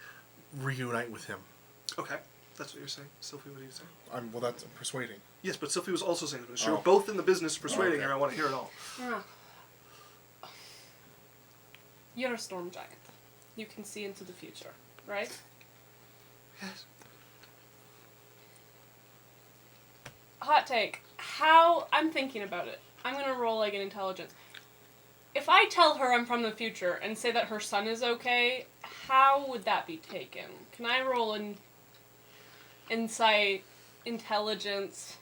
reunite with him. Okay. That's what you're saying, Sylvie. What are you saying? Well, that's persuading. Yes, but Sylvie was also saying this. You're Oh. both in the business of persuading Okay. her. I want to hear it all. You're a storm giant. You can see into the future, right? Yes. Hot take. I'm thinking about it. I'm gonna roll like an intelligence. If I tell her I'm from the future and say that her son is okay, how would that be taken? Can I roll an insight, intelligence?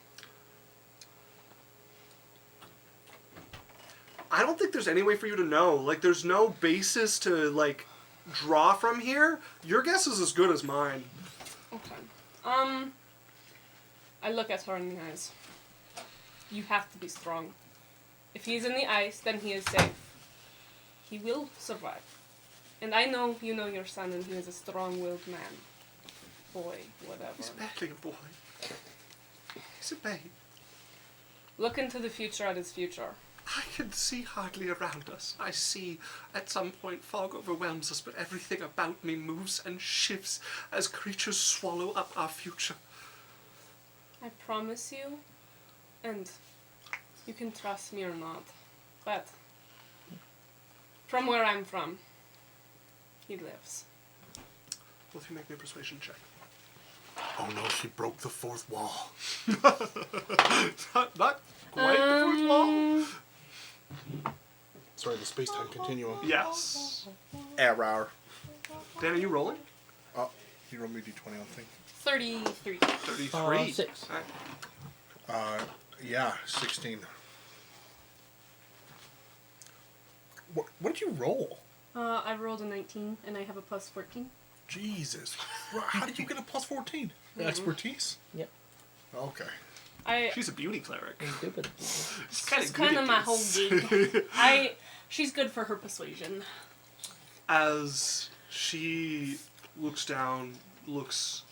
I don't think there's any way for you to know. Like, there's no basis to, like, draw from here. Your guess is as good as mine. Okay. I look at her in the eyes. You have to be strong. If he's in the ice, then he is safe. He will survive. And I know you know your son and he is a strong-willed man. Boy, whatever. He's barely a boy. He's a babe. Look into the future at his future. I can see hardly around us. I see at some point fog overwhelms us, but everything about me moves and shifts as creatures swallow up our future. I promise you, and you can trust me or not, but from where I'm from, he lives. Will you make me a persuasion check? Oh no, she broke the fourth wall. Not quite the fourth wall. Sorry, the space-time continuum. Yes. Error. Dan, are you rolling? Oh, you rolled me d20 on thing. 33. 33. 6. Alright. Yeah, 16. What did you roll? I rolled a 19, and I have a plus 14. Jesus. How did you get a plus 14? Expertise? Yep. Okay. She's a beauty cleric. Stupid. She's kind It's of good kind at of my this. whole gig. She's good for her persuasion. As she looks down, looks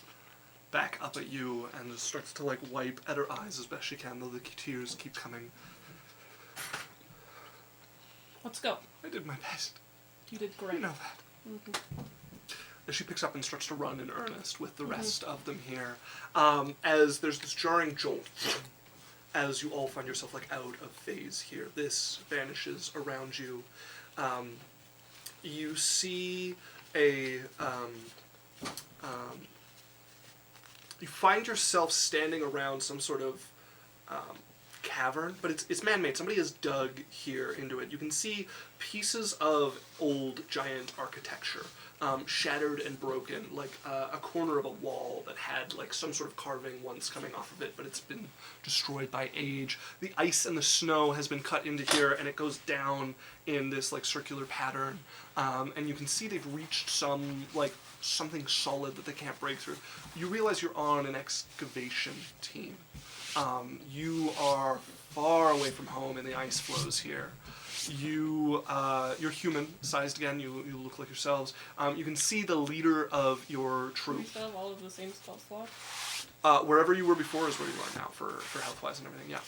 back up at you, and starts to like wipe at her eyes as best she can, though the tears keep coming. Let's go. I did my best. You did great. You know that. As she picks up and starts to run in earnest with the rest of them here, as there's this jarring jolt, as you all find yourself like out of phase here. This vanishes around you. You see a you find yourself standing around some sort of cavern, but it's man-made. Somebody has dug here into it. You can see pieces of old giant architecture, shattered and broken, like a corner of a wall that had like some sort of carving once coming off of it, but it's been destroyed by age. The ice and the snow has been cut into here, and it goes down in this like circular pattern, and you can see they've reached something solid that they can't break through. You realize you're on an excavation team. You are far away from home in the ice flows here. You're human sized again. You look like yourselves. You can see the leader of your We troop. still have all of the same spell slot. Wherever you were before is where you are now for health wise and everything. Yeah.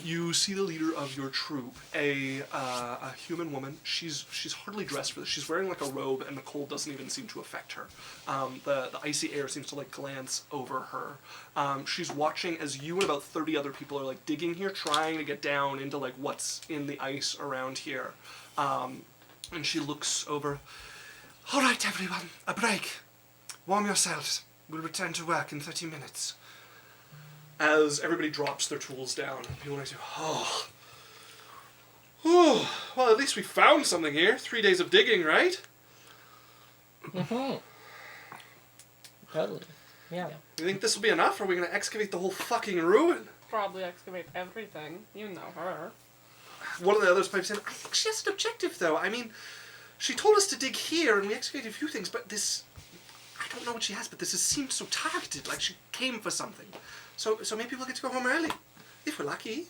You see the leader of your troop, a human woman. She's hardly dressed for this. She's wearing like a robe, and the cold doesn't even seem to affect her. The icy air seems to like glance over her. She's watching as you and about 30 other people are like digging here, trying to get down into like what's in the ice around here. And she looks over. All right, everyone, a break. Warm yourselves. We'll return to work in 30 minutes. As everybody drops their tools down, people next to you, well, at least we found something here. 3 days of digging, right? Mm-hmm. Totally. Yeah. You think this will be enough, or are we going to excavate the whole fucking ruin? Probably excavate everything. You know her. One of the others pipes in, I think she has an objective, though. I mean, she told us to dig here, and we excavated a few things, but this... I don't know what she has, but this has seemed so targeted, like she came for something. So maybe we'll get to go home early, if we're lucky.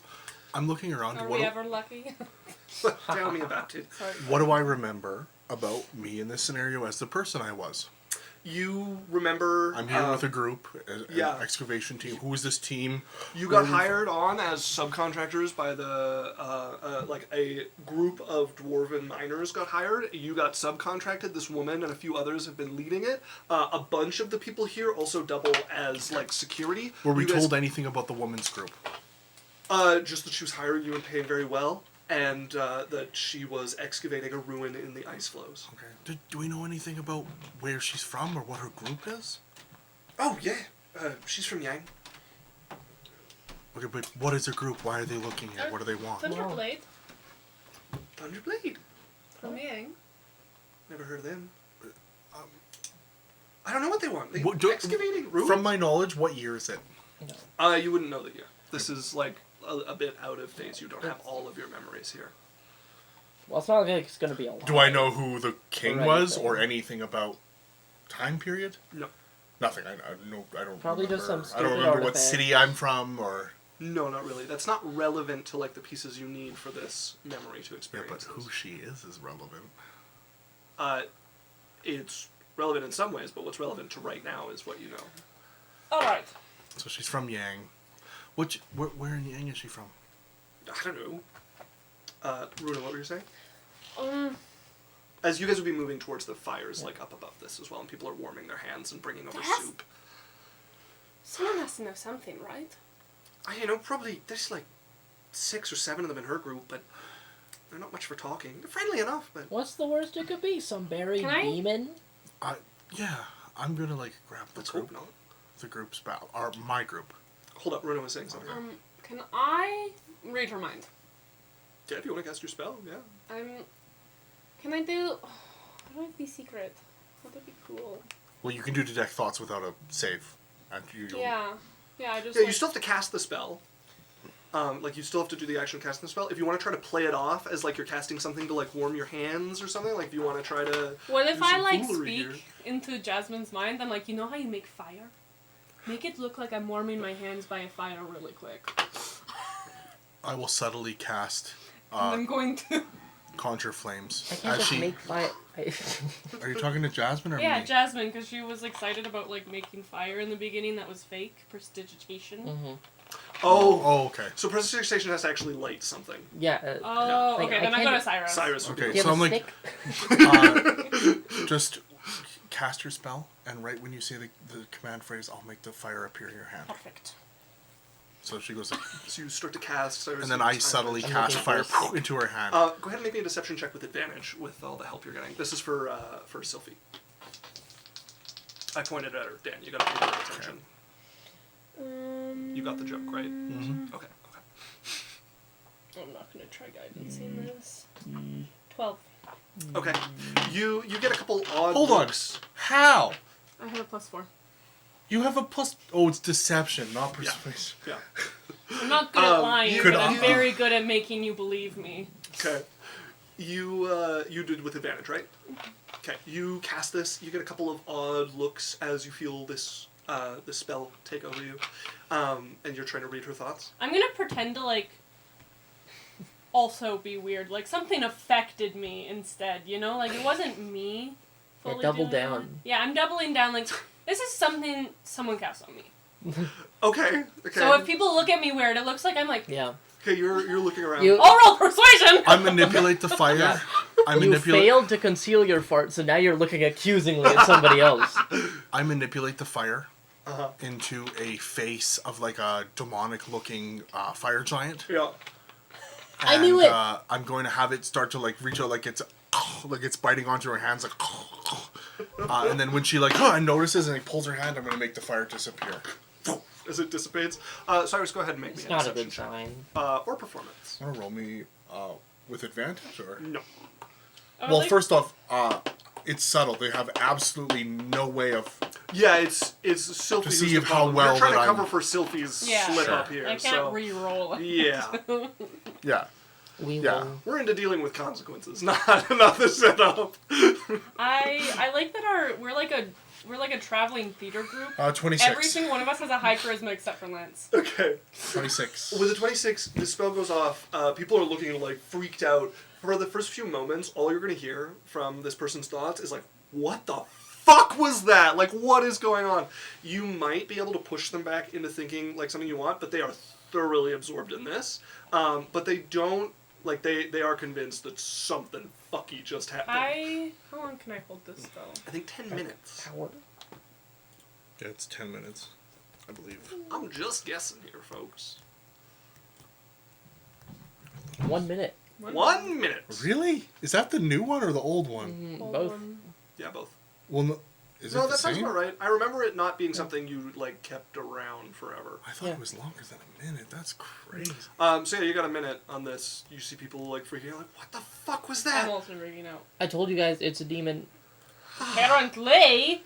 I'm looking around. Are we ever lucky? Tell me about it. Sorry. What do I remember about me in this scenario as the person I was? You remember... I'm here with a group, yeah. an excavation team. Who is this team? You got hired on as subcontractors by the, like a group of dwarven miners got hired. You got subcontracted. This woman and a few others have been leading it. A bunch of the people here also double as, like, security. Were we You guys- told anything about the woman's group? Just that she was hiring you and paying very well, and that she was excavating a ruin in the ice flows. Okay. Do we know anything about where she's from or what her group is? Oh, yeah. She's from Yang. Okay, but what is her group? Why are they looking here? What do they want? Thunderblade Thunderblade. from Yang. Never heard of them. I don't know what they want. They excavating ruins. From my knowledge, what year is it? You wouldn't know the year. This is like a bit out of phase. You don't have all of your memories here. Well, it's not like it's going to be a lot. Do I know who the king Or was anything. or anything about time period? No. Nothing. I don't Probably remember. just some I stupid don't remember what artifact. city I'm from or... No, not really. That's not relevant to like the pieces you need for this memory to Yeah, experience. but who she is relevant. It's relevant in some ways, but what's relevant to right now is what you know. Alright. So she's from Yang. Where in Yang is she from? I don't know. Runa, what were you saying? Um, As you guys would be moving towards the fires, like up above this as well, and people are warming their hands and bringing over Yes. soup. someone has to know something, right? Probably there's like 6 or 7 of them in her group, but they're not much for talking. They're friendly enough, but What's the worst it could be? Some buried Can I- demon? Yeah, I'm gonna grab the let's group. hope not. The group's battle. Or my group. Hold up, Runa was saying something. Can I read her mind? Yeah, if you want to cast your spell, yeah. Can I do? How do I be secret? Would that be cool? Well, you can do detect thoughts without a save. And Yeah. Yeah, I just. Yeah, you still have to cast the spell. Like, you still have to do the action of casting the spell. If you want to try to play it off as, like, you're casting something to, like, warm your hands or something, like, if you want to try to What if do I, some like, foolery speak here. into Jasmine's mind? I'm like, you know how you make fire? Make it look like I'm warming my hands by a fire really quick. I will subtly cast And I'm going to... Conjure Flames. I can't As just make fire. Are you talking to Jasmine or Yeah, me? Jasmine, because she was excited about, like, making fire in the beginning that was fake. Prestidigitation. Mm-hmm. Oh, okay. So prestidigitation has to actually light something. Yeah. Oh, Like, okay, I then I go to can't- Cyrus. Cyrus would be Okay, Do you so have I'm a like, stick? just cast your spell, and right when you say the command phrase, I'll make the fire appear in your hand. Perfect. So she goes like, So you start to cast Cyrus. and then I subtly I'm cast looking fire for a stick. into her hand. Go ahead and make me a deception check with advantage with all the help you're getting. This is for Sylphie. I pointed at her. Dan, you gotta pay her attention. You got the joke, right? Mm-hmm. Okay. I'm not going to try guidance in this. 12. Okay. You get a couple odd Hold on. looks. How? I have a +4. You have a plus. Oh, it's deception, not persuasion. Yeah. I'm not good at lying, you- but Could I'm I- very good at making you believe me. Okay. You did with advantage, right? Okay. You cast this. You get a couple of odd looks as you feel this this spell take over you, and you're trying to read her thoughts. I'm going to pretend to, like, also be weird. Like, something affected me instead, you know? Like, it wasn't me fully double doing down. it. Yeah, I'm doubling down. Like, this is something someone cast on me. Okay. Okay. So if people look at me weird, it looks like I'm like, Yeah. Okay, you're looking around. You- I'll roll persuasion! I manipulate the fire. Yeah. I You manipulate. failed to conceal your fart, so now you're looking accusingly at somebody else. I manipulate the fire Uh-huh. into a face of like a demonic-looking fire giant. Yeah. I knew it. I'm going to have it start to like reach out like it's biting onto her hands like. And then when she like notices and like pulls her hand, I'm going to make the fire disappear. As it dissipates. Cyrus, go ahead and make It's me a not a deception good check. sign. Or performance. Want to roll me with advantage or? No. Well, like, first off, it's subtle. They have absolutely no way of. Yeah, it's Sylphie. To who's see the if how problem. well You're trying to that cover I'm- for Sylphie's Yeah. slip Sure. up here. I can't so re-roll. yeah, Yeah. We Yeah. will. we're into dealing with consequences, not the setup. I like that we're like a traveling theater group. 26. Every single one of us has a high charisma except for Lance. Okay. 26. With the 26, the spell goes off. People are looking like freaked out. For the first few moments, all you're going to hear from this person's thoughts is like, what the fuck was that? Like, what is going on? You might be able to push them back into thinking like something you want, but they are thoroughly absorbed in this. But they don't, like, they are convinced that something fucky just happened. How long can I hold this spell? I think 10 minutes. Yeah, it's 10 minutes, I believe. I'm just guessing here, folks. 1 minute. 1 minute. Really? Is that the new one or the old one? Hold Both. on. Yeah, both. Well, no, is No, it the that sounds same? about right. I remember it not being something you like kept around forever. I thought Yeah. it was longer than a minute. That's crazy. So yeah, you got a minute on this. You see people like freaking out, like, what the fuck was I'm that? also freaking out. I told you guys it's a demon. Apparently.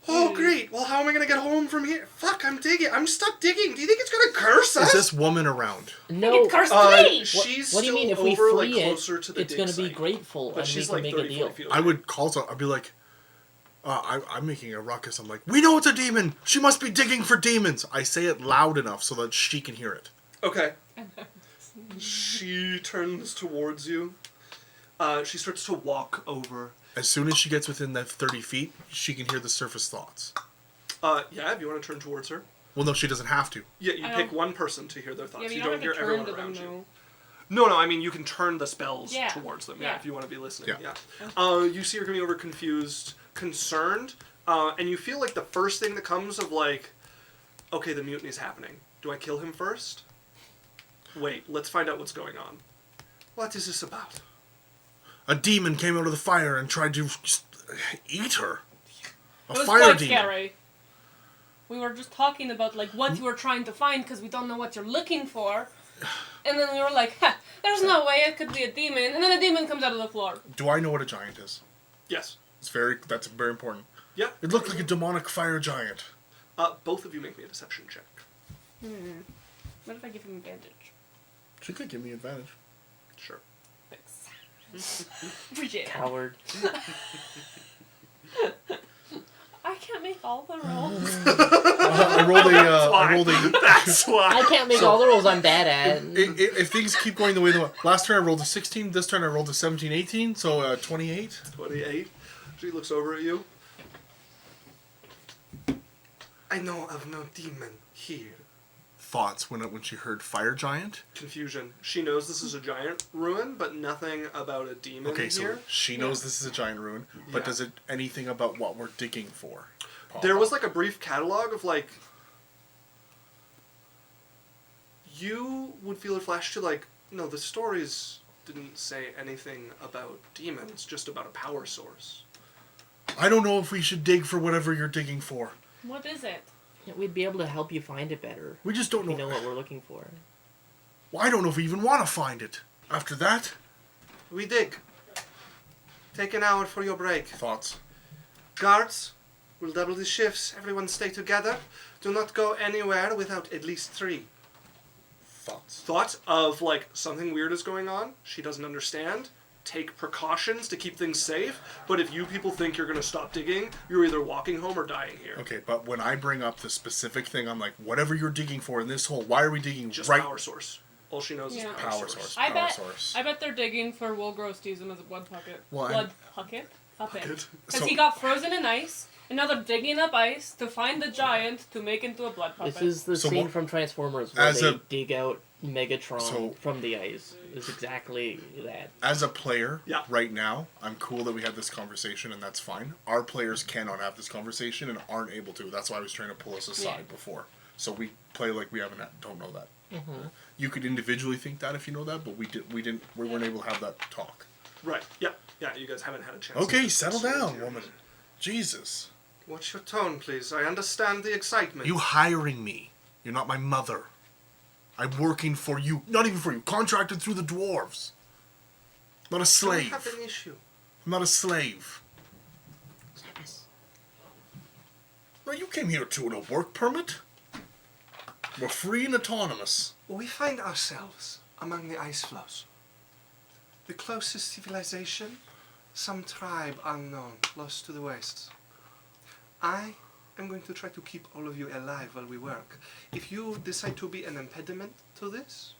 Oh great. Well, how am I gonna get home from here? Fuck, I'm digging. I'm stuck digging. Do you think it's gonna curse us? Is this woman around? No. It cursed me! She's What do you still mean if we over, free like, it, closer to the it's dig going to be site. grateful But and we she's can like make 30, a 40 deal. feet away. I would call so. I'd be like, I'm making a ruckus. I'm like, we know it's a demon. She must be digging for demons. I say it loud enough so that she can hear it. Okay. She turns towards you. She starts to walk over. As soon as she gets within that 30 feet, she can hear the surface thoughts. Yeah, if you want to turn towards her. Well, no, she doesn't have to. Yeah, you I pick don't- one person to hear their thoughts. Yeah, but you you don't don't hear have to turn everyone to them, around you. though. No, I mean, you can turn the spells Yeah. towards them, yeah, Yeah. if you want to be listening, Yeah. You see her coming over confused, concerned, and you feel like the first thing that comes of like, okay, the mutiny's happening. Do I kill him first? Wait, let's find out what's going on. What is this about? A demon came out of the fire and tried to eat her. A It was fire quite demon. scary. We were just talking about like what you were trying to find because we don't know what you're looking for. And then we were like, ha, there's no way it could be a demon. And then a demon comes out of the floor. Do I know what a giant is? Yes. That's very important. Yeah. It looked like a demonic fire giant. Both of you make me a deception check. What if I give him advantage? She could give me advantage. Sure. Thanks. Appreciate it. Coward. I can't make all the rolls. I rolled a. That's why. I can't make all the rolls I'm bad at. If things keep going the way they went, last turn I rolled a 16. This turn I rolled a 17, 18. So 28. 28. She looks over at you. I know of no demon here. Thoughts when she heard fire giant? Confusion. She knows this is a giant ruin, but nothing about a demon Okay, so here. she knows this is a giant ruin, but Yeah. does it anything about what we're digging for? Paul? There was like a brief catalog of like. You would feel a flash to like, no, the stories didn't say anything about demons, just about a power source. I don't know if we should dig for whatever you're digging for. What is it? Yeah, we'd be able to help you find it better. We just don't If know. we know what we're looking for. Well, I don't know if we even want to find it. After that, We dig. Take an hour for your break. thoughts. Guards, we'll double the shifts. Everyone stay together. Do not go anywhere without at least 3. Thoughts. Thoughts of like something weird is going on. She doesn't understand. Take precautions to keep things safe. But if you people think you're going to stop digging, you're either walking home or dying here. Okay, but when I bring up the specific thing, I'm like, whatever you're digging for in this hole, why are we digging Just right? power source. All she knows is Yeah. power source. I Power bet. source. I bet they're digging for Wogros to use him as a blood puppet. Well, blood puppet. Because So- he got frozen in ice, and now they're digging up ice to find the giant to make into a blood puppet. This is the So scene what- from Transformers where as they a- dig out Megatron So- from the ice. It's exactly that. As a player, Yeah. right now, I'm cool that we had this conversation, and that's fine. Our players cannot have this conversation and aren't able to. That's why I was trying to pull us aside before. So we play like we don't know that. Mm-hmm. You could individually think that if you know that, but we weren't able to have that talk. Right. Yeah. Yeah. You guys haven't had a chance. Okay, to settle discuss it down, yet. woman. Jesus. Watch your tone, please. I understand the excitement. You hiring me. You're not my mother. I'm working for you. Not even for you. Contracted through the dwarves. Not a don't slave. have an issue. I'm not a slave. No, you came here to a work permit. We're free and autonomous. We find ourselves among the ice floes. The closest civilization, some tribe unknown, lost to the wastes. I am going to try to keep all of you alive while we work. If you decide to be an impediment to this,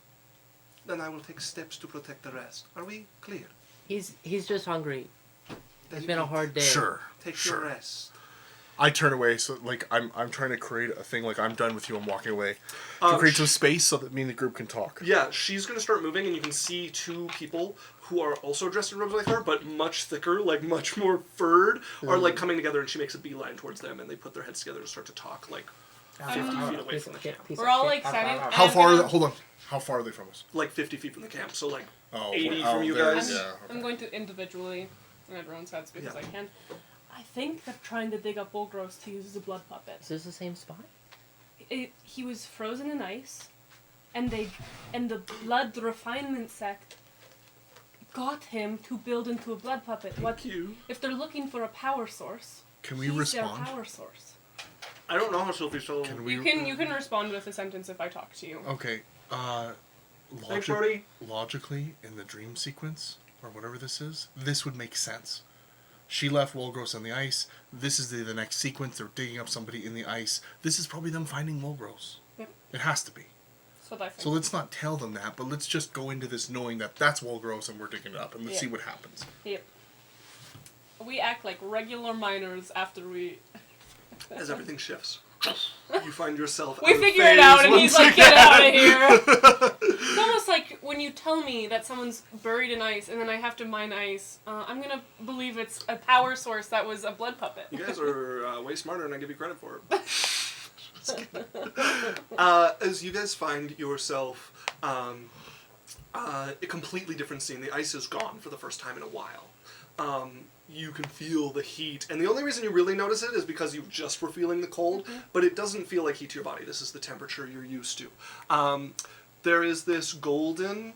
then I will take steps to protect the rest. Are we clear? He's just hungry. Then It's been a eat. hard day. Sure. Take sure. your rest. I turn away, so like I'm trying to create a thing. Like I'm done with you. I'm walking away to create some space so that me and the group can talk. Yeah, she's going to start moving, and you can see 2 people who are also dressed in robes like her, but much thicker, like much more furred, are like coming together, and she makes a beeline towards them, and they put their heads together and start to talk like 50 feet away from the camp. We're all like standing. How far? Hold on. How far are they from us? Like 50 feet from the camp, so like Oh, 80 oh, from you there- guys. Yeah. I'm going to individually on everyone's heads because Yeah. I can. I think they're trying to dig up Wogros to use as a blood puppet. Is this the same spot? He was frozen in ice, and the blood refinement sect got him to build into a blood puppet. Thank you. If they're looking for a power source? Can we he's respond? their power source. I don't know how Sophie's told. Can we? You can respond with a sentence if I talk to you. Okay. Thanks, Brody. Logically, in the dream sequence or whatever this is, this would make sense. She left Wogros on the ice. This is the next sequence. They're digging up somebody in the ice. This is probably them finding Wogros. Yep. It has to be. So that's So let's not tell them that, but let's just go into this knowing that that's Wogros and we're digging it up and let's Yeah. see what happens. Yep. We act like regular miners after we. As everything shifts, you find yourself. We out of figure it phase out, and he's once like, "Get again." out of here!" It's almost like when you tell me that someone's buried in ice, and then I have to mine ice. I'm gonna believe it's a power source that was a blood puppet. You guys are way smarter than I give you credit for. As you guys find yourself a completely different scene. The ice is gone for the first time in a while. You can feel the heat, and the only reason you really notice it is because you just were feeling the cold, but it doesn't feel like heat to your body. This is the temperature you're used to. there is this golden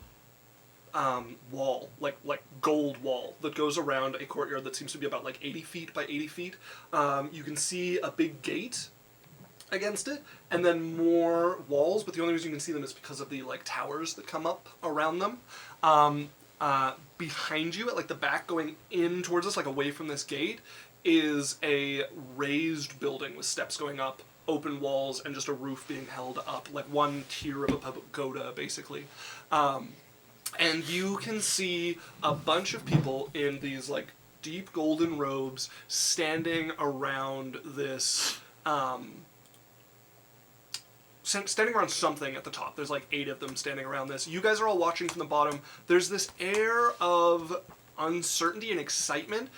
wall, like gold wall that goes around a courtyard that seems to be about like 80 feet by 80 feet. You can see a big gate against it, and then more walls, but the only reason you can see them is because of the like towers that come up around them. Behind you, at like the back going in towards us, like away from this gate, is a raised building with steps going up, open walls, and just a roof being held up, like one tier of a pagoda, basically. And you can see a bunch of people in these like deep golden robes standing around this, standing around something at the top. There's like 8 of them standing around this. You guys are all watching from the bottom. There's this air of uncertainty and excitement.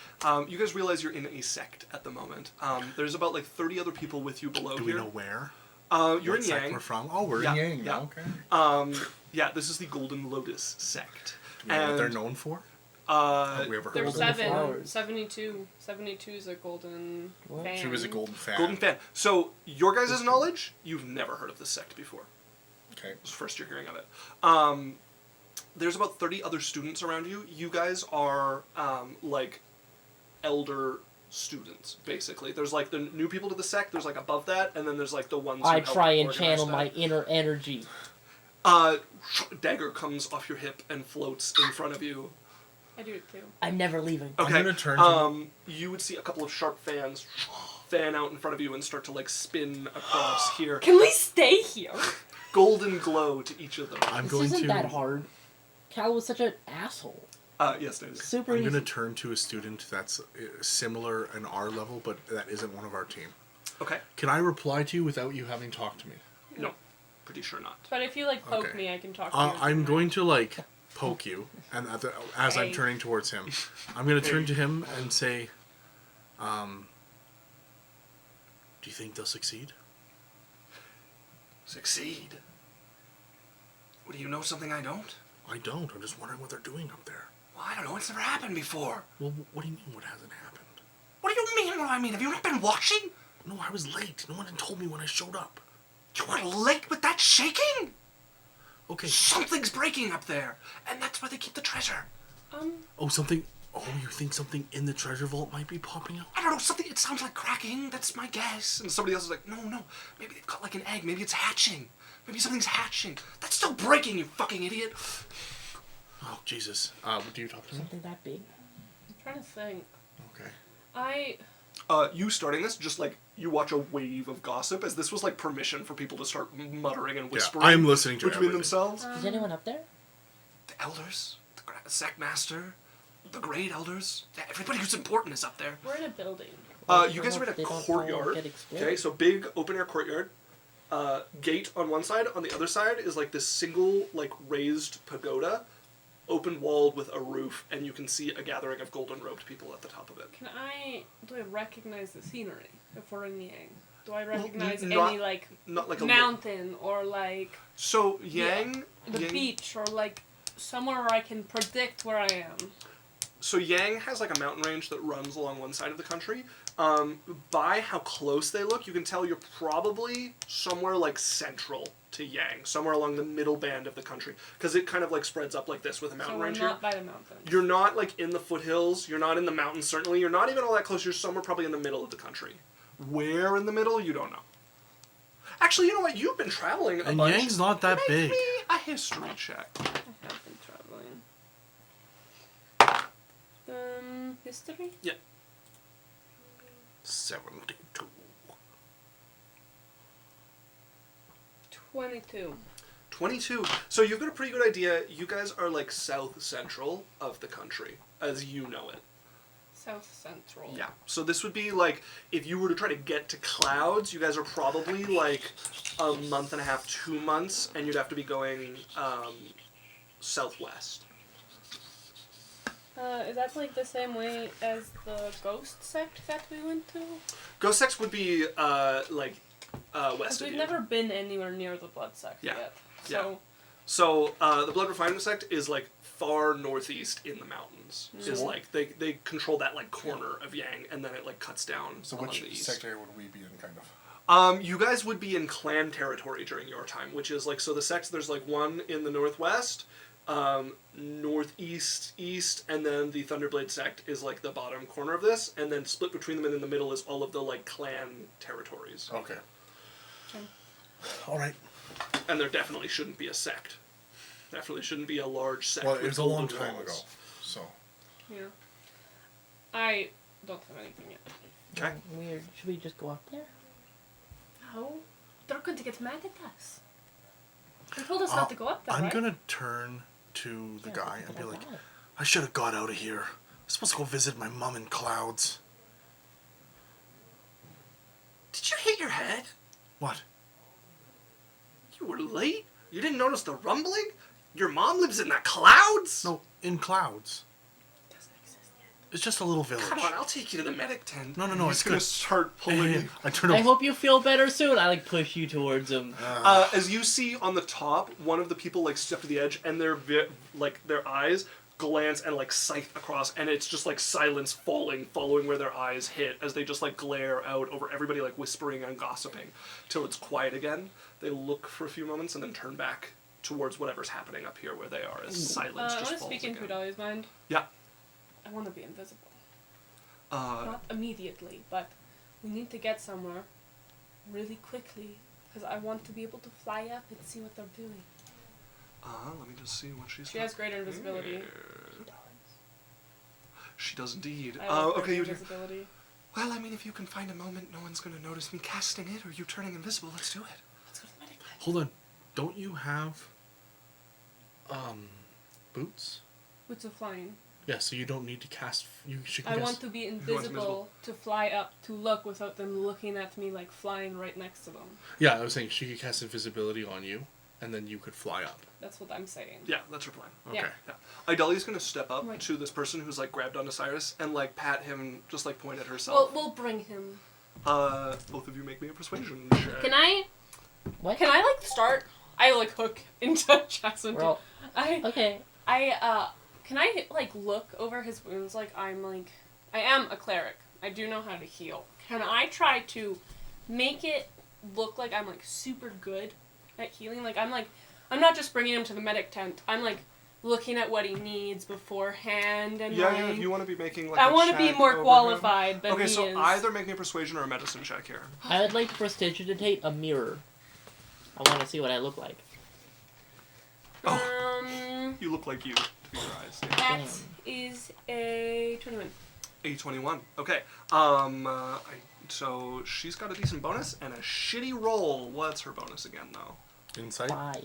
You guys realize you're in a sect at the moment. There's about like 30 other people with you below Do here. we know where? You're What in sect Yang. we're from? Oh, we're Yeah, in Yang. yeah. Okay. Yeah, this is the Golden Lotus sect. Do we know what they're known for? Uh, Have we ever heard There's of them? 7. flowers. 72. 72 is a golden What? fan. She was a golden fan. Golden fan. So, your guys' knowledge, you've never heard of this sect before. Okay. It's the first you're hearing of it. There's about 30 other students around you. You guys are, like, elder students, basically. There's, like, the new people to the sect, there's, like, above that, and then there's, like, the ones who I helped try and organize channel that. my inner energy. Dagger comes off your hip and floats in front of you. I do it too. I'm never leaving. Okay. I'm gonna turn to You would see a couple of sharp fans fan out in front of you and start to, like, spin across here. Can we stay here? Golden glow to each of them. I'm This going isn't to. that hard. Cal was such an asshole. Yes, it is. Super I'm easy. going to turn to a student that's similar in our level, but that isn't one of our team. Okay. Can I reply to you without you having talked to me? No. Pretty sure not. But if you like poke Okay. me, I can talk to you. I'm going to like poke you, and as I'm Hey. turning towards him, I'm going to turn to him and say, "Do you think they'll succeed?" Succeed? What, do you know something I don't? I don't. I'm just wondering what they're doing up there. Well, I don't know. It's never happened before. Well, what do you mean? What hasn't happened? What do you mean, what do I mean? Have you not been watching? No, I was late. No one had told me when I showed up. You were late with that shaking? Okay. Something's breaking up there. And that's where they keep the treasure. Oh, something. Oh, you think something in the treasure vault might be popping out? I don't know, something, it sounds like cracking. That's my guess. And somebody else is like, no. Maybe they've got like an egg. Maybe it's hatching. Maybe something's hatching. That's still breaking, you fucking idiot. Oh, Jesus. Do you talk to me? Something that big. I'm trying to think. Okay. You starting this, just like, you watch a wave of gossip, as this was like permission for people to start muttering and whispering. I'm listening to between everything. themselves. Is anyone up there? The elders, the sect master, the great elders, yeah, everybody who's important is up there. We're in a building. You guys are in a They don't all courtyard. get exploded. Okay, so big open air courtyard. Gate on one side. On the other side is like this single like raised pagoda, open walled with a roof, and you can see a gathering of golden robed people at the top of it. Do I recognize the scenery if we're in Yang? Do I recognize not- any like Not like a mountain or like So Yang, the Yang beach or like somewhere where I can predict where I am? So Yang has like a mountain range that runs along one side of the country. By how close they look, you can tell you're probably somewhere like central to Yang, somewhere along the middle band of the country, because it kind of like spreads up like this with a mountain So we're range not here. by the mountain. You're not like in the foothills. You're not in the mountains. Certainly, you're not even all that close. You're somewhere probably in the middle of the country. Where in the middle, you don't know. Actually, you know what? You've been traveling a And bunch. Yang's not that Make big. me a history check. I have been traveling. History? Yeah. 72. 22. 22. So you've got a pretty good idea. You guys are like south central of the country, as you know it. South Central. Yeah. So this would be like, if you were to try to get to Clouds, you guys are probably like a month and a half, 2 months, and you'd have to be going southwest. Is that like the same way as the ghost sect that we went to? Ghost Sex would be west Because of we've you. never been anywhere near the blood sect Yeah. yet. Yeah. So So the Blood Refinement Sect is like far northeast in the mountains. Is like they control that like corner of Yang, and then it like cuts down So along which the east. sector would we be in, kind of? You guys would be in clan territory during your time, which is like, so the sects, there's like one in the northwest, northeast, east, and then the Thunderblade sect is like the bottom corner of this, and then split between them and in the middle is all of the like clan territories. Okay. All right. And there definitely shouldn't be a sect. Definitely shouldn't be a large sect. Well, it with was a long golden time walls. ago, so. Yeah. I don't have anything yet. Okay. Weird. Should we just go up there? No. They're going to get mad at us. They told us not to go up there, I'm right? gonna turn to the guy and be like, Okay. I should have got out of here. I'm supposed to go visit my mom in clouds. Did you hit your head? What? You were late? You didn't notice the rumbling? Your mom lives in the clouds? No, in clouds. Doesn't exist yet. It's just a little village. Come on, I'll take you to the medic tent. No, He's it's gonna good. start pulling you. I turn I over. hope you feel better soon. I like push you towards him. As you see on the top, one of the people like step to the edge, and their their eyes glance and like scythe across, and it's just like silence falling, following where their eyes hit as they just like glare out over everybody, like whispering and gossiping, till it's quiet again. They look for a few moments and then turn back towards whatever's happening up here where they are, as silence I just want to falls speak into again. Dahlia's mind. Yeah. I want to be invisible. Uh, Not immediately, but we need to get somewhere really quickly because I want to be able to fly up and see what they're doing. let me just see what she's She has greater invisibility. She does indeed. I have Okay, you greater invisibility. Well, I mean, if you can find a moment, no one's going to notice me casting it or you turning invisible. Let's do it. Let's go to the medic tent. Hold on. Don't you have, boots? Boots of flying. Yeah, so you don't need to cast. You should. I cast. want to be invisible? invisible to fly up to look without them looking at me like flying right next to them. Yeah, I was saying she could cast invisibility on you, and then you could fly up. That's what I'm saying. Yeah, that's her plan. Okay. Yeah. Yeah. Idalia's going to step up Right. to this person who's, like, grabbed onto Cyrus and, like, pat him, just, like, point at herself. We'll bring him. Both of you make me a persuasion check. Can I? What? Can I like start? I like hook into Jackson. Well, I okay. Can I like look over his wounds like I am a cleric. I do know how to heal. Can I try to make it look like I'm like super good at healing? Like I'm not just bringing him to the medic tent. I'm like looking at what he needs beforehand and Yeah, like, yeah, if you want to be making, like, I a want to be check more over qualified than him. Okay, he so is. either make me a persuasion or a medicine check here. I would like to prestidigitate a mirror. I want to see what I look like. You look like you, to be your eyes. Yeah. That is a 21. A21. Okay. So she's got a decent bonus and a shitty roll. What's her bonus again, though? Insight. 5.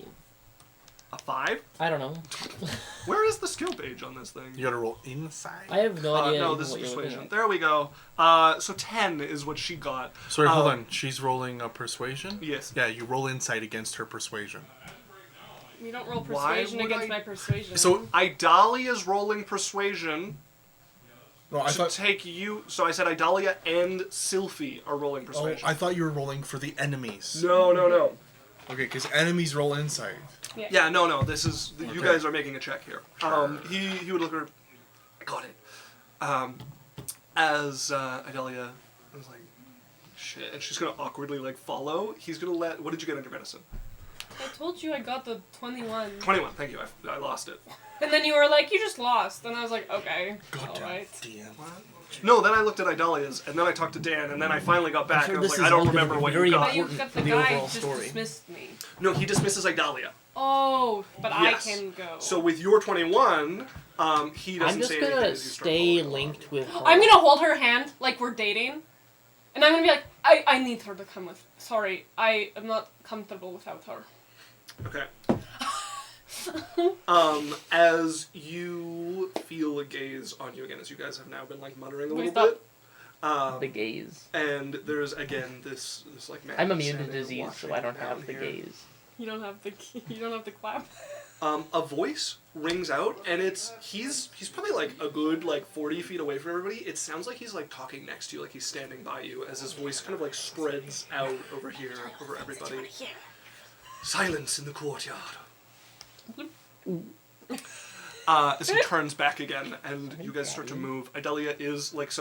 A 5? I don't know. Where is the skill page on this thing? You gotta roll inside. I have no idea. No, even this is what you're looking persuasion. at. There we go. So 10 is what she got. Sorry, hold on. She's rolling a persuasion? Yes. Yeah, you roll insight against her persuasion. You don't roll Why persuasion would against I- my persuasion. So, Idalia's rolling persuasion no, I to thought. take you. So I said Idalia and Sylphie are rolling Oh, persuasion. I thought you were rolling for the enemies. No. Okay, because enemies roll insight. Yeah, no. This is you Okay. guys are making a check here. He would look at her. I got it. As Idalia was like, shit, and she's gonna awkwardly like follow. He's gonna let. What did you get on your medicine? I told you I got the 21. 21. Thank you. I lost it. And then you were like, you just lost. And I was like, okay. Goddamn Alright. DM. No, then I looked at Idalia's, and then I talked to Dan, and then I finally got back, sure and I was this like, is I don't all gonna remember be what very you got. But you important got for the the guy overall just story. dismissed me. No, he dismisses Idalia. Oh, but Yes. I can go. So with your 21, he doesn't I'm just say anything gonna as you start stay rolling. linked with her. I'm gonna hold her hand like we're dating. And I'm gonna be like, I need her to come with. Sorry, I am not comfortable without her. Okay. As you feel a gaze on you again, as you guys have now been like muttering a Wait, little stop. bit. the gaze. And there's again this like man I'm immune to standing disease, watching so I don't down have the here. gaze. You don't have the you don't have the clap. A voice rings out, and he's probably like a good like 40 feet away from everybody. It sounds like he's like talking next to you, like he's standing by you, as his voice kind of like spreads out over here, over everybody. Silence in the courtyard. as he turns back again, and you guys start to move. Idalia is like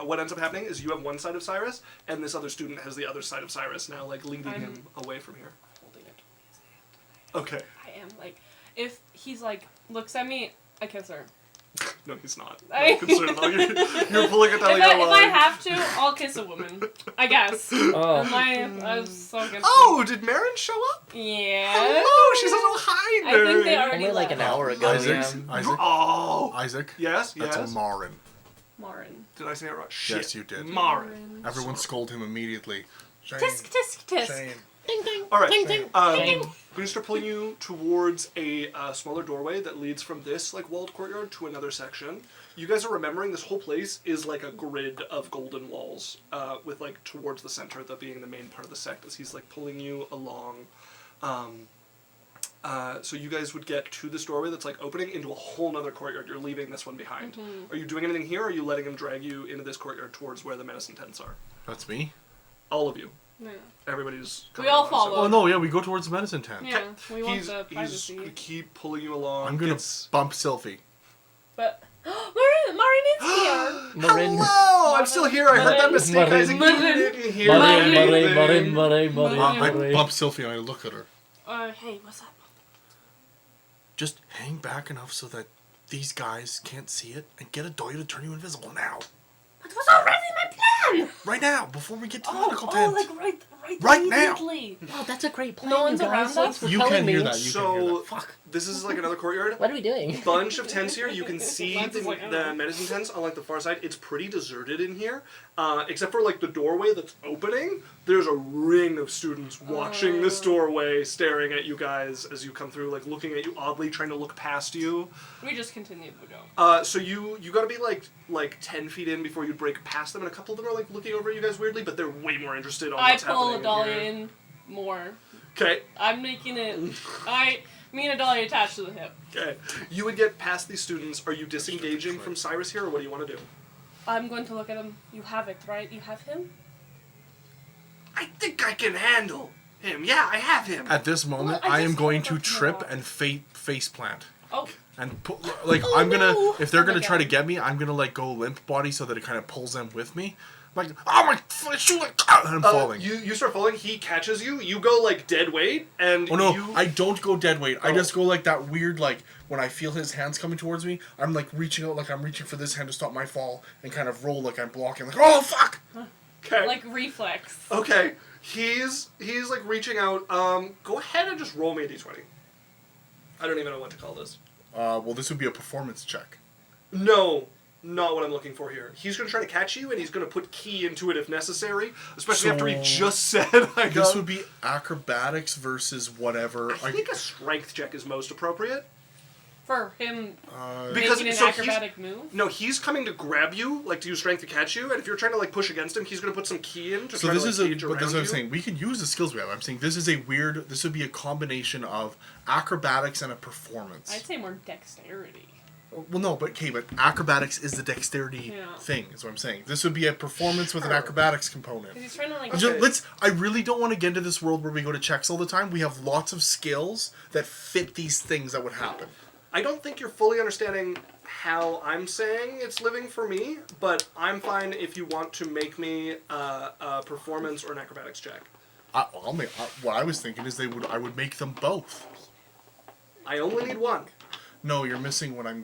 what ends up happening is you have one side of Cyrus, and this other student has the other side of Cyrus now, like leading him away from here. Holding it. Okay. I am like, if he's like looks at me, I kiss her. No, he's not. I'm concerned about you. You're pulling Idalia If along. I have to, I'll kiss a woman. I guess. Oh. I was so good. Oh, did Marin show up? Yeah. Hello, she says, "Oh hi, I think nerd." they already Only like an left. hour ago. Isaac. Yeah. Isaac. Oh. Isaac. Yes. That's Yes. a Marin. Marin. Did I say it right? Shit. Yes, you did. Marin. Everyone scold him immediately. Shane. Tisk tisk tisk. Shane. Ding ding. All right. Ding ding. I'm Ding. going to start pulling you towards a smaller doorway that leads from this like walled courtyard to another section. You guys are remembering this whole place is like a grid of golden walls, with like towards the center, that being the main part of the sect, as he's like pulling you along. So you guys would get to this doorway that's like opening into a whole nother courtyard. You're leaving this one behind. Mm-hmm. Are you doing anything here, or are you letting him drag you into this courtyard towards where the medicine tents are? That's me. All of you. Yeah. Everybody's. We all coming along, follow. Oh no, yeah, we go towards the medicine tent. Yeah. We want He's the going privacy. to keep pulling you along. I'm gonna It's- bump Sylphie. But Marin is here. Marin. Hello! I'm still here. I heard that Marin. mistake. Marin. Isaac, you didn't hear Marin, anything. Marin, Marin, Marin, I Marin. bump Sylphie and I look at her. Hey, what's up? Just hang back enough so that these guys can't see it, and get a Adoya to turn you invisible now. That was already my plan. Right now, before we get to the medical tent. like right now. immediately. Wow, that's a great plan. No one's you guys. around Thanks us? for You telling can me. hear that. You can hear So, that. Fuck. this is like another courtyard. What are we doing? Bunch of tents here. You can see Lance is like, I don't the know. medicine tents on like the far side. It's pretty deserted in here, except for like the doorway that's opening. There's a ring of students watching this doorway, staring at you guys as you come through, like looking at you oddly, trying to look past you. We just continued to go. So you gotta be like 10 feet in before you break past them, and a couple of them are like looking over at you guys weirdly, but they're way more interested on I what's pull happening Adalia here. in more. Okay. I'm making it. Me and Adalia attached to the hip. Okay. You would get past these students. Are you disengaging from Cyrus here, or what do you want to do? I'm going to look at him. You have it, right? You have him? I think I can handle him. Yeah, I have him. At this moment, Well, I I am just going thought to about trip that. and face plant. Oh. And like Oh, I'm gonna, no. if they're Oh my gonna try to God. get me, I'm gonna like go limp body so that it kind of pulls them with me. Like, oh my shoe, like, and I'm falling. You start falling. He catches you. You go like dead weight, and Oh no, you. I don't go dead weight. I Oh. just go like that weird, like when I feel his hands coming towards me, I'm like reaching out, like I'm reaching for this hand to stop my fall, and kind of roll like I'm blocking. Like, oh fuck! Okay. Like reflex. Okay. He's like reaching out. Go ahead and just roll me a d20. I don't even know what to call this. Well, this would be a performance check. No, not what I'm looking for here. He's gonna try to catch you, and he's gonna put key into it if necessary. Especially after he So- just said I got. This would be acrobatics versus whatever. I think a strength check is most appropriate. For him Because making an so he's- acrobatic move? No, he's coming to grab you, like to use strength to catch you, and if you're trying to like push against him, he's gonna put some key in to So try this to is like, a, gauge but this is what around I'm you. saying. We can use the skills we have. I'm saying this is a weird. This would be a combination of acrobatics and a performance. I'd say more dexterity. Well, no, but okay, but acrobatics is the dexterity Yeah. thing. Is what I'm saying. This would be a performance with an acrobatics component. Because he's trying to like. Okay. I really don't want to get into this world where we go to checks all the time. We have lots of skills that fit these things that would happen. I don't think you're fully understanding how I'm saying it's living for me, but I'm fine if you want to make me a performance or an acrobatics check. I'll make. What I was thinking is I would make them both. I only need one. No, you're missing what I'm.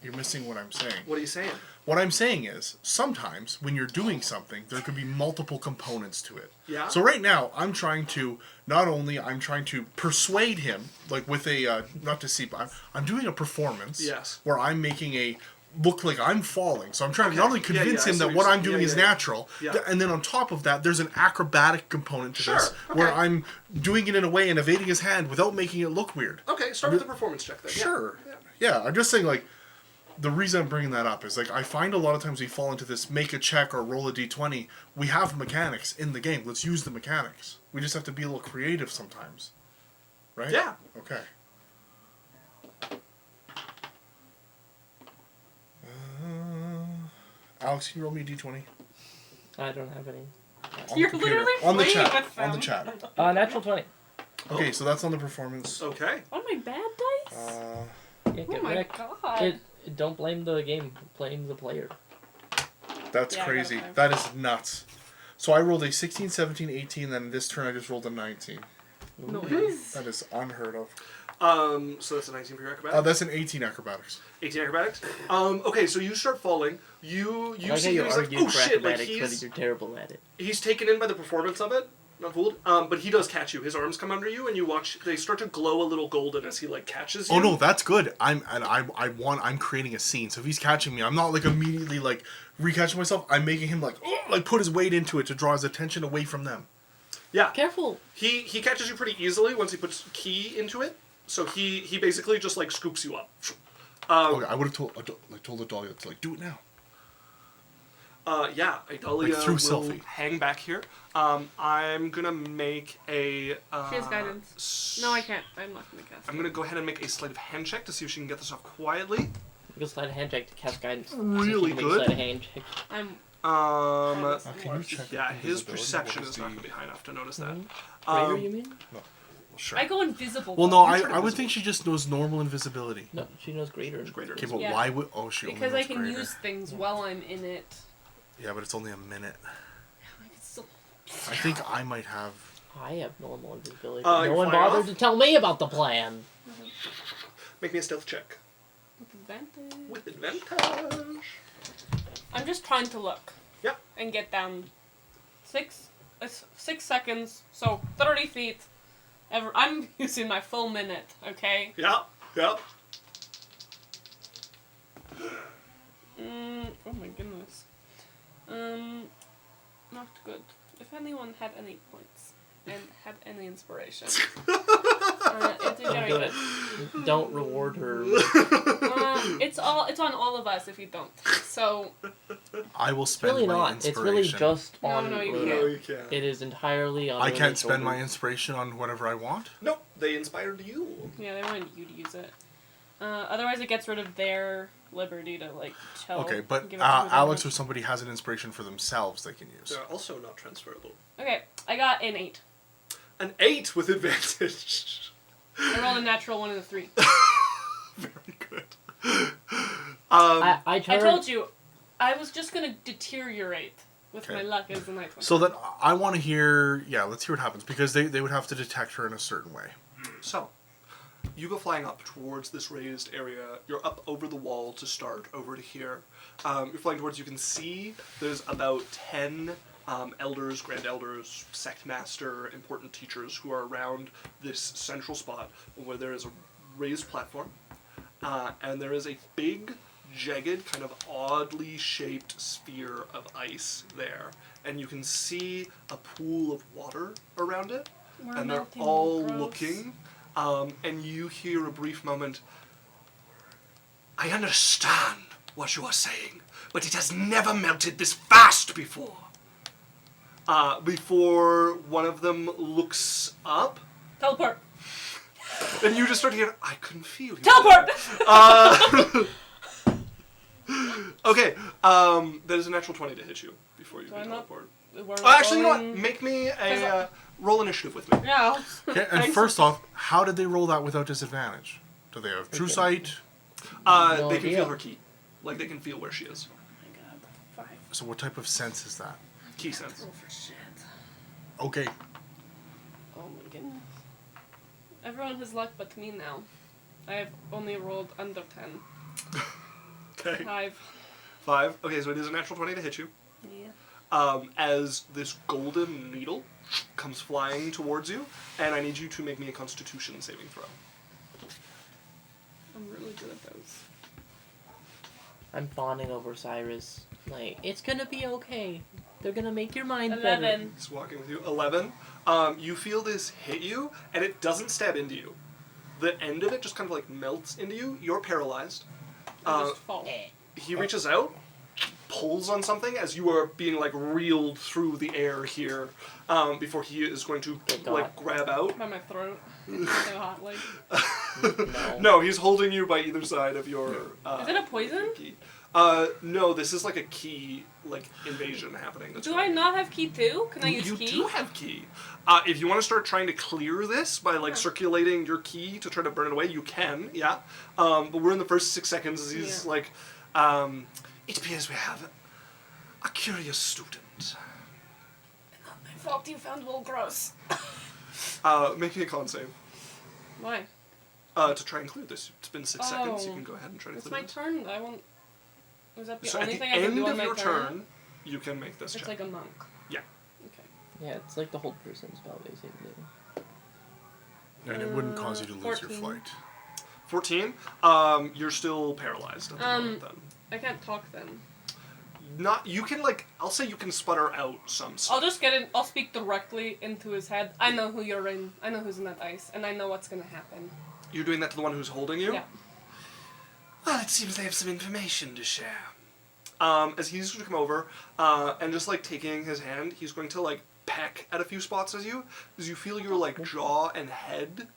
You're missing what I'm saying. What are you saying? What I'm saying is, sometimes when you're doing something, there could be multiple components to it. Yeah. So right now, I'm trying to I'm trying to persuade him, like with a not deceit, but I'm doing a performance. Yes. Where I'm making a look like I'm falling. So I'm trying to not only Yeah, convince yeah, I him see that what what you're I'm saying. doing Yeah, is yeah, yeah. natural, Yeah. and then on top of that, there's an acrobatic component to this, Sure, where okay. I'm doing it in a way and evading his hand without making it look weird. Okay, start with the performance check then. Yeah. Sure. Yeah. Yeah, I'm just saying, like, the reason I'm bringing that up is, like, I find a lot of times we fall into this make a check or roll a d20. We have mechanics in the game. Let's use the mechanics. We just have to be a little creative sometimes. Right? Yeah. Okay. Alex, can you roll me a d20? I don't have any. On You're the computer. literally On the playing chat. with On the them. chat. Natural 20. Okay, so that's on the performance. Okay. On my bad dice? Yeah, Oh get my wrecked. god. Don't blame the game, blame the player. That's Yeah, I crazy. got a 5. That is nuts. So I rolled a 16, 17, 18, then this turn I just rolled a 19. Nice. That is unheard of. So that's a 19 for your acrobatics. That's an 18 acrobatics. 18 acrobatics. Okay, so you start falling. You I like see how you he's like, argue oh for shit, like acrobatics, but you're terrible at it. he's taken in by the performance of it. Not fooled. But he does catch you. His arms come under you, and you watch. They start to glow a little golden as he like catches you. Oh no, that's good. I'm creating a scene. So if he's catching me, I'm not like immediately like recatching myself. I'm making him like put his weight into it to draw his attention away from them. Yeah. Careful! He catches you pretty easily once he puts key into it. So he basically just like scoops you up. Okay, I would have told Adalia to like do it now. Yeah, Idalia Like through will selfie. hang back here. I'm gonna make a. She has guidance. No, I can't. I'm not gonna cast. I'm gonna go ahead and make a sleight of hand check to see if she can get this off quietly. You can slide a hand check to cast guidance. Really so good. Slide a hand check. I'm. Can you check Yeah, his invisibility? perception What is the- not gonna be high enough to notice that. Greater, you mean? Sure. I go invisible. Well, though. no, You turn I would invisible. think she just knows normal invisibility. No, she knows greater. Greater. Okay, but Yeah. why would? Oh, she Because only I knows can greater. use things while I'm in it. Yeah, but it's only a minute. I can still. I think I might have. I have normal invisibility. You No one fire bothered off? to tell me about the plan. Make me a stealth check With advantage. with advantage. I'm just trying to look. Yep. And get down. 6 seconds. So 30 feet. I'm using my full minute. Okay. Yeah. Yeah. Oh my goodness. Not good. If anyone had any points and had any inspiration, it'd be Don't very do good. it. Don't reward her. It's on all of us if you don't. So I will It's spend really my not. It's inspiration. really just No, on. no, you Luna. can't. No, you can't. It is entirely on. I can't Luna's spend my shoulders. inspiration on whatever I want. Nope. They inspired you. yeah, they wanted you to use it. Otherwise, it gets rid of their liberty to like chill. Okay, but give it to who they Alex or want. somebody has an inspiration for themselves they can use. They're also not transferable. Okay, I got an 8. An 8 with advantage. I rolled a natural 1 and a 3. Very good. I I turned. told you, I was just gonna deteriorate with Okay. my luck as the night went. So then I want to hear. Yeah, let's hear what happens because they would have to detect her in a certain way. So, you go flying up towards this raised area. You're up over the wall to start, over to here. You're flying towards, you can see there's about 10 elders, grand elders, sect master, important teachers who are around this central spot where there is a raised platform. And there is a big, jagged, kind of oddly shaped sphere of ice there. And you can see a pool of water around it. We're And they're melting, all gross. looking. And you hear a brief moment. I understand what you are saying, but it has never melted this fast before. Before one of them looks up, Teleport! and you just start to hear, I couldn't feel you. Teleport! Okay, that is a natural 20 to hit you before you Do can I not- teleport. We're Actually, you know what? rolling- Make me Cause a roll initiative with me. Yeah. Okay, and Thanks. first off, how did they roll that without disadvantage? Do they have true sight? No They can idea. feel her key. Like, they can feel where she is. Oh my god. 5. So what type of sense is that? Key sense. Roll for shit. Okay, Oh my goodness. Everyone has luck but me now. I have only rolled under 10. Okay. 5. 5. Okay, so it is a natural 20 to hit you. Yeah. As this golden needle comes flying towards you, and I need you to make me a Constitution saving throw. I'm really good at those. I'm fawning over Cyrus. Like, it's gonna be okay. They're gonna make your mind better. 11. He's walking with you. 11. You feel this hit you, and it doesn't stab into you. The end of it just kind of like melts into you. You're paralyzed. I just fall. He reaches out, pulls on something as you are being like reeled through the air here, before he is going to Good like God. grab out. By my throat. So hot, like. No. No, he's holding you by either side of your. Is it a poison? key. No, this is like a key invasion happening. Do I not have key too? Can I use You key? do have key. If you want to start trying to clear this by circulating your key to try to burn it away, you can. Yeah. But we're in the first 6 seconds. As he's it appears we have a curious student. Not my fault you found Wogros. Make me a con save. Why? To try and clear this. It's been 6 seconds. You can go ahead and try to It's clear my this. turn. I won't. Was that the So only at the thing I can end do on of my your turn? turn, you can make this It's check. like a monk. Yeah. Okay. Yeah, it's like the hold person spell, basically. And it wouldn't cause you to lose your 14. flight. 14. You're still paralyzed at the moment then. I can't talk then. You can I'll say you can sputter out some stuff. I'll just get in. I'll speak directly into his head. I know who you're in. I know who's in that ice, and I know what's gonna happen. You're doing that to the one who's holding you? Yeah. Well, it seems they have some information to share. As he's going to come over, and just taking his hand, he's going to peck at a few spots as you feel your jaw and head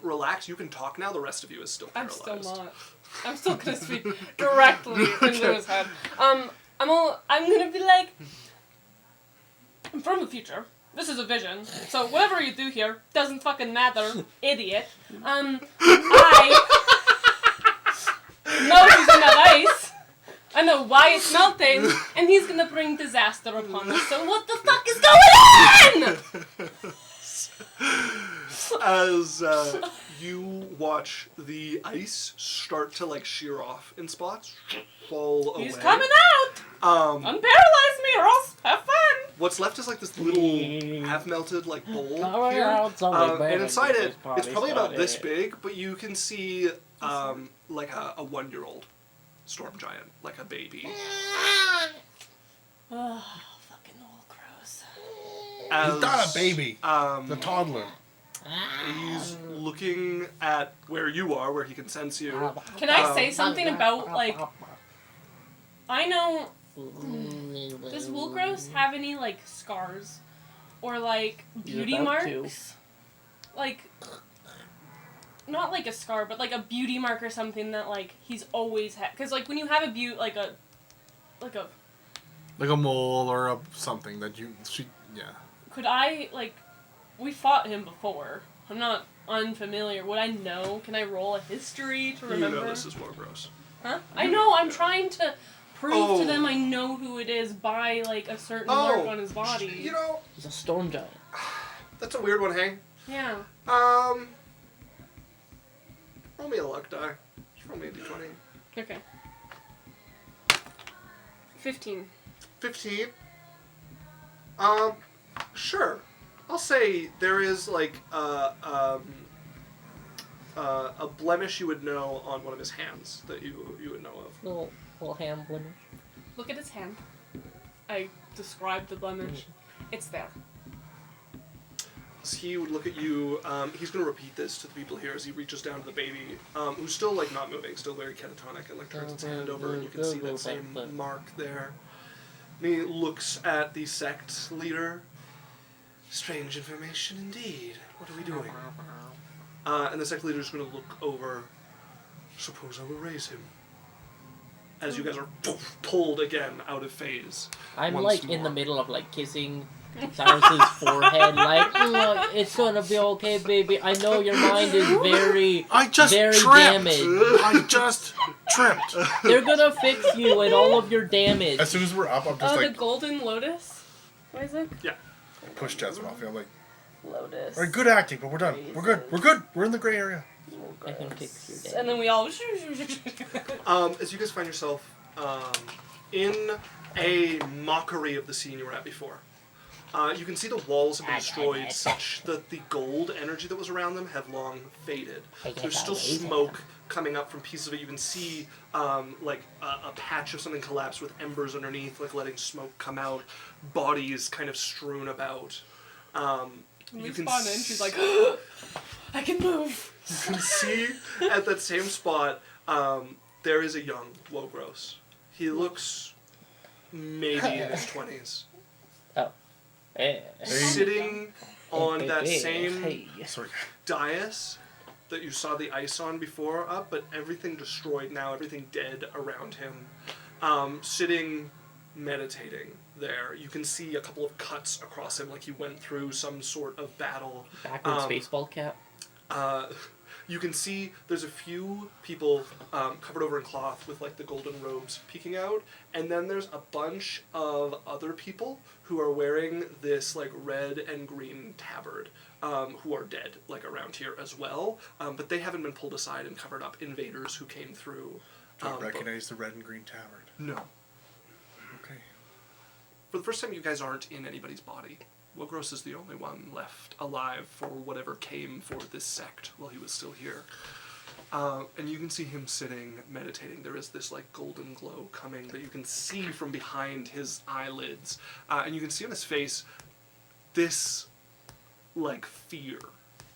relax. You can talk now. The rest of you is still I'm paralyzed. still not. I'm still gonna speak directly into his head. I'm gonna be like, I'm from the future. This is a vision. So whatever you do here doesn't fucking matter, idiot. I know who's in that ice. I know why it's melting, and he's gonna bring disaster upon us. So what the fuck is going on? As you watch the ice start to shear off in spots, fall away. He's coming out. Unparalyze me, or else have fun. What's left is this little half-melted bowl Oh, here, yeah, it's only and inside big, it, this party's it's probably about started. this big, but you can see a 1-year-old storm giant, like a baby. Oh, fucking Wogros. He's not a baby. The The toddler. He's looking at where you are, where he can sense you. Can I say something about I know. Does Wogros have any scars or beauty about to. marks? Not a scar, but a beauty mark or something that he's always had. Because when you have a like a Like a mole or something that yeah. could I we fought him before. I'm not unfamiliar. Would I know? Can I roll a history to remember? You know this is Wogros. Huh? I know. I'm trying to prove to them I know who it is by a certain mark on his body. You know, He's a storm giant. that's a weird one, Hank. Yeah. Roll me a luck die. Just roll me a d20. Okay. 15. 15. Sure. I'll say there is a blemish you would know on one of his hands that you would know of. Little hand blemish. Look at his hand. I described the blemish. It's there. As he would look at you, he's going to repeat this to the people here as he reaches down to the baby, who's still not moving, still very catatonic, and turns its hand over, and you can see that same mark there. And he looks at the sect leader. Strange information indeed. What are we doing? And the sect leader is going to look over. Suppose I will raise him. As you guys are pulled again out of phase. I'm once in the more. middle of kissing Cyrus's forehead, look, it's gonna be okay, baby. I know your mind is very tripped. damaged. I just tripped. They're gonna fix you and all of your damage. As soon as we're up, I'm just the golden lotus? Isaac? Yeah. push Jasmine off. I'm like, Lotus. all right, good acting, but we're done. We're good. We're good. We're in the gray area. I can fix your damage. And then we all. As you guys find yourself in a mockery of the scene you were at before. You can see the walls have been destroyed such that the gold energy that was around them have long faded. There's still smoke coming up from pieces of it. You can see like a patch of something collapsed with embers underneath, like letting smoke come out. Bodies kind of strewn about. We spawn in, she's like, I can move. You can see at that same spot, there is a young Wogros. He looks maybe in his 20s. Hey. Sitting on that Hey. same Hey. Sorry. dais that you saw the ice on before up, but everything destroyed now, everything dead around him. Sitting, meditating there. You can see a couple of cuts across him, like he went through some sort of battle. Backwards baseball cap. You can see there's a few people covered over in cloth with like the golden robes peeking out, and then there's a bunch of other people who are wearing this like red and green tabard, who are dead like around here as well, but they haven't been pulled aside and covered up. Invaders who came through. Do you recognize the red and green tabard? No. Okay. For the first time, you guys aren't in anybody's body. Wogros is the only one left alive for whatever came for this sect while he was still here. And you can see him sitting, meditating. There is this like golden glow coming that you can see from behind his eyelids. And you can see on his face this like fear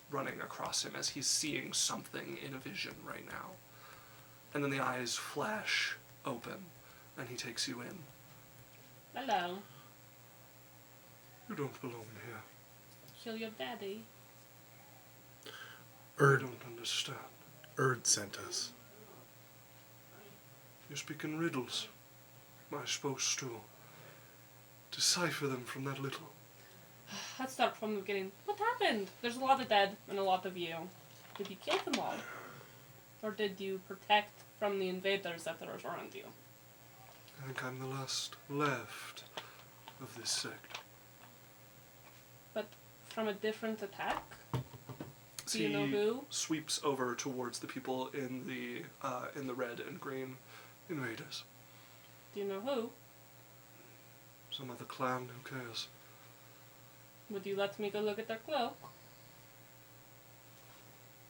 running across him as he's seeing something in a vision right now. And then the eyes flash open and he takes you in. Hello. You don't belong here. Kill your daddy. I Erd don't understand. sent us. You speak in riddles. Am I supposed to decipher them from that little? Let's start from the beginning. What happened? There's a lot of dead and a lot of you. Did you kill them all? Or did you protect from the invaders that are around you? I think I'm the last left of this sect. But from a different attack? Do you He know who? sweeps over towards the people in the red and green. Invaders. Do you know who? Some other clan, who cares? Would you let me go look at their cloak?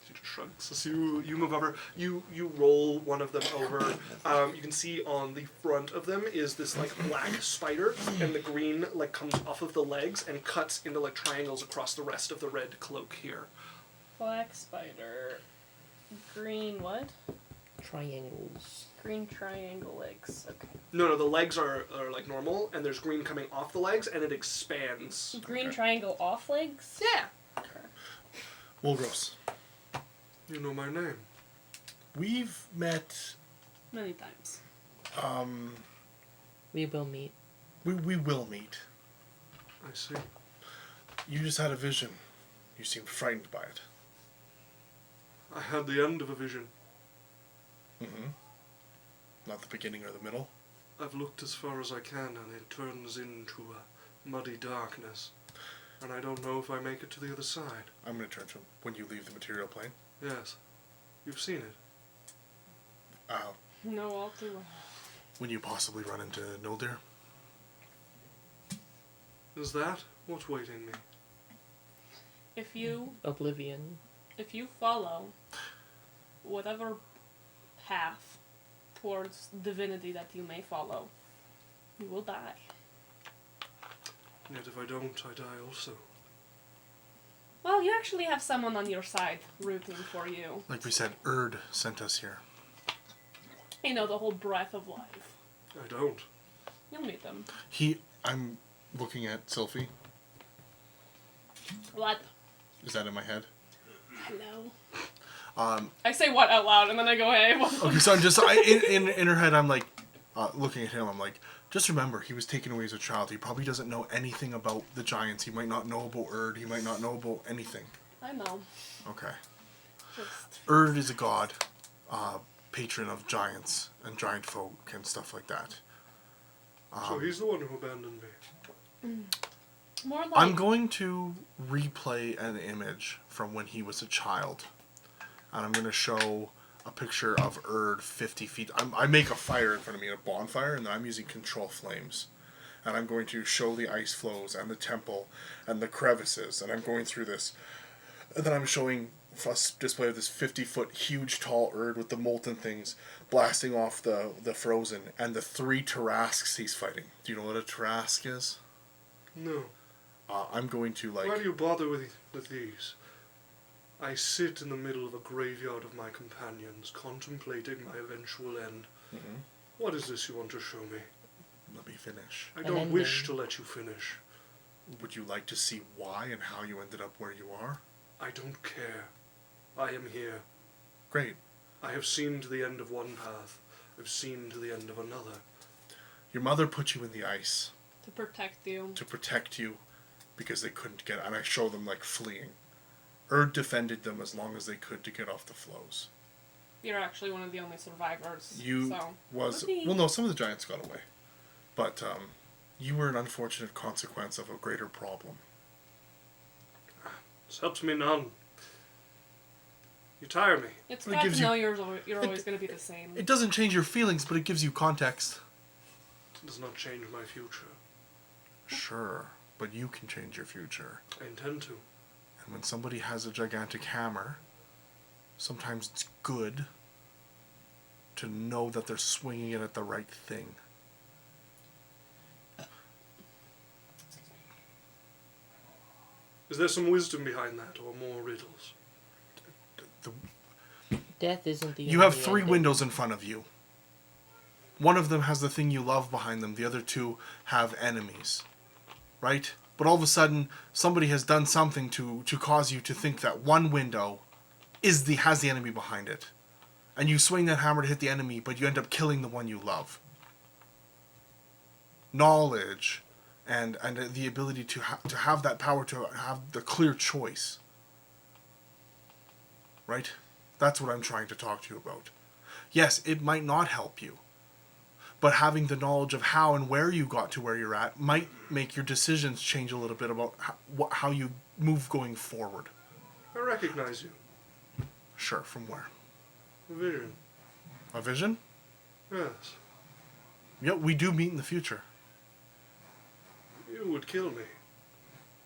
He just shrugs. So you move over. You roll one of them over. You can see on the front of them is this like black spider, and the green like comes off of the legs and cuts into like triangles across the rest of the red cloak here. Black spider. Green what? Triangles. Green triangle legs. Okay. No, the legs are like normal, and there's green coming off the legs, and it expands. Green triangle off legs? Yeah. Wogros. You know my name. We've met. Many times. We will meet. We will meet. I see. You just had a vision. You seemed frightened by it. I had the end of a vision. Mm-hmm. Not the beginning or the middle. I've looked as far as I can and it turns into a muddy darkness. And I don't know if I make it to the other side. I'm going to turn to him when you leave the material plane. Yes. You've seen it. No, all too well. When you possibly run into Noldir. Is that what's waiting me? If you Oblivion. follow whatever path towards divinity that you may follow, you will die. Yet if I don't, I die also. Well, you actually have someone on your side rooting for you. Like we said, Erd sent us here. You know, the whole breath of life. I don't. You'll meet them. I'm looking at Sylphie. What? Is that in my head? Hello? I say what out loud, and then I go, hey, what? Okay, so I'm just, in her head, I'm like, looking at him, I'm like, just remember, he was taken away as a child. He probably doesn't know anything about the giants. He might not know about Erd. He might not know about anything. I know. Okay. Just... Erd is a god, patron of giants and giant folk and stuff like that. So he's the one who abandoned me. More like... I'm going to replay an image from when he was a child. And I'm going to show a picture of Erd 50 feet. I make a fire in front of me, a bonfire, and then I'm using control flames. And I'm going to show the ice flows and the temple and the crevices. And I'm going through this. And then I'm showing a display of this 50-foot huge tall Erd with the molten things blasting off the frozen and the 3 Tarasques he's fighting. Do you know what a Tarasque is? No. I'm going to Why do you bother with these? I sit in the middle of a graveyard of my companions, contemplating my eventual end. Mm-hmm. What is this you want to show me? Let me finish. I don't wish to let you finish. Would you like to see why and how you ended up where you are? I don't care. I am here. Great. I have seen to the end of one path. I've seen to the end of another. Your mother put you in the ice To protect you. to protect you because they couldn't get, and I show them like fleeing. Erd defended them as long as they could to get off the flows. You're actually one of the only survivors. You so. was Whoopee. well, no, some of the giants got away, but you were an unfortunate consequence of a greater problem. This helps me none. You tire me. It's But it bad gives to you- know you're always going to be the same. It doesn't change your feelings, but it gives you context. It does not change my future. Sure, but you can change your future. I intend to. And when somebody has a gigantic hammer, sometimes it's good to know that they're swinging it at the right thing. Is there some wisdom behind that, or more riddles? The, Death isn't the you have only 3 ending. windows in front of you. One of them has the thing you love behind them. The other 2 have enemies. Right? But all of a sudden, somebody has done something to cause you to think that one window has the enemy behind it. And you swing that hammer to hit the enemy, but you end up killing the one you love. Knowledge and the ability to have that power to have the clear choice. Right? That's what I'm trying to talk to you about. Yes, it might not help you. But having the knowledge of how and where you got to where you're at might make your decisions change a little bit about how you move going forward. I recognize you. Sure, from where? A vision. A vision? Yes. Yeah, we do meet in the future. You would kill me.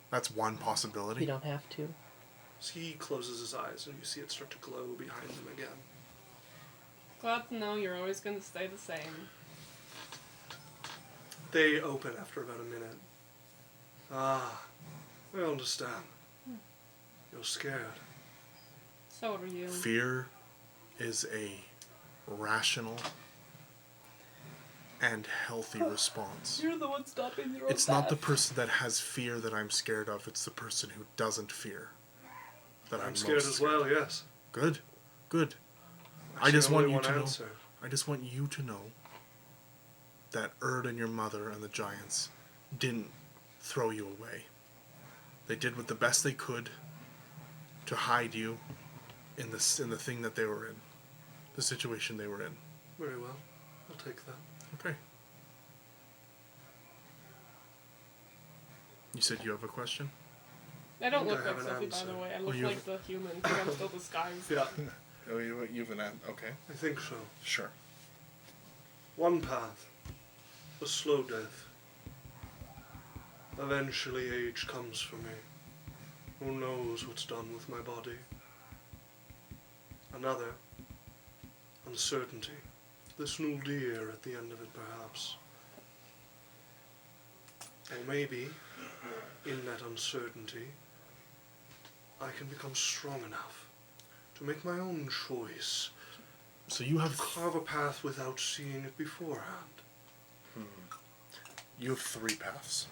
That's one You possibility. don't have to. He closes his eyes, and you see it start to glow behind him again. Glad to know you're always going to stay the same. They open after about a minute. Ah, I understand. You're scared. So are you. Fear is a rational and healthy response. You're the one stopping your own It's not the path. person that has fear that I'm scared of, it's the person who doesn't fear that I'm I'm scared most as well, yes. Good. Good. I see just want only you one to know. answer. I just want you to know that Erd and your mother and the giants didn't throw you away. They did what the best they could to hide you in the thing that they were in, the situation they were in. Very well. I'll take that. Okay. You said you have a question? I don't I look have like an Sophie, by answer. the way. I look you- like the human, because I'm still disguised. Yeah, Oh, you've an okay. I think so. Sure. One path. A slow death. Eventually age comes for me. Who knows what's done with my body? Another. Uncertainty. This new deer at the end of it, perhaps. Or maybe, in that uncertainty, I can become strong enough to make my own choice, So you to have carve a path without seeing it beforehand. 3 paths.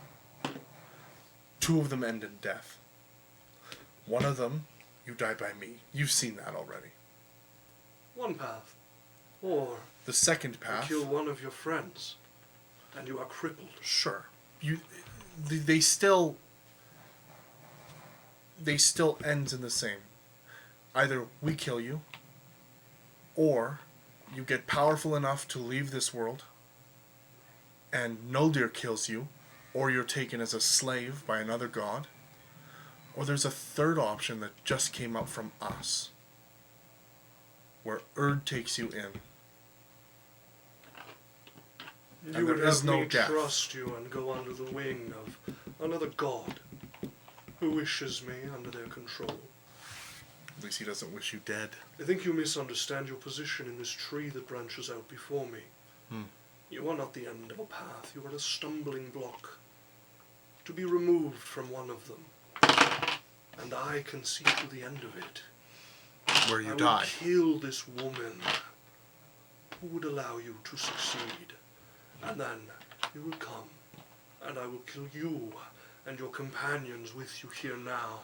2 of them end in death. One of them, you die by me. You've seen that already. One path. Or The second I path, kill one of your friends, and you are crippled. sure. They still ends in the same. Either we kill you, or you get powerful enough to leave this world, and Noldir kills you, or you're taken as a slave by another god, or there's a third option that just came up from us, where Erd takes you in. You And would there is have no me death. trust you and go under the wing of another god who wishes me under their control. At least he doesn't wish you dead. I think you misunderstand your position in this tree that branches out before me. You are not the end of a path. You are a stumbling block, to be removed from one of them. And I can see to the end of it. Where you I die. would kill this woman who would allow you to succeed. And then you will come, and I will kill you and your companions with you here now.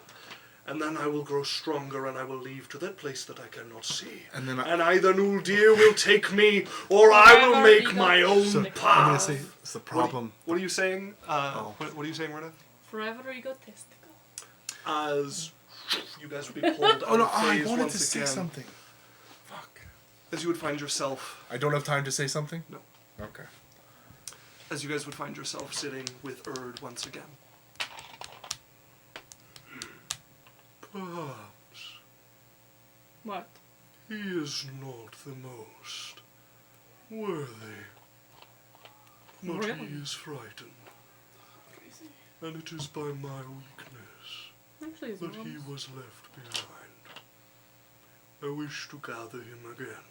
and then I will grow stronger, and I will leave to that place that I cannot see. And then And either Nuldir will take me, or I will make my own So, path. I'm gonna say it's the problem. What are you saying? Oh. What are you saying, Rena? Forever egotistical. As you guys would be pulled Oh out no! of I phase wanted once to say again. something. Fuck. As you would find yourself, I don't have time to say something. No. Okay. as you guys would find yourself sitting with Erd once again. Perhaps What? he is not the most worthy, but Really? he is frightened, and it is by my weakness Actually, his that he mom's. was left behind. I wish to gather him again,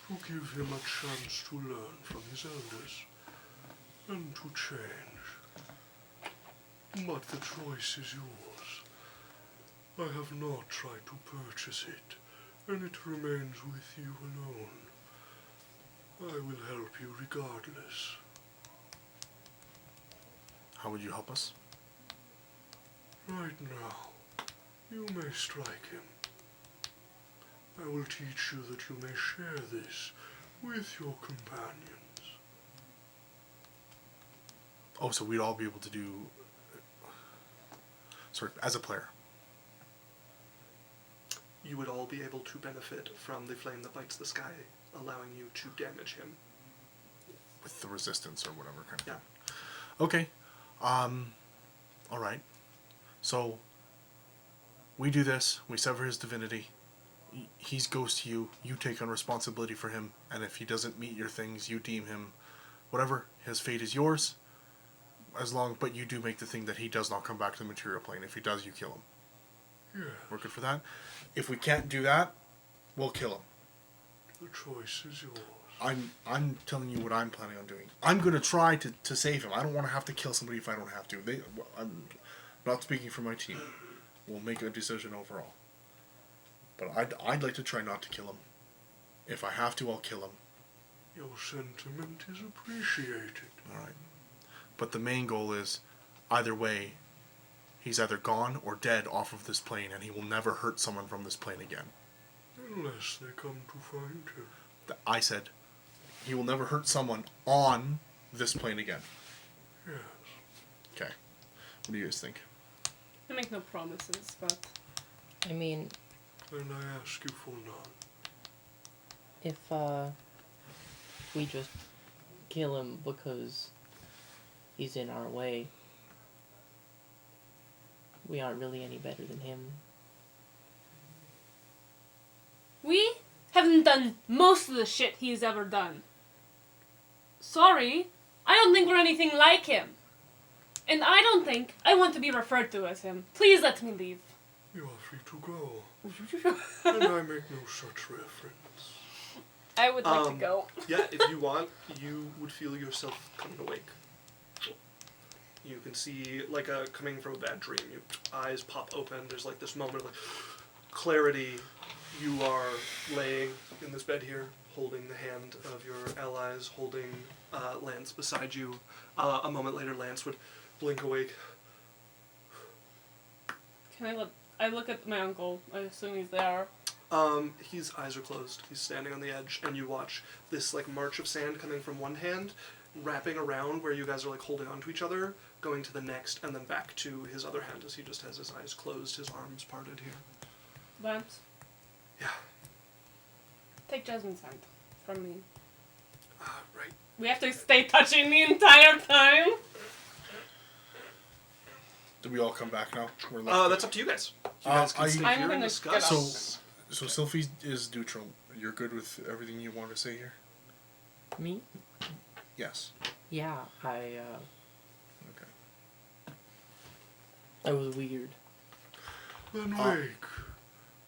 to give him a chance to learn from his elders, and to change. But the choice is yours. I have not tried to purchase it, and it remains with you alone. I will help you regardless. How would you help us? Right now, you may strike him. I will teach you that you may share this with your companions. Oh, so we'd all be able to do. Sorry, as a player. You would all be able to benefit from the flame that bites the sky, allowing you to damage him. With the resistance or whatever kind of Yeah. thing. Okay. All right. So we do this. We sever his divinity. He goes to you. You take on responsibility for him, and if he doesn't meet your things, you deem him whatever. His fate is yours. But you do make the thing that he does not come back to the material plane. If he does, you kill him. Yes, We're good for that. If we can't do that, we'll kill him. the choice is yours. I'm telling you what I'm planning on doing. I'm going to try to save him. I don't want to have to kill somebody if I don't have to. I'm not speaking for my team. We'll make a decision overall. But I'd like to try not to kill him. If I have to, I'll kill him. Your sentiment is appreciated. All right. But the main goal is, either way, he's either gone or dead off of this plane, and he will never hurt someone from this plane again. Unless they come to find him. I said, he will never hurt someone on this plane again. Yes. Okay. What do you guys think? I make no promises, but I mean, And I ask you for none. if we just kill him because he's in our way, we aren't really any better than him. we haven't done most of the shit he's ever done. Sorry, I don't think we're anything like him. And I don't think I want to be referred to as him. Please let me leave. You are free to go. And I make no such reference. I would like to go. Yeah, if you want, you would feel yourself coming awake. You can see, like, coming from a bad dream. Your eyes pop open. There's, like, this moment of, like, clarity. You are laying in this bed here, holding the hand of your allies, holding Lance beside you. A moment later, Lance would blink awake. I look at my uncle. I assume he's there. His eyes are closed. He's standing on the edge, and you watch this, like, march of sand coming from one hand, wrapping around where you guys are, like, holding on to each other, going to the next, and then back to his other hand as he just has his eyes closed, his arms parted here. Lance, Yeah. take Jasmine's hand from me. Right. We have to stay touching the entire time. Do we all come back now? We're left. That's up to you guys. You guys can stay I'm here and gonna discuss. get up. So Sylphie is neutral. You're good with everything you want to say here? Me? Yes. Yeah, Okay. I was weird. Then wake,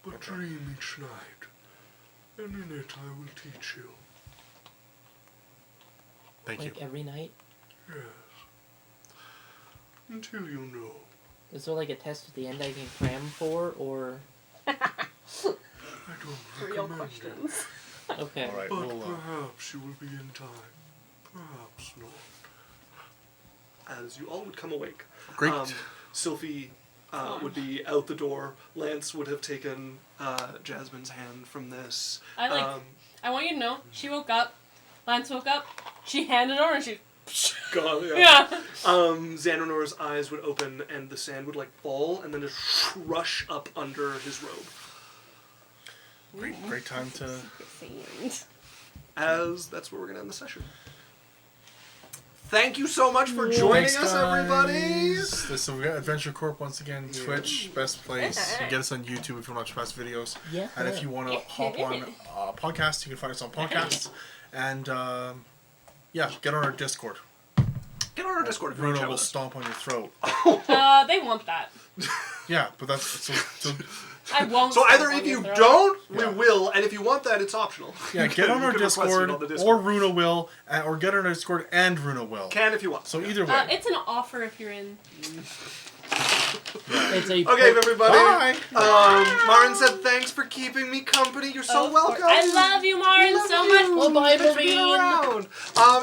but dream each night, and in it I will teach you. Thank you. Like every night? Yes. Until you know. Is there like a test at the end I can cram for, or... I don't Real recommend it. questions. Okay. All right. But We'll, perhaps you will be in time. Perhaps not. As you all would come awake. great. Sylphie would be out the door. Lance would have taken Jasmine's hand from this. I want you to know, she woke up, Lance woke up, she handed over and she... Gone, Yeah. Xanonor's eyes would open and the sand would like fall and then just rush up under his robe. Great time to... As that's where we're gonna end the session. Thank you so much for joining us, everybody. Listen, we got Adventure Corp once again. Twitch, best place. You get us on YouTube if you want to watch past videos. Yeah. And if you want to hop on podcasts, you can find us on podcasts. And yeah, get on our Discord. Get on our Discord if you want to Bruno chat will with us. stomp on your throat. They want that. Yeah, but that's so I won't. So either stomp if on you your throat. don't, Yeah. we will, and if you want that, it's optional. yeah. Get on You our can request it Discord, on the or Discord. Runa will, or get on our Discord and Runa will. Can if you want. So either way. It's an offer if you're in. It's a Okay, everybody. Bye. Marin said, "Thanks for keeping me company. You're so Of course. welcome." I love you, Marin, so much. Bye, Thanks for being Marine. around.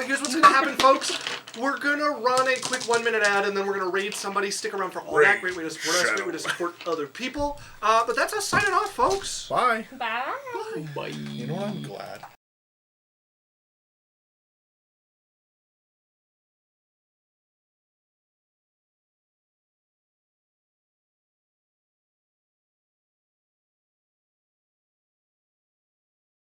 Here's what's gonna happen, folks. We're gonna run a quick 1-minute ad, and then we're gonna raid somebody. Stick around for all that. Great way to support us. Great way to support other people. But that's us signing off, folks. Bye. Bye. Bye. You know what? I'm glad.